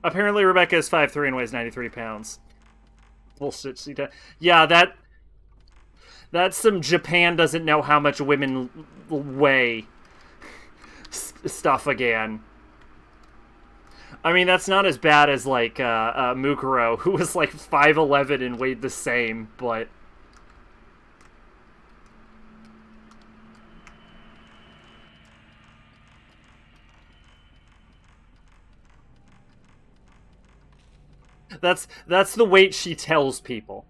Apparently Rebecca is 5'3" and weighs 93 pounds. Bullshit, she does. Yeah, that's some Japan doesn't know how much women weigh stuff again. I mean, that's not as bad as, like, Mukuro, who was, like, 5'11" and weighed the same, but... That's the weight she tells people.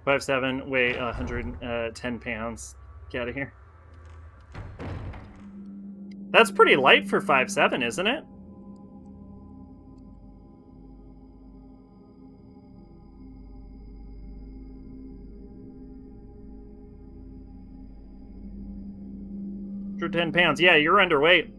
(5'7", weigh 110 pounds. Get out of here. That's pretty light for 5.7, isn't it? For 10 pounds. Yeah, you're underweight.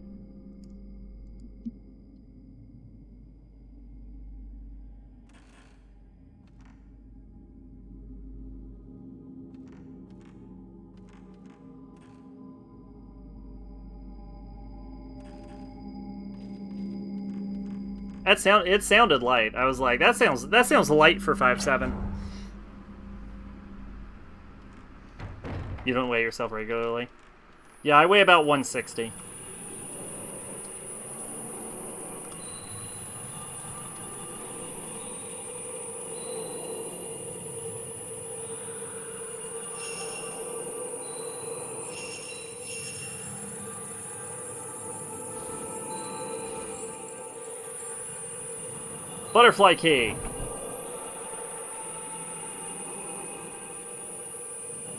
It sounded light. I was like, that sounds light for 5.7. You don't weigh yourself regularly? Yeah, I weigh about 160. Butterfly key.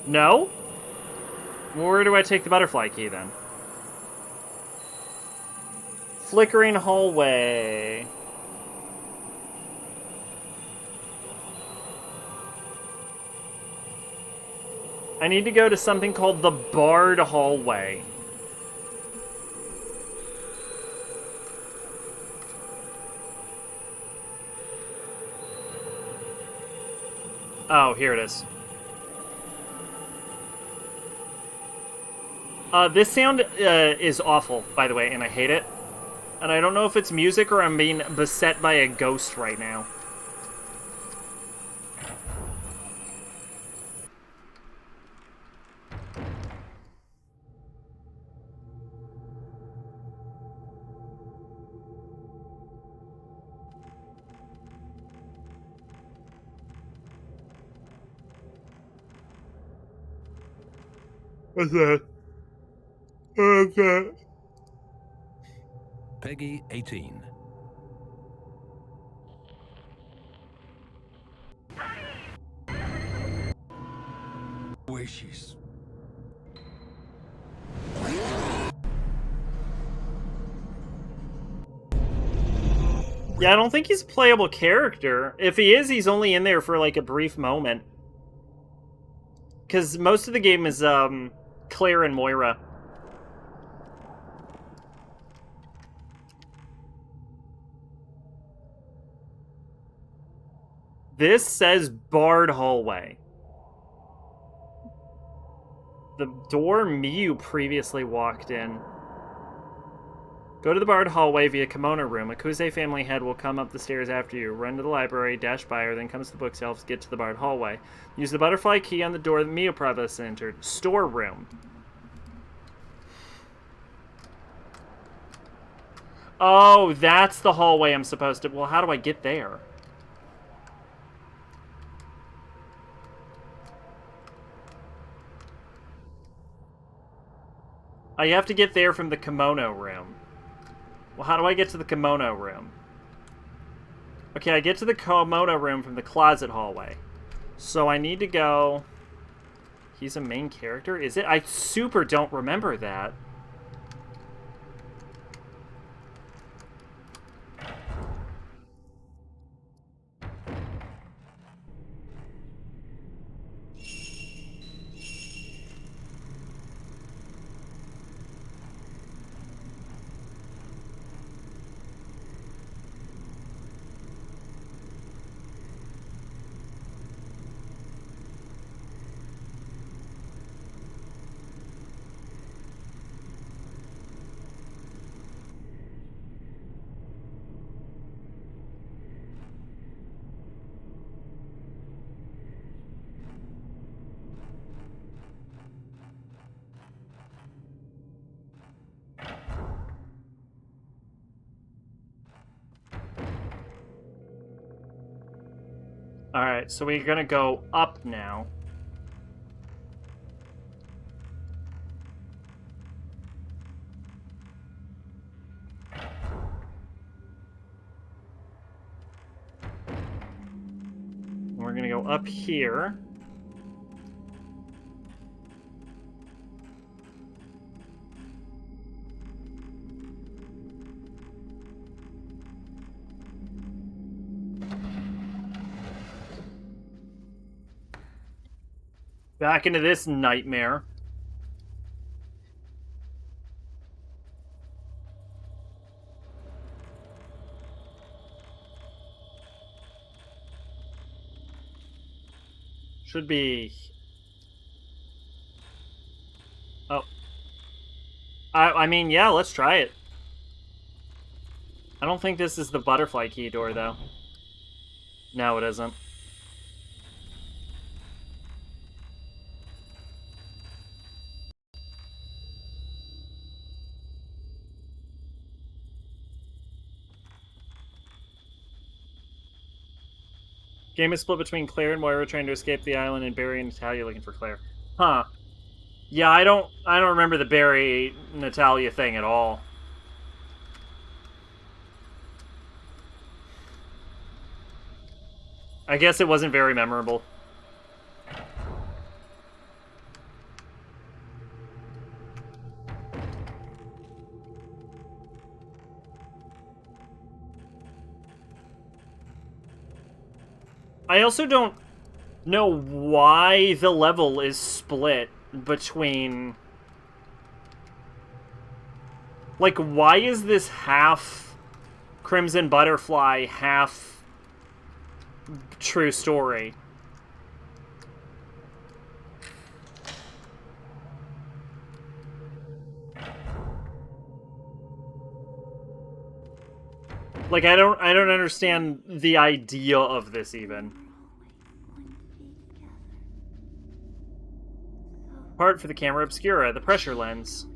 No? Where do I take the butterfly key then? Flickering hallway. I need to go to something called the barred hallway. Oh, here it is. This sound is awful, by the way, and I hate it. And I don't know if it's music or I'm being beset by a ghost right now. What's that? What's that? Peggy 18. Wishes. Yeah, I don't think he's a playable character. If he is, he's only in there for like a brief moment. Because most of the game is Claire and Moira. This says barred hallway. The door Miyu previously walked in. Go to the barred hallway via Kimono Room. A Kuze family head will come up the stairs after you. Run to the library, dash by her, then comes to the bookshelves, get to the barred hallway. Use the butterfly key on the door that Miyu previously entered. Storeroom. Oh, that's the hallway I'm supposed to... Well, how do I get there? I have to get there from the Kimono Room. Well, how do I get to the Kimono Room? Okay, I get to the Kimono Room from the closet hallway. So I need to go... He's a main character? Is it? I super don't remember that. Alright, so we're gonna go up now. We're gonna go up here. Back into this nightmare. Should be... Oh. I mean, yeah, let's try it. I don't think this is the butterfly key door, though. No, it isn't. Game is split between Claire and Moira trying to escape the island, and Barry and Natalia looking for Claire. Huh. Yeah, I don't remember the Barry Natalia thing at all. I guess it wasn't very memorable. I also don't know why the level is split between... Like, why is this half Crimson Butterfly, half True Story? Like, I don't understand the idea of this even. Part for the camera obscura, the pressure lens.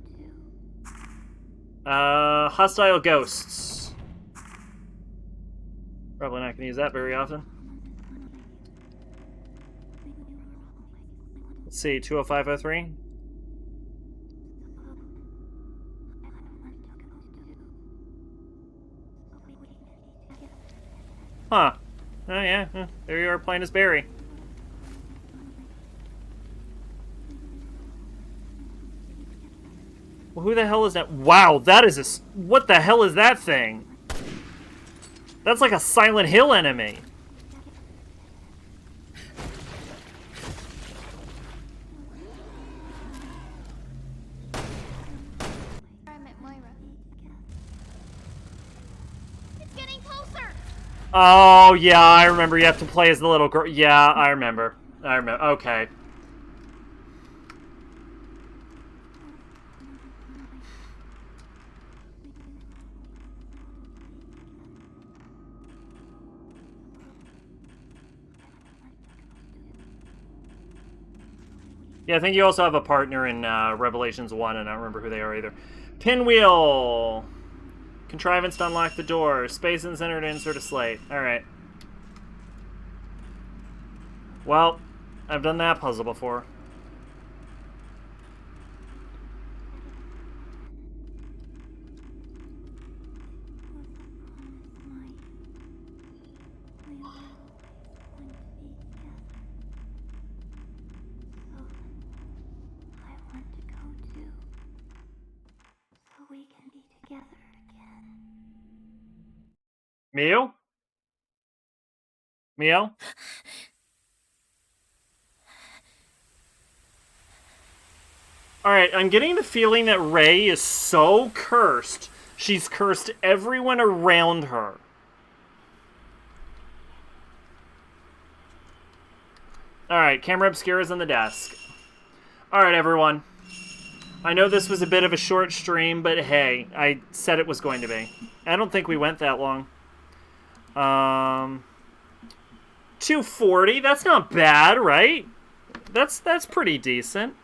Hostile ghosts. Probably not gonna use that very often. Let's see, 20503. Huh. Oh yeah, there you are playing as Barry. Well, who the hell is that? Wow, that is a... What the hell is that thing? That's like a Silent Hill enemy. Oh, yeah, I remember you have to play as the little girl. Yeah, I remember. Okay. Yeah, I think you also have a partner in Revelations 1, and I don't remember who they are either. Pinwheel! Contrivance to unlock the door. Space in center to insert a slate. Alright. Well, I've done that puzzle before. Mio? Mio? Alright, I'm getting the feeling that Ray is so cursed, she's cursed everyone around her. Alright, camera obscura's on the desk. Alright, everyone. I know this was a bit of a short stream, but hey, I said it was going to be. I don't think we went that long. 240, that's not bad, right? That's pretty decent.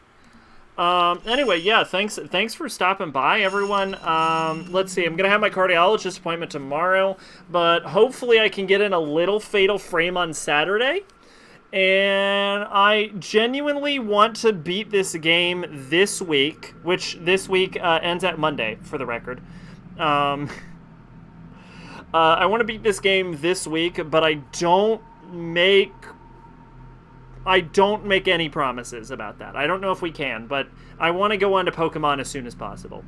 Anyway, yeah, thanks for stopping by, everyone. Let's see, I'm gonna have my cardiologist appointment tomorrow, but hopefully I can get in a little Fatal Frame on Saturday. And I genuinely want to beat this game this week, which this week ends at Monday, for the record. I want to beat this game this week, but I don't make any promises about that. I don't know if we can, but I want to go on to Pokemon as soon as possible.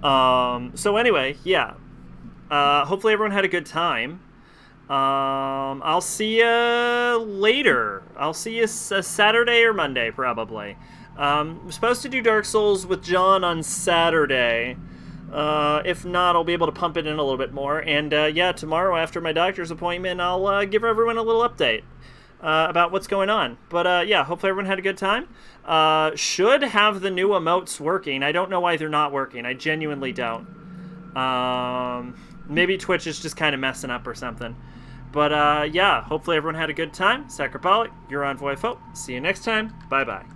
So anyway, yeah. Hopefully everyone had a good time. I'll see you later. I'll see you Saturday or Monday, probably. I'm supposed to do Dark Souls with John on Saturday. If not, I'll be able to pump it in a little bit more. And, yeah, tomorrow after my doctor's appointment, I'll give everyone a little update about what's going on. But, yeah, hopefully everyone had a good time. Should have the new emotes working. I don't know why they're not working. I genuinely don't. Maybe Twitch is just kind of messing up or something. But, yeah, hopefully everyone had a good time. Sacrabalic, you're on Voifo. See you next time. Bye-bye.